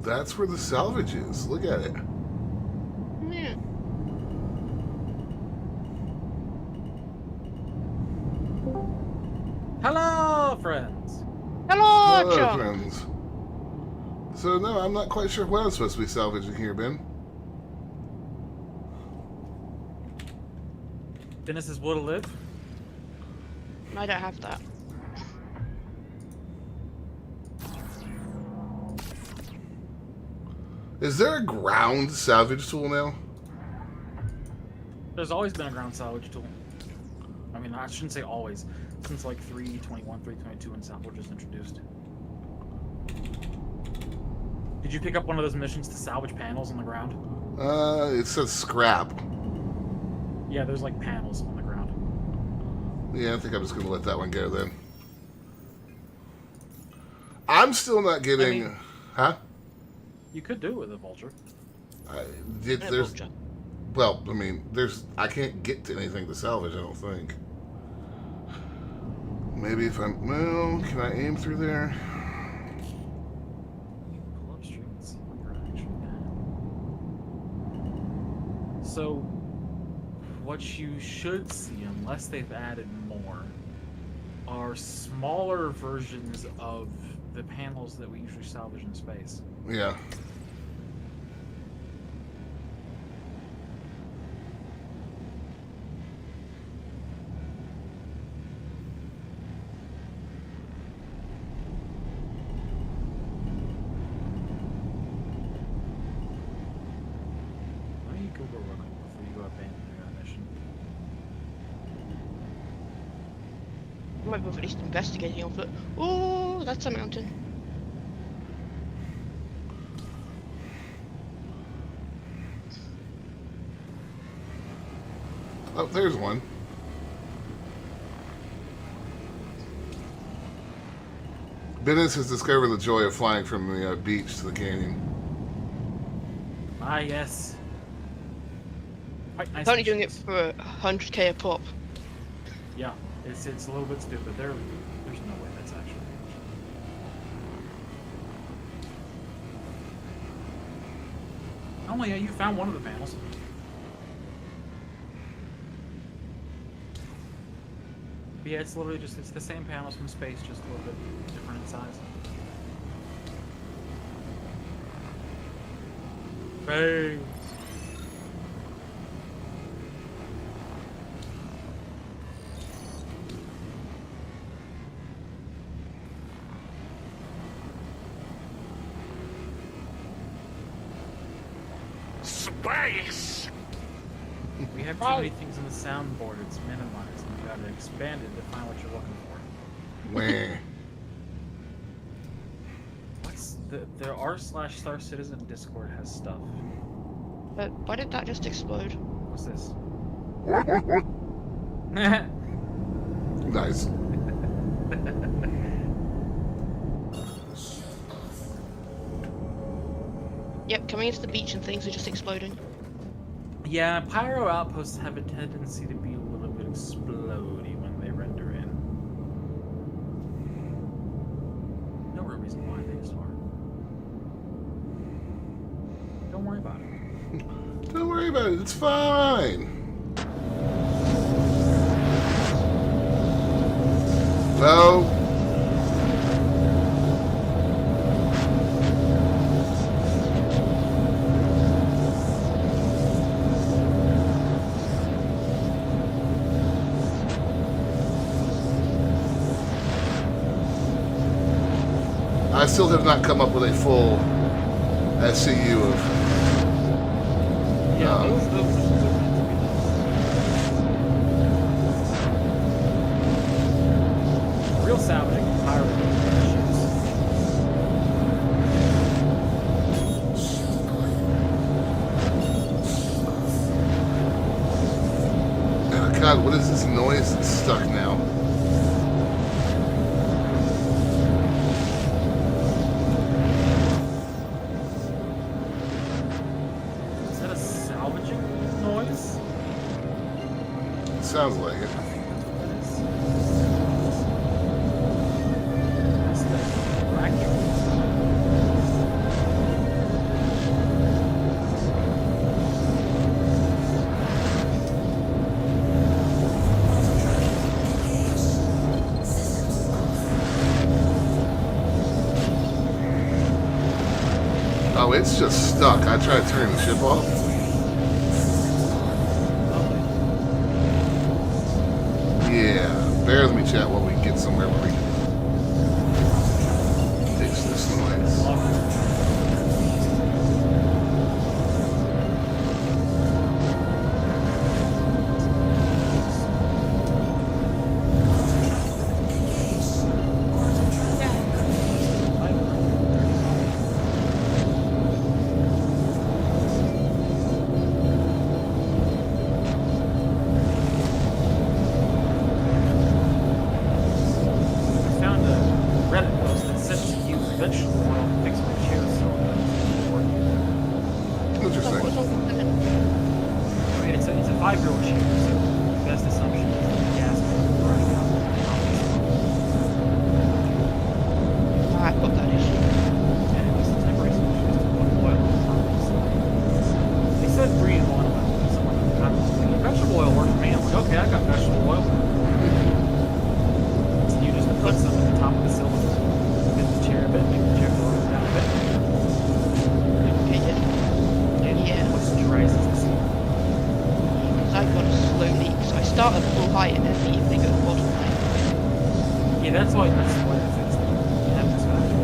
That's where the salvage is. Look at it. Yeah. Hello, friends. Hello, Hello, Chuck! friends. So, no, I'm not quite sure what I'm supposed to be salvaging here, Ben. Dennis's will to live. I don't have that. Is there a ground salvage tool now? There's always been a ground salvage tool. I mean, I shouldn't say always. Since like 3.21, 3.22 when salvage was introduced. Did you pick up one of those missions to salvage panels on the ground? It says scrap. Yeah, there's like panels on the ground. Yeah, I think I'm just going to let that one go then. I'm still not getting... mean- huh? You could do it with a vulture. There's... Vulture. Well, I mean, there's... I can't get to anything to salvage, I don't think. Maybe if I'm... Well, can I aim through there? Pull upstream and see what you're actually at. So, what you should see, unless they've added more, are smaller versions of the panels that we usually salvage in space. Yeah. Why don't you Google running before you go abandoning that mission? I might be at least investigating on foot. Oh, that's a mountain. Oh, there's one. Dennis has discovered the joy of flying from the beach to the canyon. Ah, yes. Quite nice. I'm only doing it missions. for 100k a pop. Yeah, it's a little bit stupid. There's no way that's actually. Oh yeah, you found one of the panels. But yeah, it's literally just, it's the same panels from space, just a little bit different in size. Bang! Space! We have too many things on the soundboard, it's minimized, and you gotta expand it to find what you're looking for. Meh. What's the r/Star Citizen Discord has stuff. But why did that just explode? What's this? Nice. Yep, coming into the beach and things are just exploding. Yeah, pyro outposts have a tendency to be a little bit explodey when they render in. No real reason why, they just are. Don't worry about it. Don't worry about it. It's fine. No. I still have not come up with a full SCU of. Yeah, those are meant to be done. Real salvaging and pyro ships. Oh God, what is this noise that's stuck now? Is that a salvaging noise? Sounds like it. I think that's what that is. That's the vacuum. Oh, it's just stuck. I tried turning the ship off. Yeah, bear with me, chat, while we get somewhere where we can fix this noise. I found a Reddit post that says to use vegetable oil to fix my chair so that it's working. Interesting. I mean, it's a 5-year-old chair, so the best assumption is that the gas is running out. I've got that issue. And it was a temporary solution is to put oil on top of the cylinder. They said breathe oil, but someone in the comments was like, vegetable oil works for me. I'm like, okay, I got vegetable oil. So you just put some at the top of the cylinder, get the chair a bit, make the chair go down a bit. Okay, And Yeah. moisturizes the cylinder. because I've got a slow leak, so I start at full height and then leave they go to the bottom height. Yeah, that's why I fixed it. It happens faster.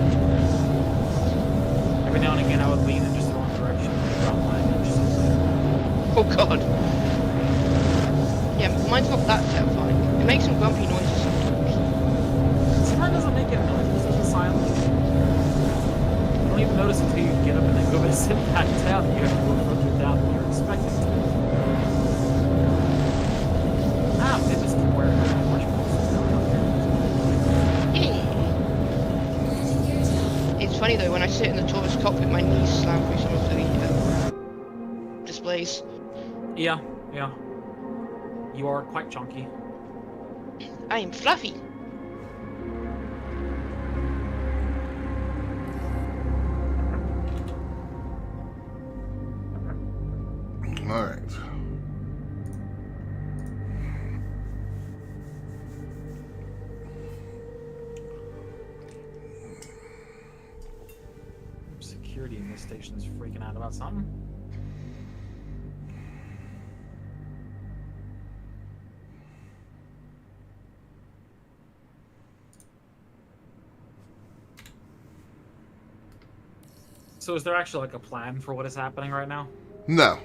Every now and again I would lean in just the wrong direction and drop my inch something. Oh god. Yeah, mine's not that terrifying. It makes some grumpy noises sometimes. Sometimes doesn't make any noise, it's just silent. You don't even notice until you get up and then go to sit back down and you have to go further down than you're expecting to. funny though, when I sit in the Taurus cockpit, my knees slam through some of the displays. Yeah, yeah. You are quite chunky. I am fluffy. All right. Security in this station is freaking out about something. So is there actually like a plan for what is happening right now? No.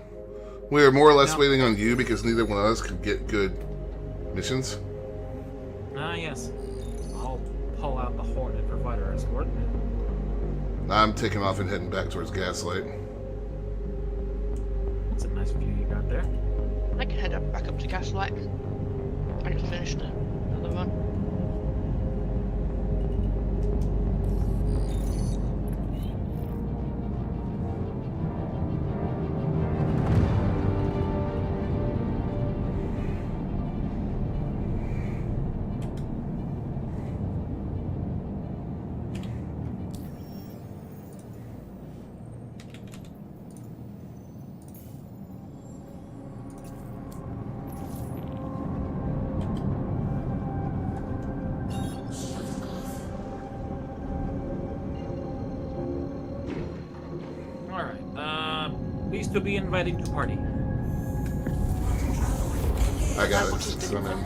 We are more or less No. waiting on you because neither one of us could get good missions. Ah, yes. I'll pull out the Hornet provider escort. I'm taking off and heading back towards Gaslight. That's a nice view you got there. I can head back up to Gaslight. I need to finish the other one. Pleased to be invited to party. I got it. So I'm in.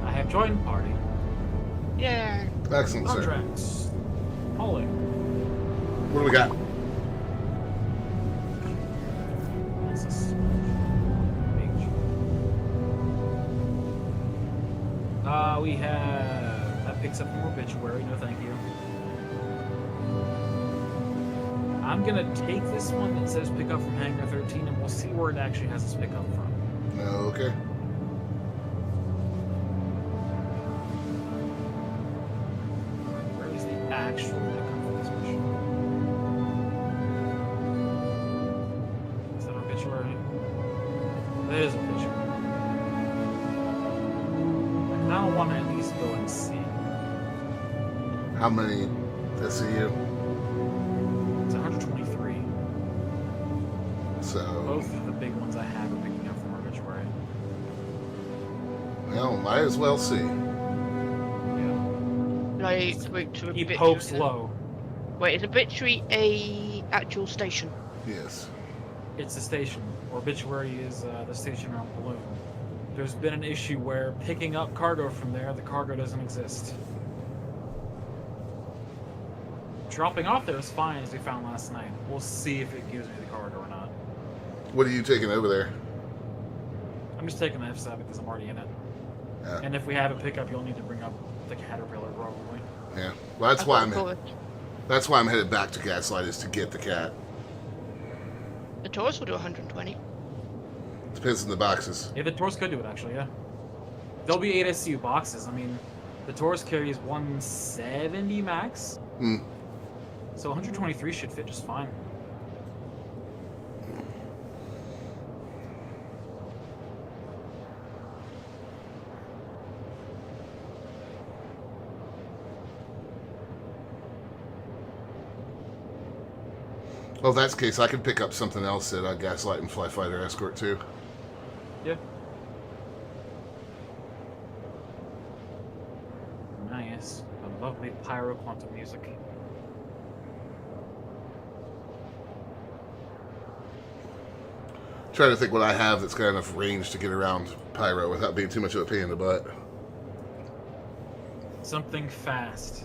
I have joined party. Yeah. Excellent, sir. Contracts. Holy. What do we got? That's a smudge. Mage. We have... That picks up more obituary. No, thank you. I'm gonna take this one that says pick up from Hangar 13 and we'll see where it actually has us pick up from. Okay. Where is the actual pickup for this mission? Is that obituary? That is obituary. I kind of want to at least go and see. How many SCU? It's 123. So, Both of the big ones I have are picking up from obituary. well, might as well see. Yeah. I wait to Keep obituary hopes then. low. Wait, is obituary a actual station? Yes. It's the station. Obituary is the station around Balloon. There's been an issue where picking up cargo from there, the cargo doesn't exist. Dropping off there is fine, as we found last night. We'll see if it gives me the cargo or not. What are you taking over there? I'm just taking the F7 because I'm already in it. Yeah. And if we have a pickup, you'll need to bring up the Caterpillar probably. Yeah. Well, that's I why thought I'm. That's why I'm headed back to Gaslight, is to get the cat. The Taurus will do 120. Depends on the boxes. Yeah, the Taurus could do it actually, yeah. There'll be 8 SCU boxes. I mean, the Taurus carries 170 max. Hmm. So 123 should fit just fine. Well, if that's the case, I could pick up something else at Gaslight and Fly Fighter Escort too. Yeah. Nice. A lovely pyro quantum music. Trying to think what I have that's got enough range to get around Pyro without being too much of a pain in the butt. Something fast.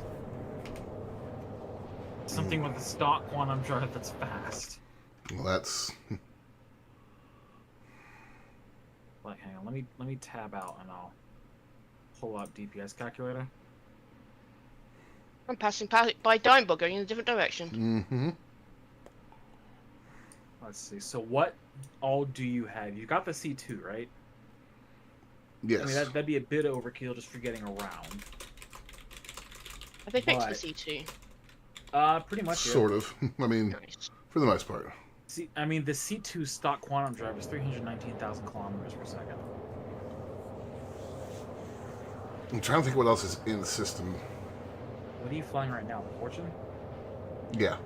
Something with a stock quantum drive that's fast. Well, that's... Like, hang on, let me tab out and I'll pull up DPS calculator. I'm passing by Dimebug going in a different direction. Mm-hmm. Let's see. So what all do you have? You got the C2, right? Yes. I mean, that'd be a bit overkill just for getting around. Have they fixed But- the C2? Pretty much. Yeah. Sort of. I mean, Nice. for the most part. See, I mean, the C2 stock quantum drive is 319,000 kilometers per second. I'm trying to think what else is in the system. What are you flying right now? The Fortune? Yeah.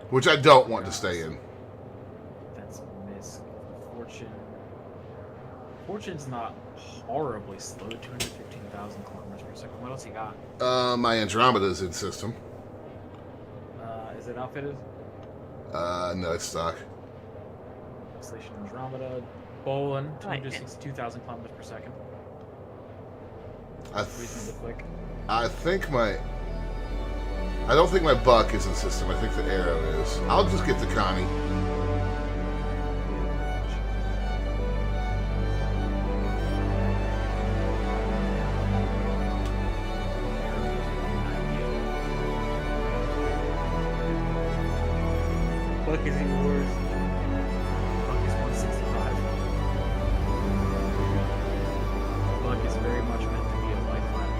Which I don't want to stay in. That's a miss. Fortune. Fortune's not horribly slow. 215,000 kilometers per second. What else you got? My Andromeda's in system. Is it outfitted? No, it's stock. Constellation Andromeda. Bolin. Right. 262,000 kilometers per second. Reasonably quick. I don't think my Buck is in system. I think the Arrow is. I'll just get the Connie. Buck is even worse. Buck is 165. Buck is very much meant to be a lifeline.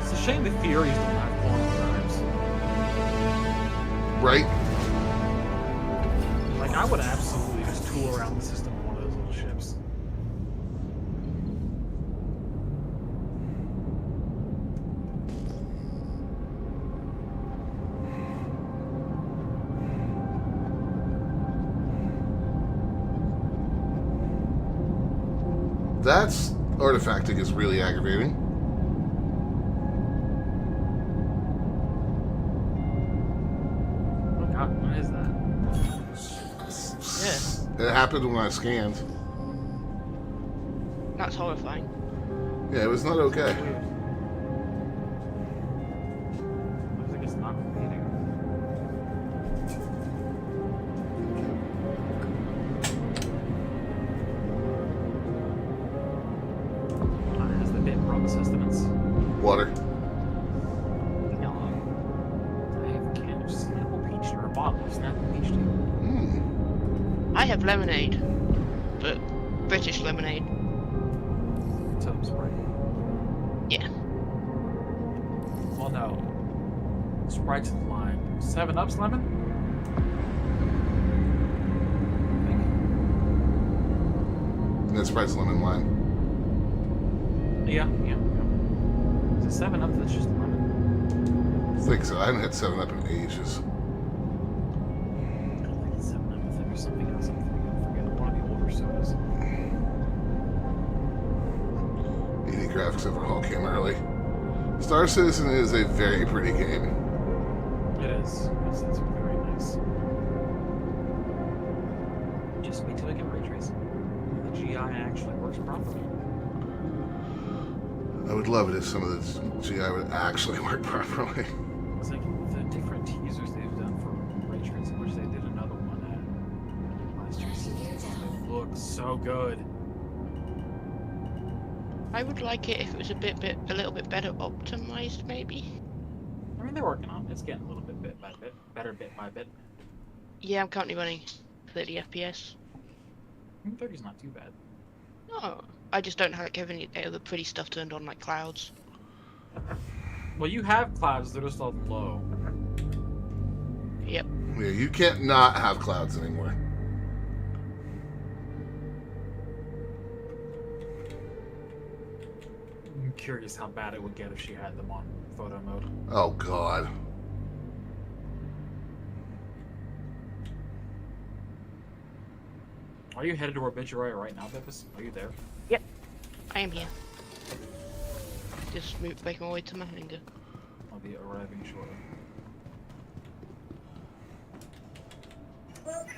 It's a shame the Furies don't have quantum drives. Right? Like, I would absolutely just tool around the system with one of those little ships. That's artifacting is really aggravating. Oh god, what is that? It happened when I scanned. That's horrifying. Yeah, it was not okay. Weird. Looks like it's not repeating. Is the bit promise estimates? Water. No. I have a can of Snapple Peach tea, or a bottle of Snapple Peach tea. I have lemonade, but British lemonade. So Sprite. Yeah. Well, no. Sprite's lime. 7-Up's lemon? And that's Sprite's lemon lime. Yeah. Is it 7-Up that's just lemon? I think so. I haven't had 7-Up in ages. I don't think it's 7-Up. I think there's something else I'm thinking of. Forget one of the older sodas. ED graphics overhaul came early. Star Citizen is a very pretty game. It is. It's very nice. Just wait till I get ray tracing. The GI actually works properly. I would love it if some of the GI would actually work properly. It's like the different teasers they've done for ray tracing, which they did another one at last year's season. It looks so good. I would like it if it was a little bit better optimized, maybe. I mean, they're working on it. It's getting a little bit by bit, better bit by bit. Yeah, I'm currently running 30 FPS. 30's not too bad. No, I just don't have any of the pretty stuff turned on, like clouds. Well, you have clouds, they're just all low. Yep. Yeah, you can't not have clouds anymore. I'm curious how bad it would get if she had them on photo mode. Oh, God. Are you headed to Obituary right now, Beppis? Are you there? I am here. Just making my way to my hangar. I'll be arriving shortly. Welcome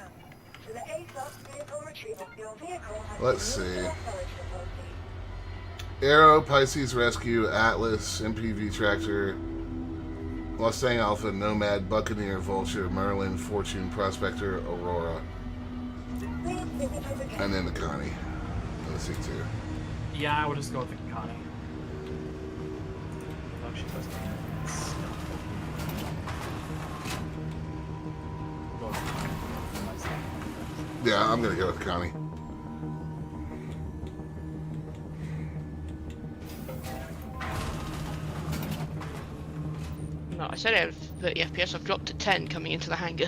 to the ASOS vehicle retrieval. Your vehicle has Let's been see. moved to storage facility. Arrow, Pisces Rescue, Atlas, MPV Tractor, Mustang Alpha, Nomad, Buccaneer, Vulture, Merlin, Fortune, Prospector, Aurora, Please visit us again. and then the Connie. C2. Yeah, I would just go with the Connie. Oh, she does that. Go with the Connie. Yeah, I'm gonna go with Connie. No, I said I have 30 FPS. I've dropped to 10 coming into the hangar.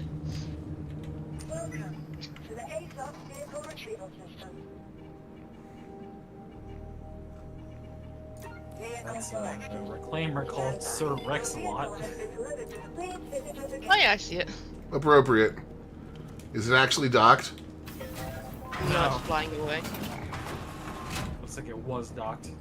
Welcome to the ASOS vehicle retrieval system. Vehicle That's selected. a reclaimer called Sir Rex-a-Lot. Vehicle has been delivered to the Fleet Visitors Academy. Oh yeah, I see it. Appropriate. Is it actually docked? No, it's flying away. Looks like it was docked.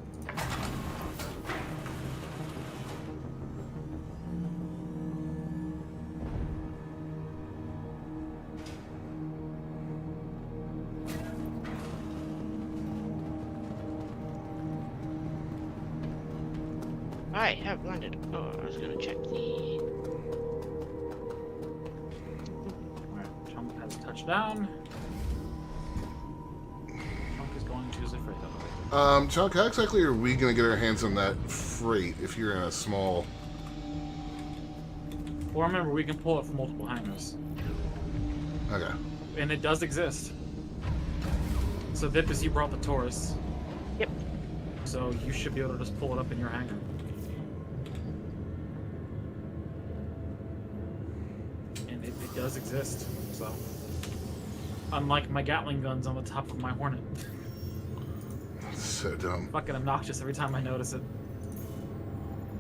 I have landed. Oh, I was gonna check the. Alright, Chunk has touched down. Chunk is going to the freight elevator. Chuck, how exactly are we gonna get our hands on that freight if you're in a small... Well, remember, we can pull it from multiple hangars. Okay. And it does exist. So, Vipus, you brought the Taurus. Yep. So, you should be able to just pull it up in your hangar. And it does exist, so. Unlike my Gatling guns on the top of my Hornet. So dumb. Fucking obnoxious every time I notice it.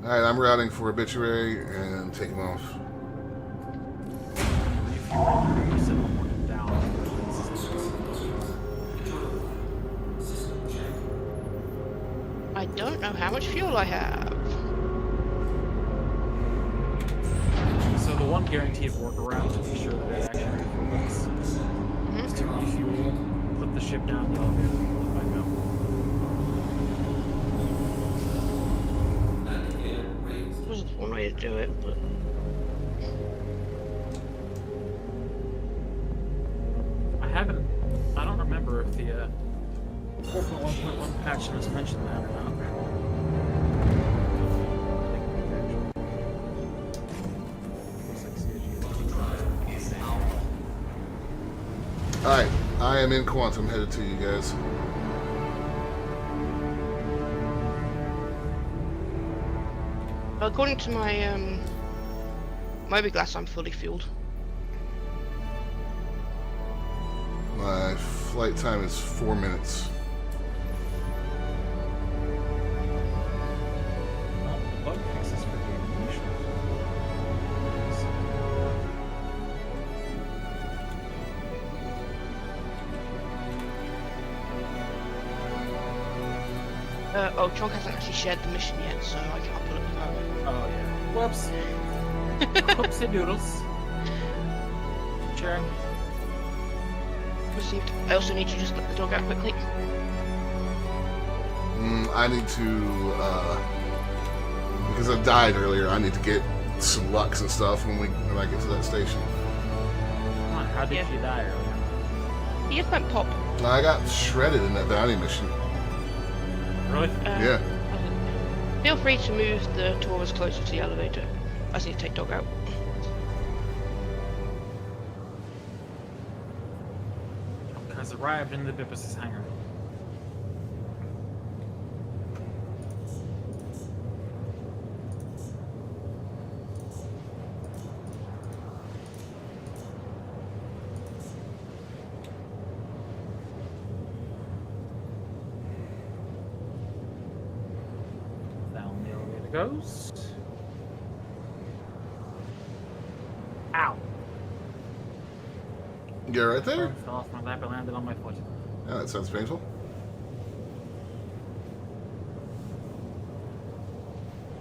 Alright, I'm routing for Obituary and taking off. Refueling, you set the Hornet down. I don't know how much fuel I have. So the one guaranteed workaround to make sure that it actually works is to refuel, put the ship down the elevator, and pull it back up. Was one way to do it, but I don't remember if the 4.1.1 patch has mentioned that or not. Alright, I am in Quantum, headed to you guys. according to my Mobiglass, I'm fully fueled. My flight time is 4 minutes. Well, the bug fixes for the initial. Oh, Chonk hasn't actually shared the mission yet, so I can't pull it at the moment. Oh yeah. Whoops. Whoopsie doodles. Sharing. Received. I also need to just let the dog out quickly. I need to, because I died earlier, I need to get some Lux and stuff when I get to that station. Come on, how did Yeah. you die earlier? He just went pop. I got shredded in that bounty mission. Really? Yeah. Feel free to move the Taurus closer to the elevator. I just need to take dog out. Has arrived in the Bipus' hangar. Down the elevator goes. Ow! You're right there? Fell off my lap and landed on my foot. Yeah, that sounds painful.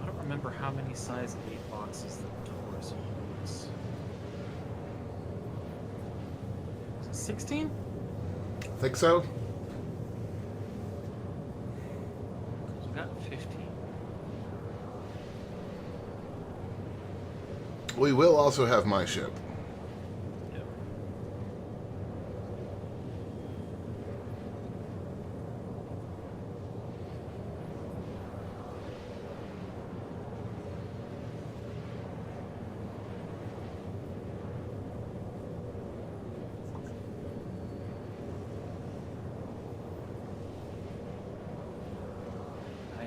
I don't remember how many size 8 boxes the Taurus holds. Is it 16? Think so? We got 15. We will also have my ship.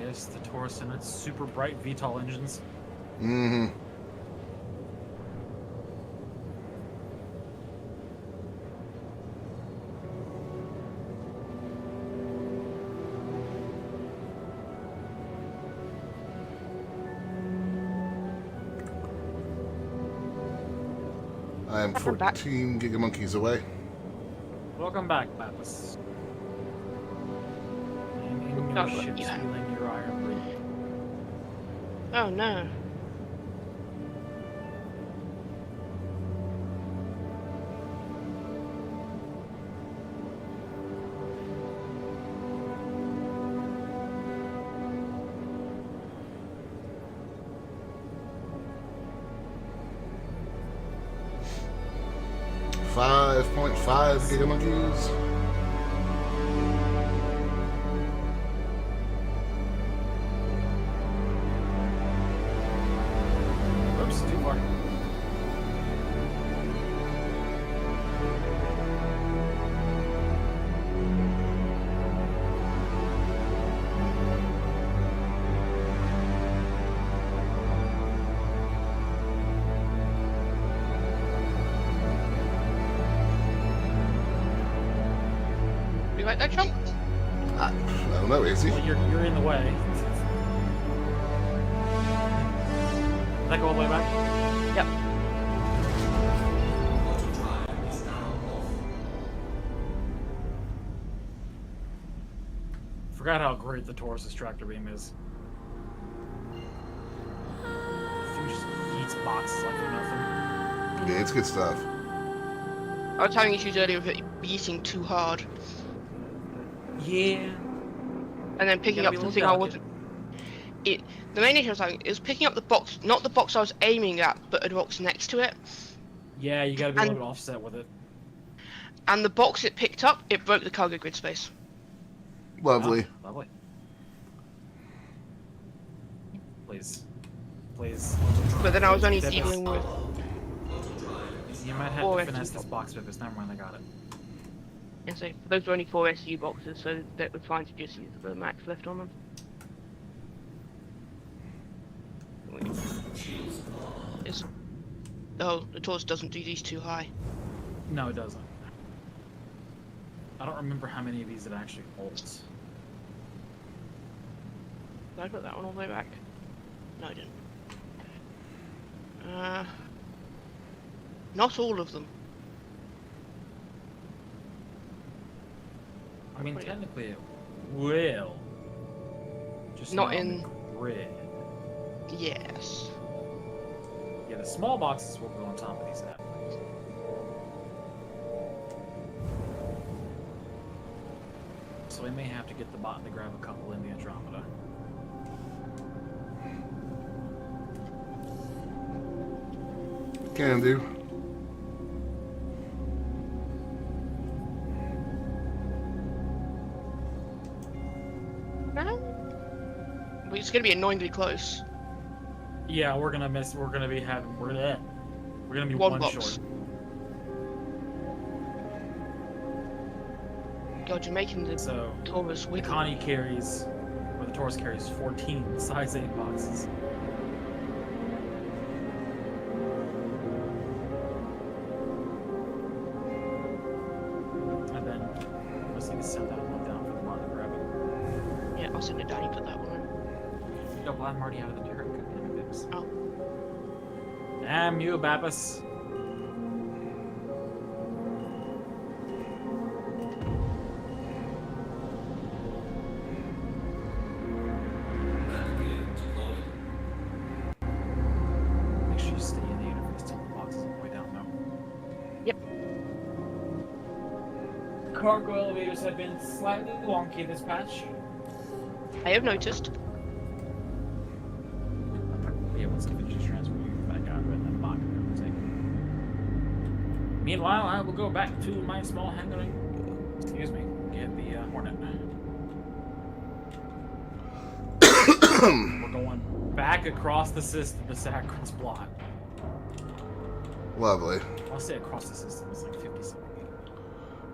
There's the Taurus and its super bright VTOL engines. Mm-hmm. I am Welcome back. 14 gigamonkeys away. Welcome back, Lapis. And in your Not what ship's you have. fueling your iron ring. Oh no. $5.5 gigamonkeys. Oops, too far. You like that jump? I don't know, is he? Well, you're in the way. Does that go all the way back? Yep. Forgot how great the Taurus' tractor beam is. Just eats boxes like they're nothing. Yeah, it's good stuff. I was having issues earlier with it beating too hard. Yeah. And then picking Gotta up be a the little thing I delicate. wasn't. The main issue I was having is picking up the box, not the box I was aiming at, but a box next to it. Yeah, you gotta be a And- little bit offset with it. And the box it picked up, it broke the cargo grid space. Lovely. Ah, lovely. Please. Please. But then I was only That is- dealing with. You might have Oh, to I finesse see. this box, Pipis. Never mind, I got it. And so those were only 4 SU boxes, so that was fine to just use the max left on them. It's, oh, the Taurus doesn't do these too high. No, it doesn't. I don't remember how many of these it actually holds. Did I put that one all the way back? No, I didn't. Not all of them. I mean, Wait. technically it will. Just Not not in- on the grid. Yes. Yeah, the small boxes will go on top of these apps. So we may have to get the bot to grab a couple in the Andromeda. Can do. Well, it's gonna be annoyingly close. Yeah, we're gonna be One one box. short. God, you're making the So Taurus the wiggle. Connie carries, or the Taurus carries 14 size 8 boxes. And then I just need to send that one down for the bot to grab it. Yeah, I'll send it down. You put that one in. No, well, I'm already out of the turret. Oh. Damn you, Bappas. Make sure you stay in the interface till the box is all the way down, though. Yep. Cargo elevators have been slightly wonky this patch. I have noticed. Yeah, once it finishes transferring you back out of it, then bot can take. Meanwhile, I will go back to my small hangar and, excuse me, get the Hornet. We're going back across the system to Sacram's plot. Lovely. I'll say across the system, it's like 50 something.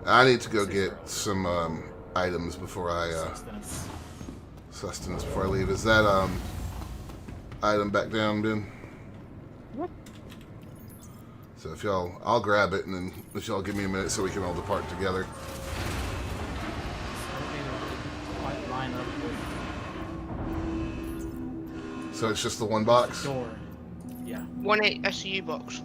I need to go get some items before I Sustenance. sustenance before I leave. Is that item back down, Ben? Yep. So if y'all, I'll grab it, and then if y'all give me a minute so we can all depart together. Quite line up with So it's just the one box? door. Yeah. 1-8 SCU box.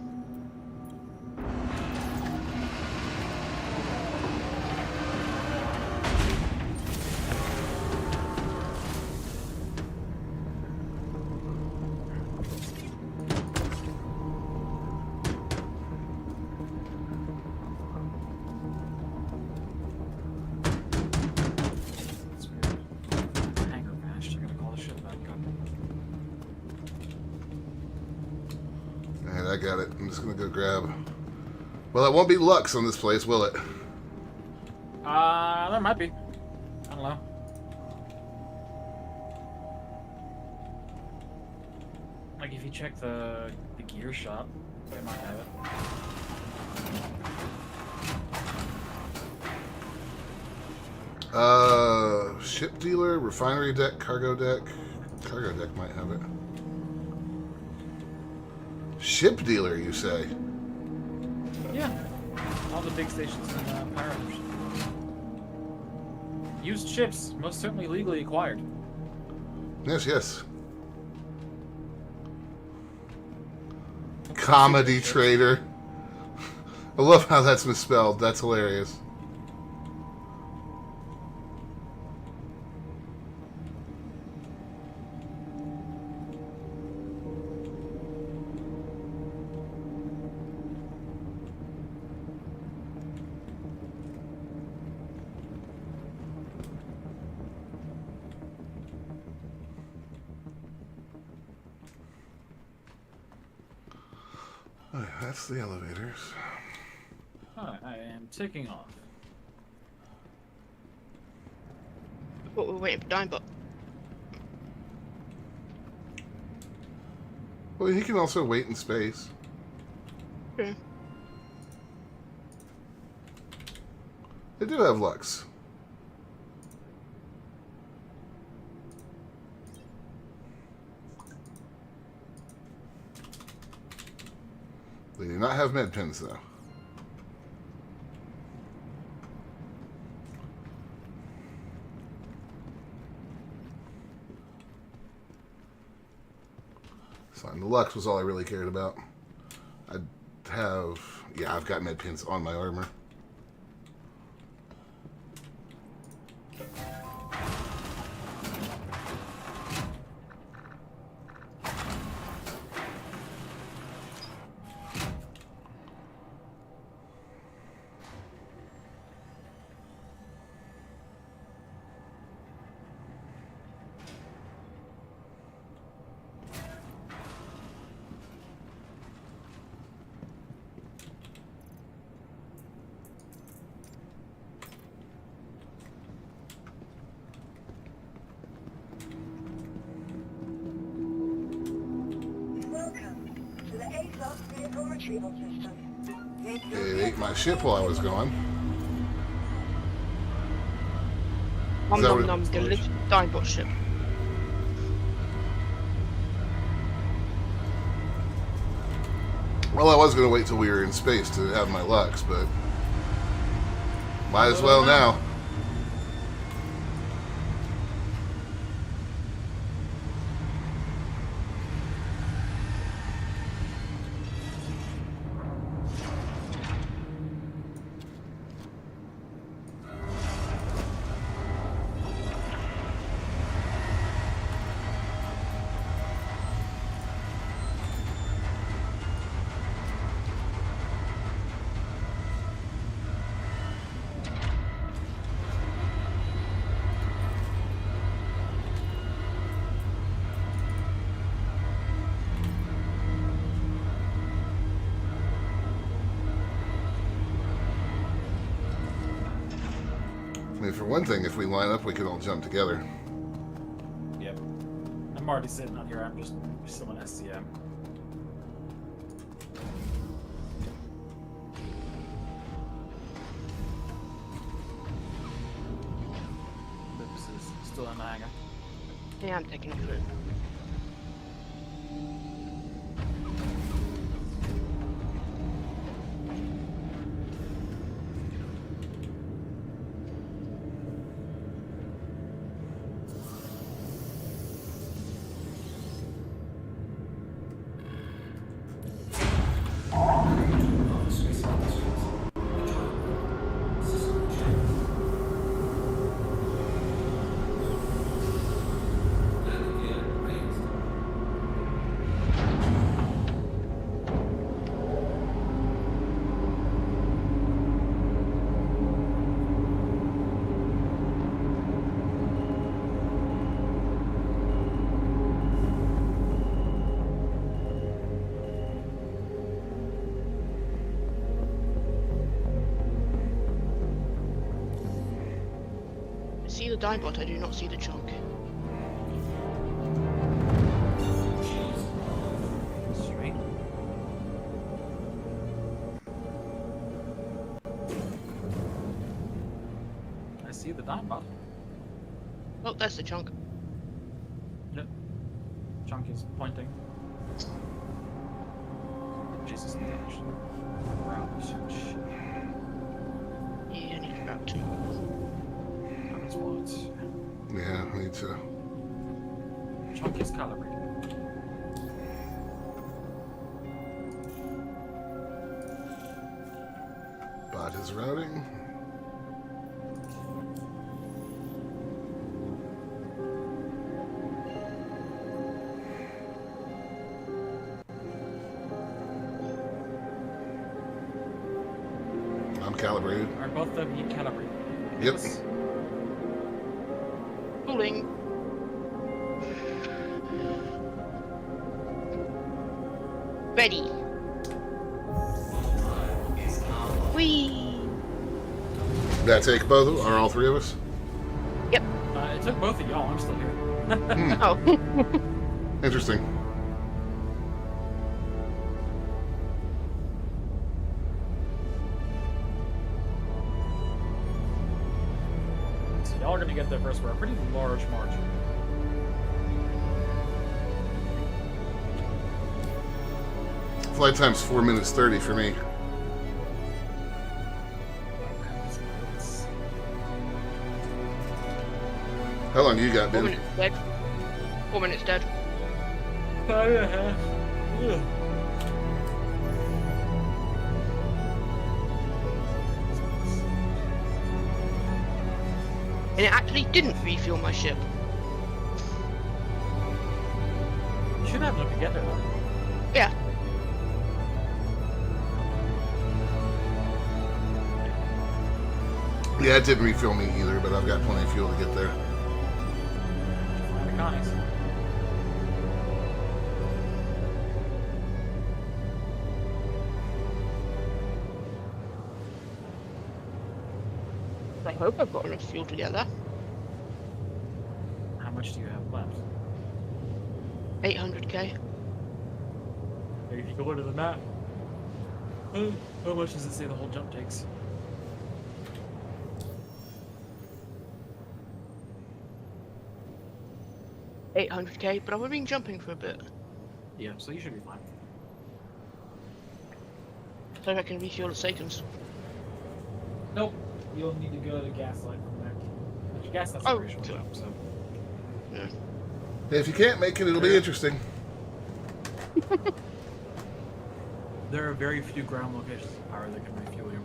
That's weird. Hangar patch. I gotta call this shit back up. Alright, I got it. I'm just gonna go grab. Well, it won't be Lux on this place, will it? There might be. I don't know. Like if you check the gear shop, they might have it. Ship dealer, refinery deck, cargo deck. Cargo deck might have it. Ship dealer, you say? Yeah. All the big stations in Power Rush. Used ships, most certainly legally acquired. Yes, yes. Comedy trader. I love how that's misspelled. That's hilarious. Alright, that's the elevators. Alright, I am taking off. But we're waiting for Dimebot. Well, he can also wait in space. Yeah. They do have Lux. They do not have med pins, though. Fine. The Lux was all I really cared about. I'd have... Yeah, I've got med pins on my armor. Welcome to the ASOS vehicle retrieval system. It ate my ship while I was gone. Nom that nom what- nom, delicious Dimebot ship. Well, I was going to wait till we were in space to have my Lux, but... Might as well now. I mean, for one thing, if we line up, we can all jump together. Yep. I'm already sitting on here. I'm just still in SCM. This is still in the hangar. Yeah, I'm taking a foot. I see the Dinebot, I do not see the chunk. Sweet. I see the Dinebot. Oh, that's the chunk. Yep. Chunk is pointing. Jesus, damage. Route search. Yeah, I need about 2. Route spots. Yeah, I need to. Chunk is calibrated. Bot is routing. I'm calibrated. Are both of you calibrated? Yep. Yes. Pulling. Ready. Whee! Did that take both of or all three of us? Yep. It took both of y'all. I'm still here. Oh. Interesting. So y'all are gonna get there first. We're a pretty large margin. Flight time's 4 minutes 30 for me. How long you got, 4 Ben? minutes dead. 4 minutes dead. Oh, yeah. And it actually didn't refuel my ship. You should have enough to get there though. Yeah. Yeah, it didn't refuel me either, but I've got plenty of fuel to get there. Fly the Connies. I hope I've got enough fuel together. How much do you have left? 800k. If you go into the map, how much does it say the whole jump takes? $800k, but I've been jumping for a bit, Yeah, so you should be fine. so I can refuel at seconds. Nope. You'll need to go to Gaslight from there. But your gas that's Oh, pretty short okay. up, so. Yeah. If you can't make it, it'll be interesting. There are very few ground locations of power that can refuel you.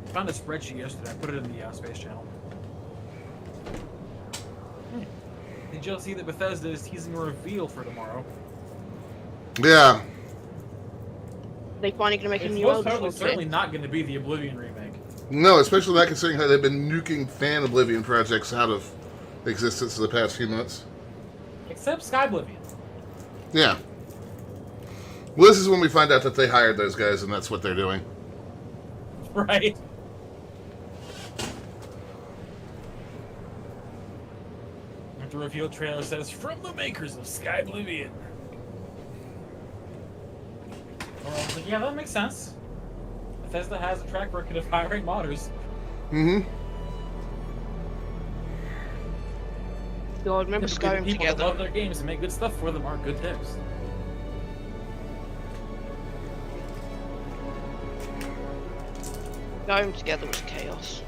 I found a spreadsheet yesterday. I put it in the Space Channel. Did y'all see that Bethesda is teasing a reveal for tomorrow? Yeah. They finally gonna make a It's new most Elder certainly, Scrolls certainly game. not going to be the Oblivion remake. No, especially not considering how they've been nuking fan Oblivion projects out of existence for the past few months. Except Skyblivion. Yeah. Well, this is when we find out that they hired those guys and that's what they're doing. Right. The reveal trailer says, from the makers of Skyblivion. Or I was like, yeah, that makes sense. Bethesda has a track record of hiring modders. Mm-hmm. God, remember Typically, the Skyrim people that together? love their games and make good stuff for them are good tips. Skyrim together was chaos.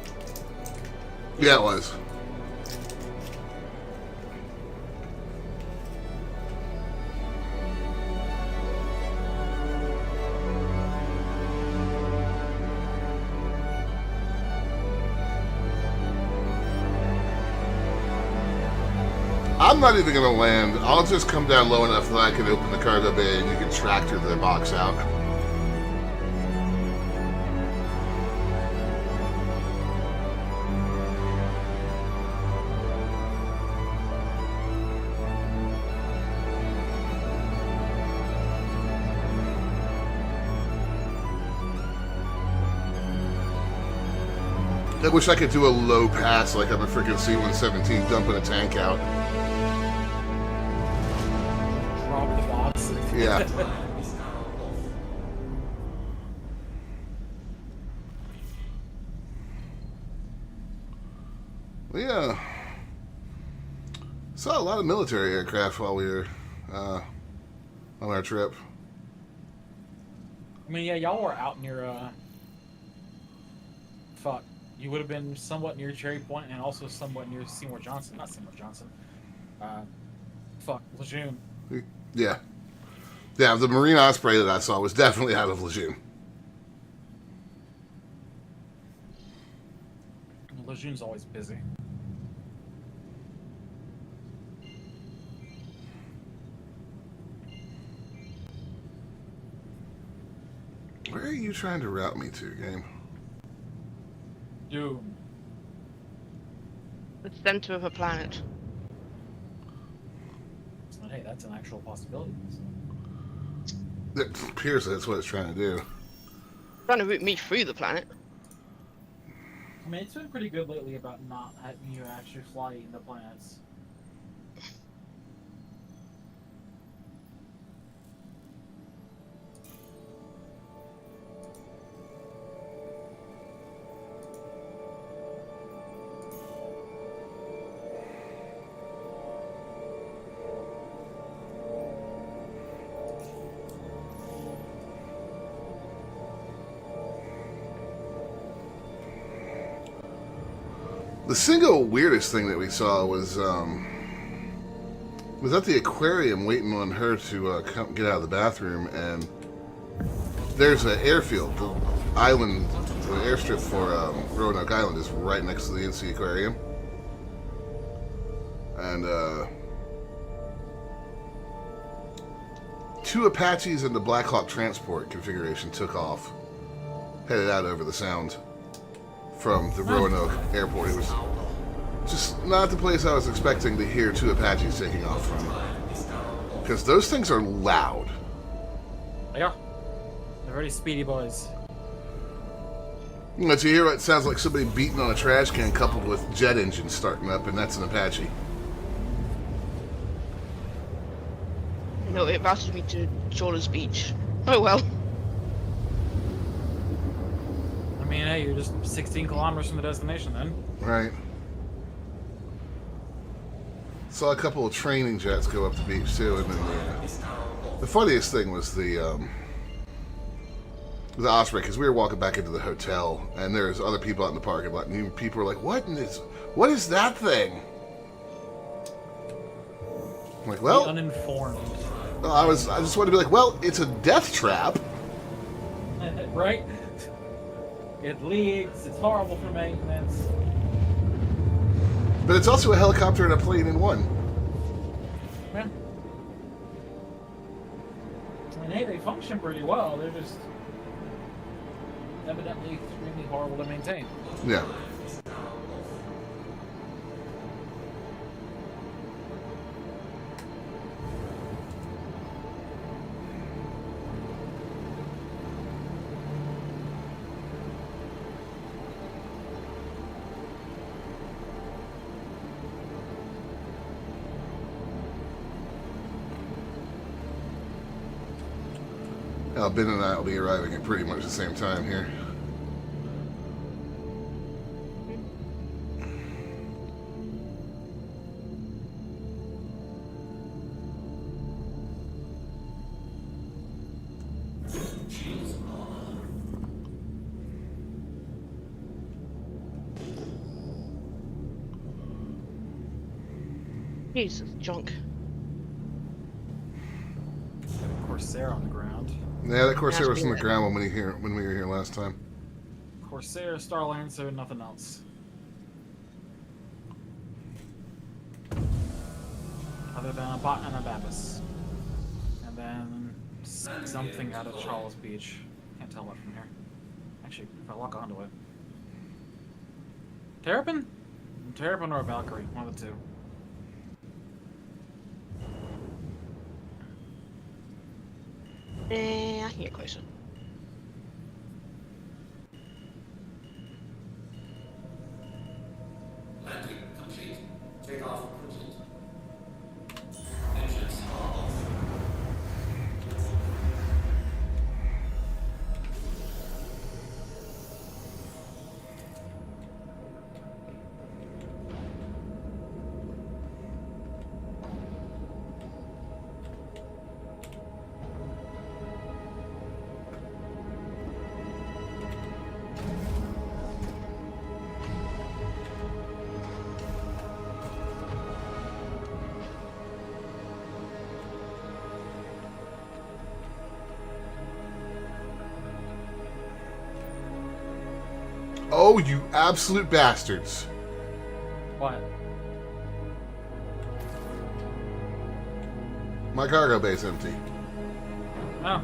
Yeah, it was. I'm not even gonna land. I'll just come down low enough that I can open the cargo bay and you can tractor the box out. I wish I could do a low pass like I'm a freaking C-117 dumping a tank out. Rob the boss. Yeah. Yeah. Saw a lot of military aircraft while we were on our trip. I mean, yeah, y'all were out near, fuck. You would have been somewhat near Cherry Point and also somewhat near Seymour Johnson. Not Seymour Johnson. Fuck, Lejeune. Yeah. Yeah, the Marine Osprey that I saw was definitely out of Lejeune. Lejeune's always busy. Where are you trying to route me to, game? Dude. The center of a planet. So, hey, that's an actual possibility. So. It appears that's what it's trying to do. Trying to route me through the planet. I mean, it's been pretty good lately about not having you actually fly into planets. The single weirdest thing that we saw was at the aquarium waiting on her to come get out of the bathroom, and there's an airfield. The island, the airstrip for Roanoke Island is right next to the NC Aquarium. And two Apaches and the Black Hawk transport configuration took off, headed out over the Sound from the Roanoke airport. It was just not the place I was expecting to hear two Apaches taking off from. Because those things are loud. They are. They're very speedy boys. You know, to hear what sounds like somebody beating on a trash can coupled with jet engines starting up, and that's an Apache. No, it routed me to Shawlers Beach. Oh well. I mean, hey, you're just 16 kilometers from the destination then. Right. Saw a couple of training jets go up the beach too, and then the funniest thing was the Osprey, because we were walking back into the hotel, and there's other people out in the parking lot, and people were like, "What is that thing?" I'm like, well, Be uninformed. I just wanted to be like, well, it's a death trap. Right? It leaks. It's horrible for maintenance. But it's also a helicopter and a plane in one. Yeah. I mean, hey, they function pretty well. They're just evidently extremely horrible to maintain. Yeah. Ben and I will be arriving at pretty much the same time here. Jesus, junk. Got a Corsair on the ground. Yeah, that Corsair Has was on the been. ground when we were here last time. Corsair, Star Lancer, nothing else. Other than a bot and a Babus. And then something out of Charles Beach. Can't tell what from here. Actually, if I lock onto it. Terrapin? Terrapin or a Valkyrie, one of the two. I can get closer. Landing complete. Takeoff complete. Engines are off. Oh, you absolute bastards! What? My cargo bay's empty. Oh.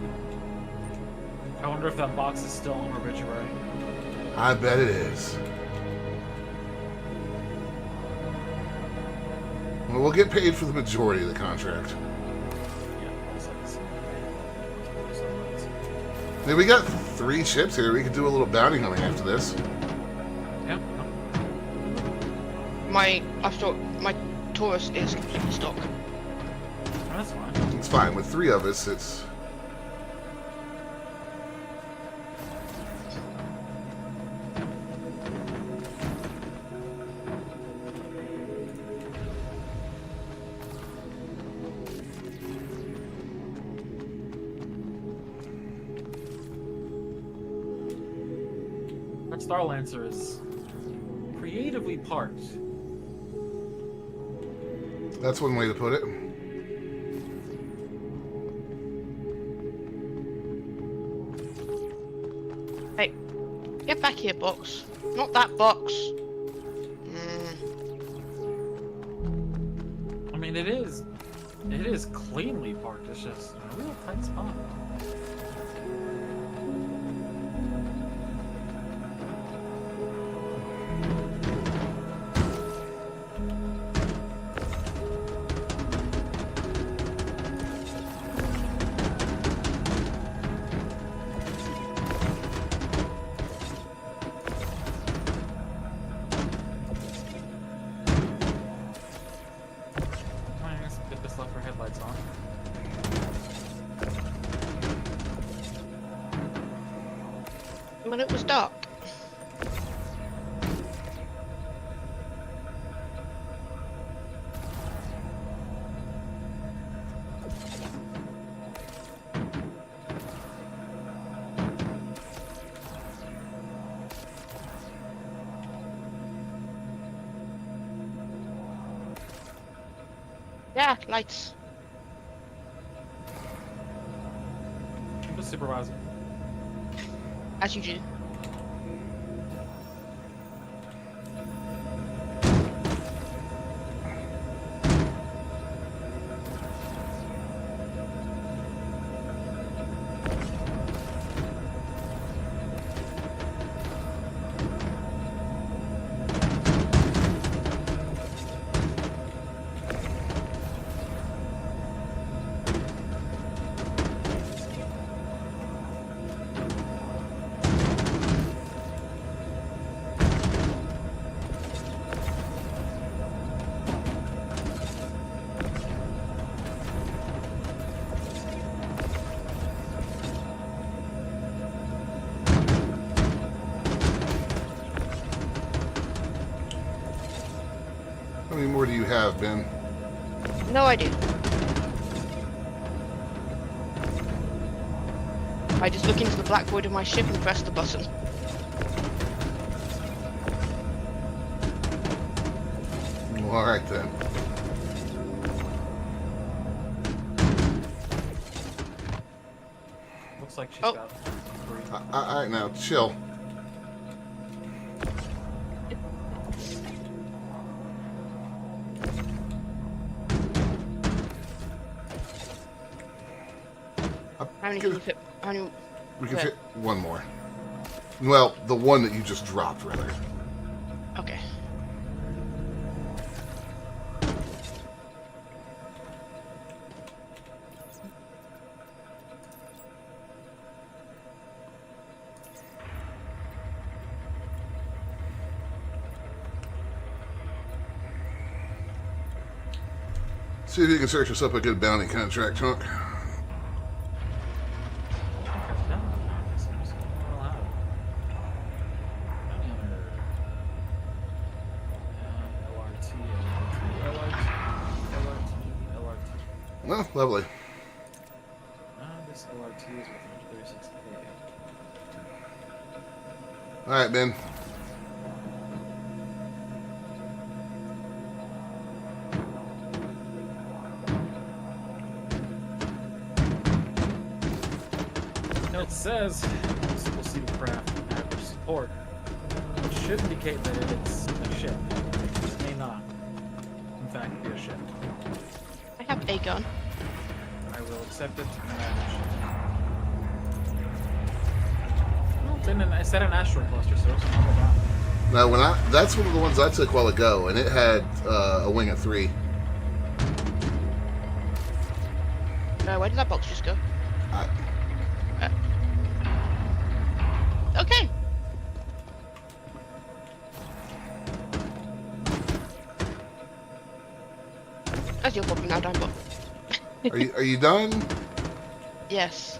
I wonder if that box is still on obituary. I bet it is. Well, we'll get paid for the majority of the contract. Yeah, looks like it's- Hey, we got 3 ships here. We could do a little bounty hunting after this. Yeah. My Taurus is completely stock. That's fine. It's fine. With 3 of us, it's... That Star Lancer is creatively parked. That's one way to put it. Hey, get back here, box. Not that box. I mean, it is cleanly parked. It's just a real tight spot. Let's get this left for headlights on. When it was dark. Yeah, lights. The supervisor. As you do. How many more do you have, Ben? No idea. I just look into the black void of my ship and press the button. Well, alright then. like she's Oh. got 3. Alright, now, chill. How many can you fit? How many? We can Okay. fit one more. Well, the one that you just dropped, rather. Okay. See if you can search us up a good bounty contract, Chunk. Well, lovely. This LRT is with 136K. Alright, Ben. It says we'll see the craft average support, which should indicate that it's a ship. It may not, in fact, be a ship. I have a gun. I will accept it and manage. Well, it's I said an asteroid cluster, so it's not about. Now, that's one of the ones I took a while ago, and it had a wing of 3. Where did that box just go? I, Okay. That's your problem now, Dimebot. are you done? Yes.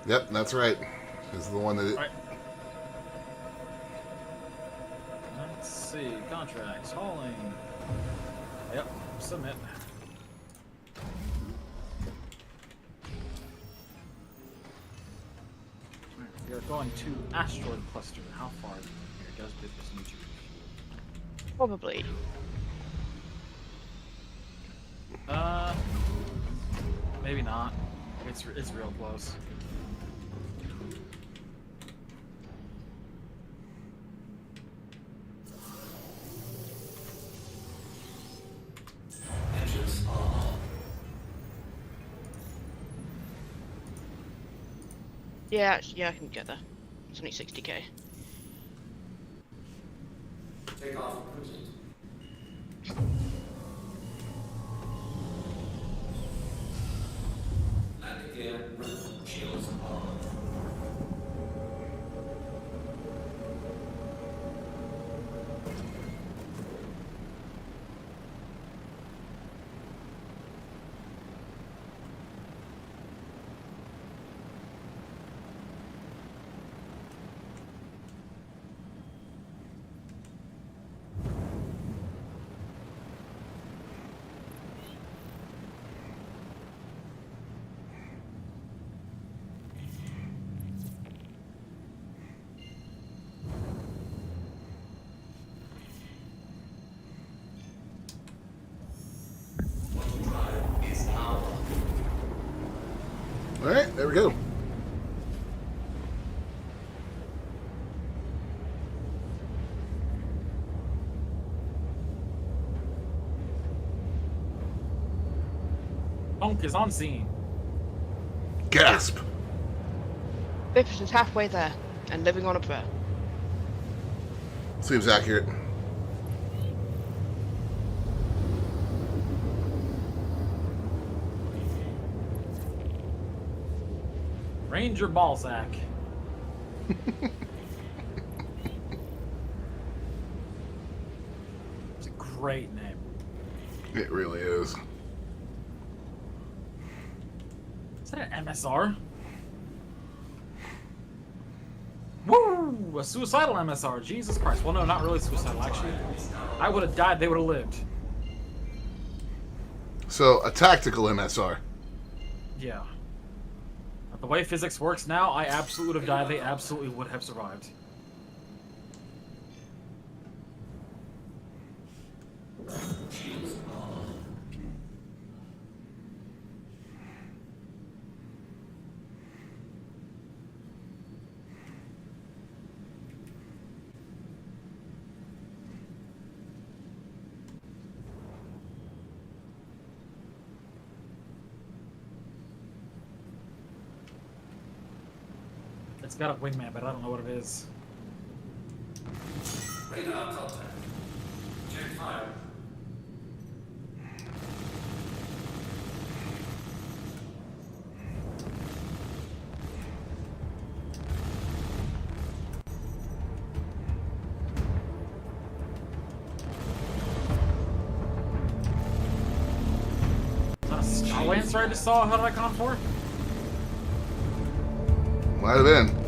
Yep, that's right. This is the one that... Alright. Let's see. Contracts. Hauling. Yep. Submit. Alright, we are going to asteroid cluster. How far here does this need you? Probably. Maybe not. It's real close. Engines are on. Yeah, actually, yeah, I can get there. It's only 60k. Take off complete. Landing gear, shields on. Drive is now on. Alright, there we go. Bonk is on scene. Gasp! Biffus is halfway there and living on a prayer. Seems accurate. Ranger Balzac. It's a great name. It really is. Is that an MSR? Woo! A suicidal MSR. Jesus Christ. Well, no, not really suicidal, actually. I would have died, they would have lived. So, a tactical MSR. Yeah. The way physics works now, I absolutely would have died, they absolutely would have survived. It's got a wingman, but I don't know what it is. Radar contact. Check fire. Is that a Star Lancer I just saw? How did I con for? Might have been.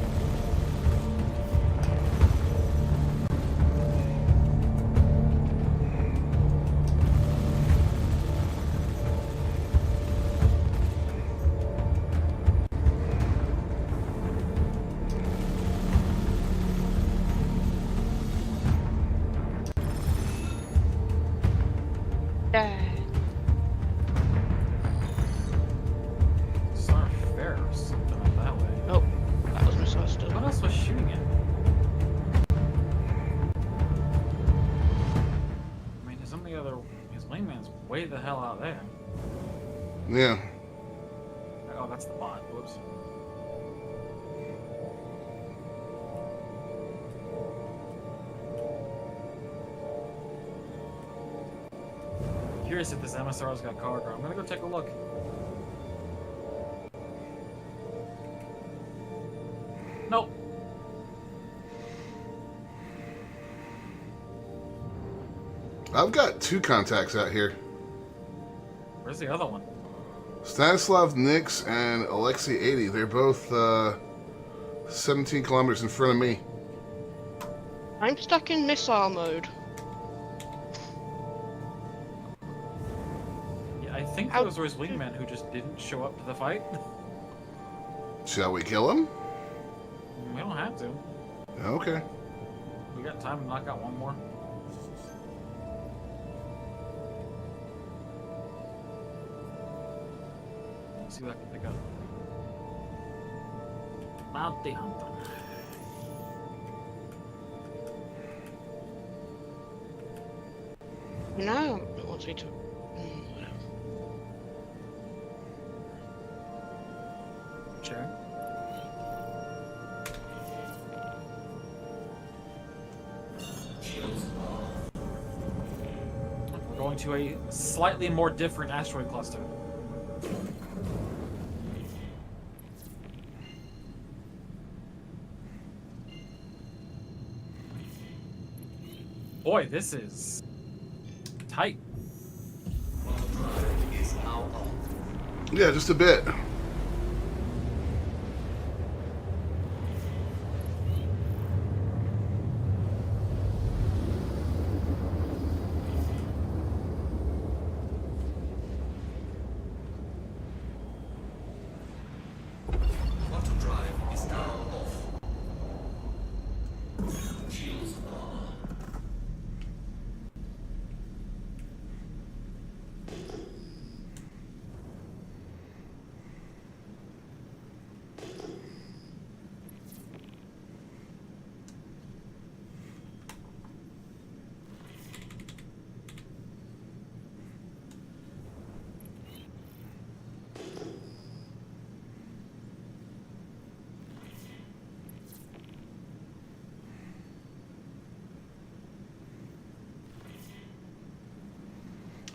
Star Fair or something like that way. Oh, that was missile still. What else was shooting it? I mean, some of the other... His wingman's way the hell out there. Yeah. Oh, that's the bot. Whoops. Curious if this MSR's got cargo. I'm gonna go take a look. Nope. I've got 2 contacts out here. Where's the other one? Stanislav Nix and Alexei 80. They're both 17 kilometers in front of me. I'm stuck in missile mode. Yeah, I think How- those were his wingmen who just didn't show up to the fight. Shall we kill him? We don't have to. Okay. We got time to knock out one more. Let's see what I can pick up. Bounty Hunter. No, it wants me to. Whatever. Sure. We're going to a slightly more different asteroid cluster. Boy, this is tight. Is now on. Yeah, just a bit. Auto drive is now off. Shields on.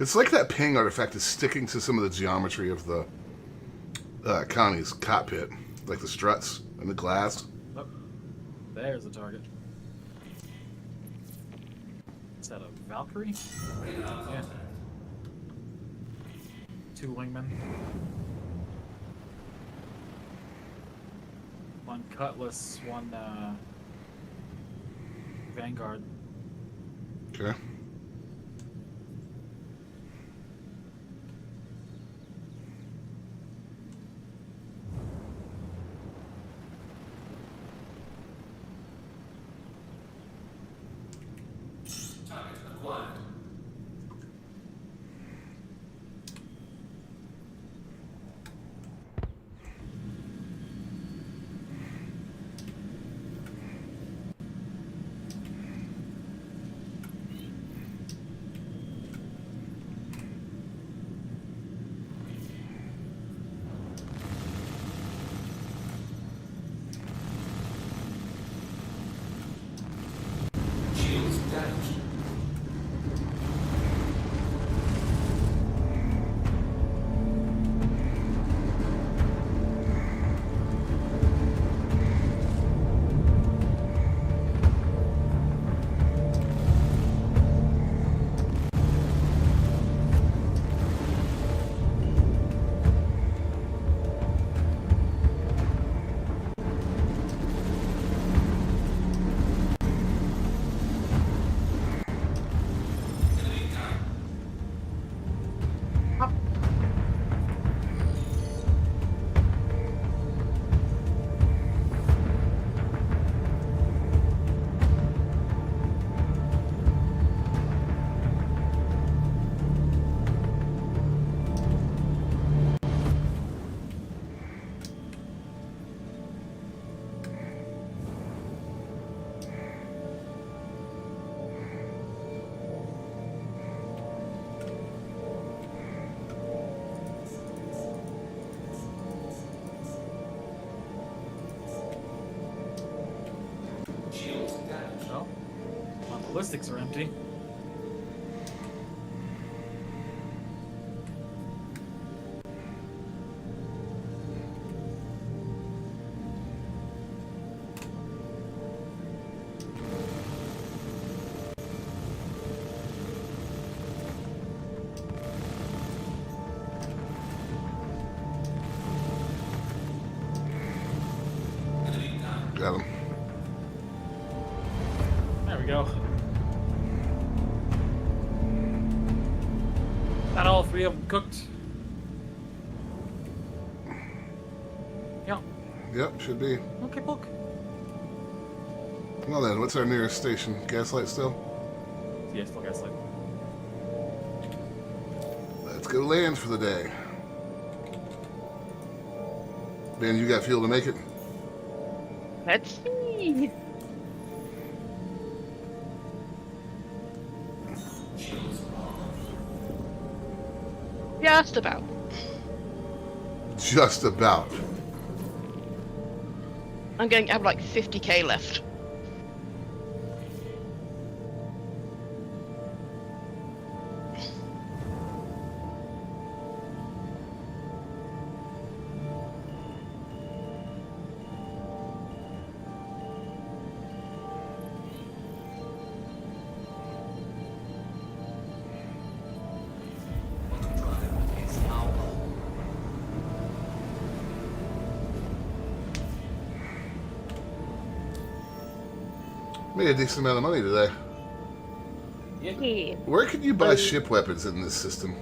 It's like that ping artifact is sticking to some of the geometry of the Connie's cockpit, like the struts and the glass. Oh, there's the target. Is that a Valkyrie? Yeah. 2 wingmen. 1 cutlass, 1 vanguard. Okay. Target acquired. Shields damaged. Enemy down. Shields damaged. Oh. My ballistics are empty. Enemy down. Got him. There we go. Got all 3 of them cooked. Yeah. Yep, should be. Okay, book. Well then, what's our nearest station? Gaslight still? Yeah, still got like. Let's go land for the day. Ben, you got fuel to make it? Let's see. Shields off. Just about. Just about. I'm going to have like 50k left. Auto drive is now on. Made a decent amount of money today. Yeah. Where can you buy ship weapons in this system?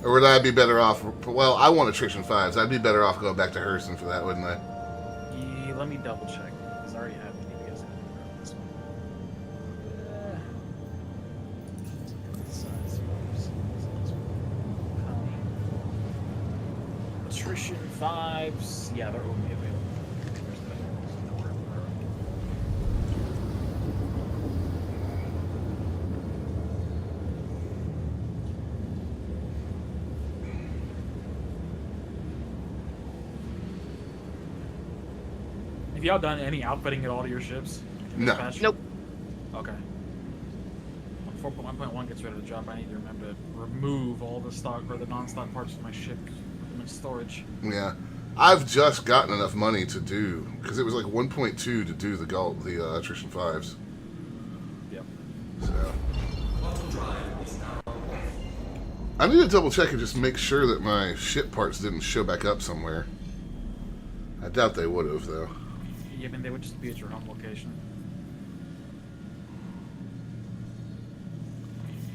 Or would I be better off? Well, I want attrition 5s. I'd be better off going back to Hurston for that, wouldn't I? Yeah, let me double check because I already have the DPS on this one. Attrition 5s. Yeah, they're only available. Where's the- where- Have y'all done any outfitting at all to your ships? No. Dispatch? Nope. Okay. When 4.1.1 gets rid of the job, I need to remember to remove all the stock or the non-stock parts of my ship from its storage. Yeah. I've just gotten enough money to do, because it was like 1.2 to do the attrition 5s. Yep. So, Auto drive is now I need to double check and just make sure that my ship parts didn't show back up somewhere. I doubt they would have, though. Yeah, I mean, they would just be at your home location.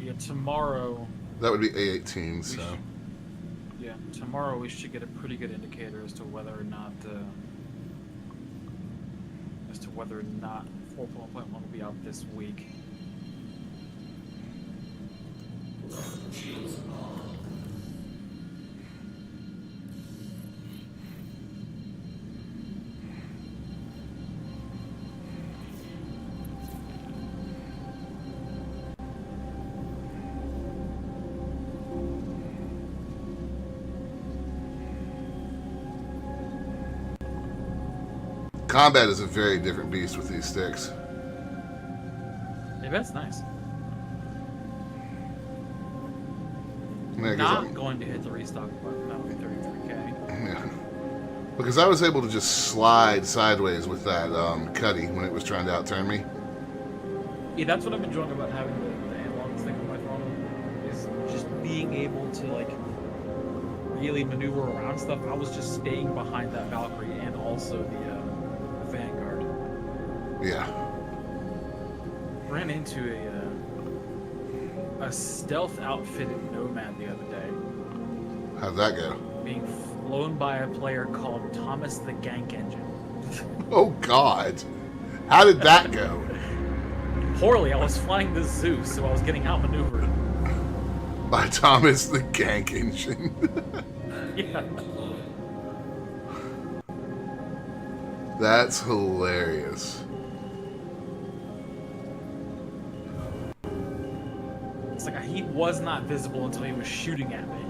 Yeah, tomorrow... That would be A18, so... Yeah, tomorrow we should get a pretty good indicator as to whether or not... 4.1 will be out this week. Combat is a very different beast with these sticks. Yeah, that's nice. Yeah, 'cause Not going to hit the restock button, that'll be 33k. Yeah. Because I was able to just slide sideways with that cuddy when it was trying to outturn me. Yeah, that's what I'm enjoying about having the analog stick on my phone, is just being able to, like, really maneuver around stuff. I was just staying behind that Valkyrie and also the Vanguard. Yeah. Ran into a stealth outfitted Nomad the other day, How'd that go? being flown by a player called Thomas the Gank Engine. Oh, God. How did that go? Poorly, I was flying the Zeus, so I was getting outmaneuvered. By Thomas the Gank Engine. Yeah. That's hilarious. It's like he was not visible until he was shooting at me.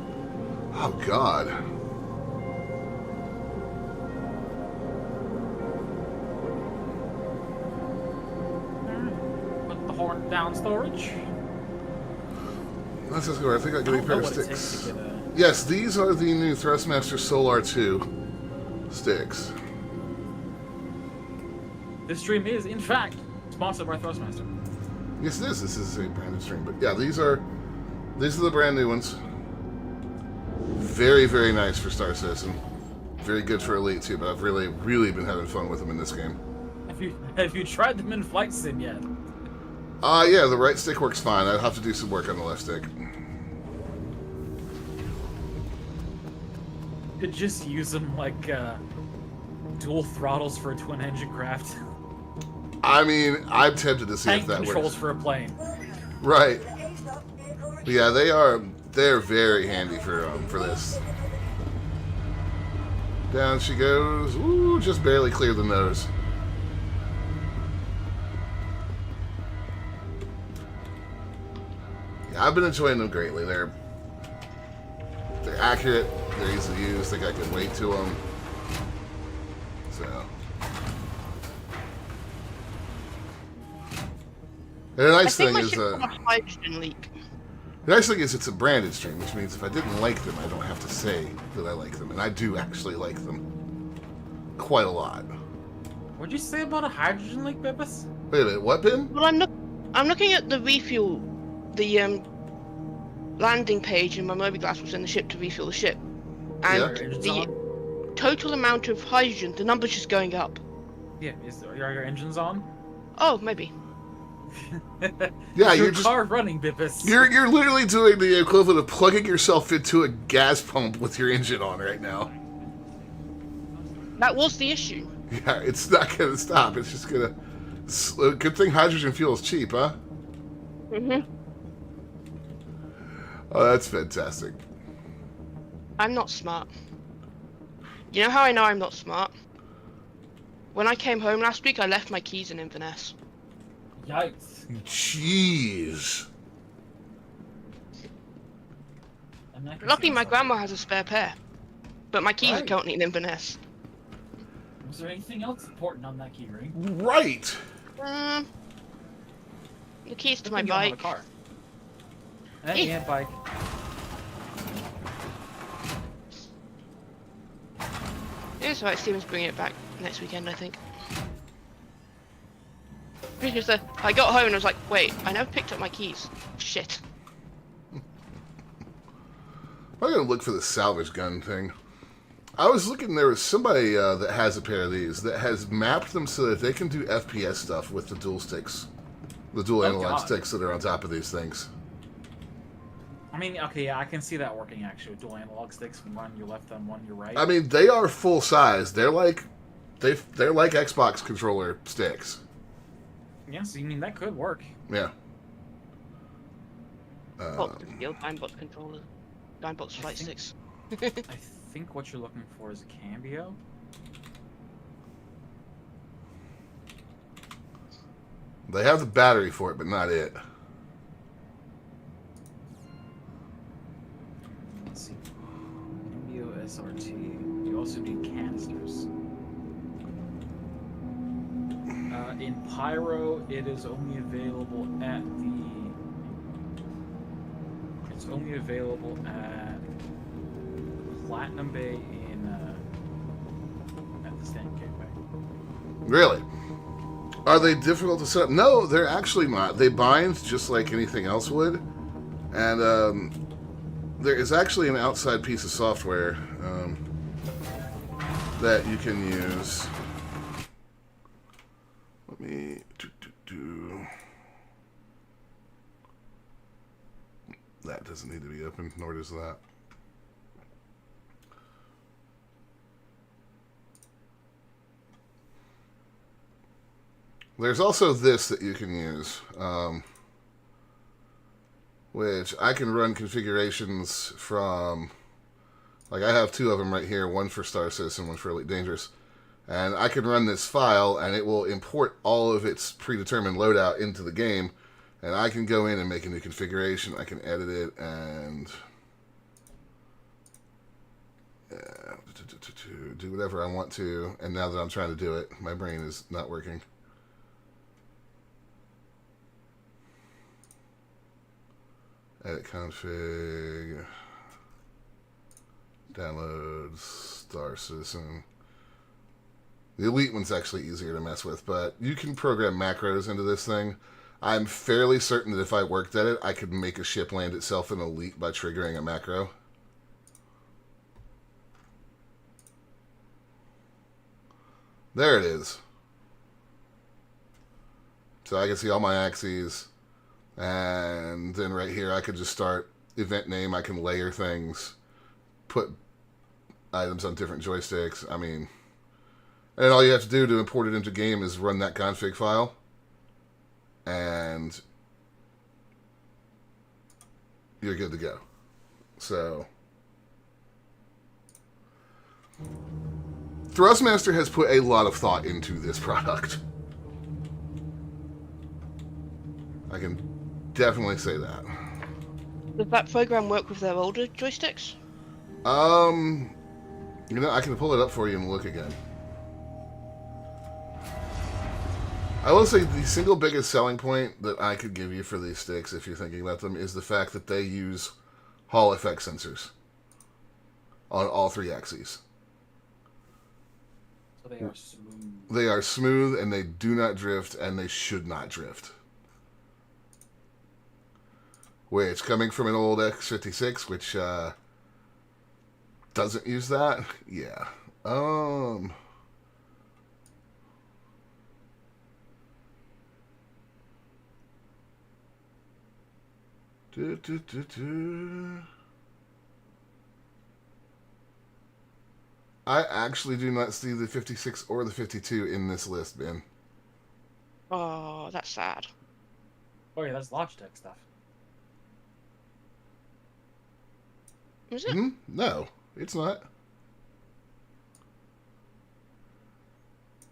Oh, God. Put the horn down storage. Let's just go. I think I got a pair of What it takes sticks. to get a... Yes, these are the new Thrustmaster SOL-R2 sticks. This stream is, in fact, sponsored by Thrustmaster. Yes, it is. This is a brand new stream. But yeah, these are the brand new ones. Very, very nice for Star Citizen. Very good for Elite too, but I've really, really been having fun with them in this game. Have you tried them in Flight Sim yet? Yeah, the right stick works fine. I'd have to do some work on the left stick. Could just use them like dual throttles for a twin engine craft. I mean, I'm tempted to see Tank if that controls works. for a plane. Right. But yeah, they're very handy for this. Down she goes. Ooh, just barely cleared the nose. Yeah, I've been enjoying them greatly. They're accurate, they're easy to use, they got good weight to them. So. And the nice thing is, hydrogen leak. the nice thing is it's a branded stream, which means if I didn't like them, I don't have to say that I like them, and I do actually like them quite a lot. What'd you say about a hydrogen leak, Bibis? Wait a minute, what, Ben? Well, I'm looking at the refuel, the landing page, and my mobiGlas was in the ship to refuel the ship, and Yeah. the total amount of hydrogen, the number's just going up. Yeah, are your engines on? Oh, maybe. Yeah, Is your you're just car running, Bibis? you're literally doing the equivalent of plugging yourself into a gas pump with your engine on right now. That was the issue. Yeah, it's not gonna stop. It's just gonna. Good thing hydrogen fuel is cheap, huh? Mhm. Oh, that's fantastic. I'm not smart. You know how I know I'm not smart? When I came home last week, I left my keys in Inverness. Yikes. Jeez. I'm not Luckily, my concerned. grandma has a spare pair, but my keys are Right. currently in Inverness. Was there anything else important on that key ring? Right. The keys to Good my thing you don't have bike. a car. Hey. Yeah, bike. It's alright, Steven's bringing it back next weekend, I think. Because I got home and I was like, wait, I never picked up my keys. Shit. I'm gonna look for the salvage gun thing. I was looking. There was somebody that has a pair of these that has mapped them so that they can do FPS stuff with the dual sticks, the dual analog sticks that are on top of these things. I mean, okay, yeah, I can see that working actually. Dual analog sticks, one on your left and one on your right. I mean, they are full size. They're like Xbox controller sticks. Yeah, so you mean that could work. Yeah. The old Dinebox controller. Dinebox flight sticks. I think what you're looking for is a cambio. They have the battery for it, but not it. Let's see. Cambio SRT. You also need canisters. In Pyro, it is only available at the. It's only available at Platinum Bay at the Stand Gateway. Really? Are they difficult to set up? No, they're actually not. They bind just like anything else would. And there is actually an outside piece of software that you can use. Let me do. That doesn't need to be open, nor does that. There's also this that you can use, which I can run configurations from. Like, I have two of them right here, one for Star Citizen, one for Elite Dangerous. And I can run this file, and it will import all of its predetermined loadout into the game. And I can go in and make a new configuration. I can edit it and do whatever I want to. And now that I'm trying to do it, my brain is not working. Edit config. Download Star Citizen. The Elite one's actually easier to mess with, but you can program macros into this thing. I'm fairly certain that if I worked at it, I could make a ship land itself in Elite by triggering a macro. There it is. So I can see all my axes. And then right here, I could just start event name. I can layer things, put items on different joysticks. I mean, and all you have to do to import it into game is run that config file. And you're good to go. So Thrustmaster has put a lot of thought into this product. I can definitely say that. Does that program work with their older joysticks? You know, I can pull it up for you and look again. I will say the single biggest selling point that I could give you for these sticks, if you're thinking about them, is the fact that they use Hall effect sensors on all three axes. So they are smooth. They are smooth, and they do not drift, and they should not drift. Which, coming from an old X56, which doesn't use that, yeah. I actually do not see the 56 or the 52 in this list, Ben. Oh, that's sad. Oh yeah, that's Logitech stuff. Is it? No, it's not.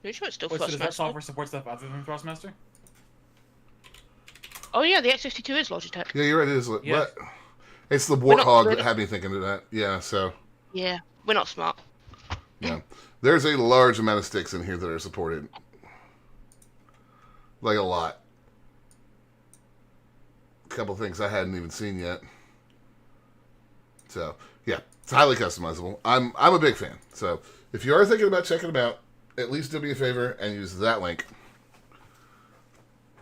Are you sure it's still Wait, so does that Thrustmaster? software support stuff other than Thrustmaster? Oh yeah, the X52 is Logitech. Yeah, you're right. It is. Yeah. What? It's the We're not Warthog really- that had me thinking of that. Yeah, so. Yeah, we're not smart. Yeah. There's a large amount of sticks in here that are supported. Like a lot. A couple things I hadn't even seen yet. So, yeah, it's highly customizable. I'm a big fan. So, if you are thinking about checking them out, at least do me a favor and use that link.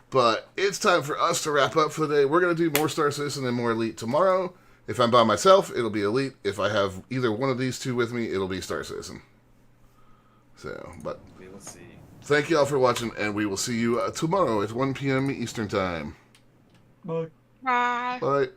But it's time for us to wrap up for the day. We're going to do more Star Citizen and more Elite tomorrow. If I'm by myself, it'll be Elite. If I have either one of these two with me, it'll be Star Citizen. So, but We will see. thank you all for watching, and we will see you tomorrow at 1 p.m. Eastern Time. Bye. Bye. Bye.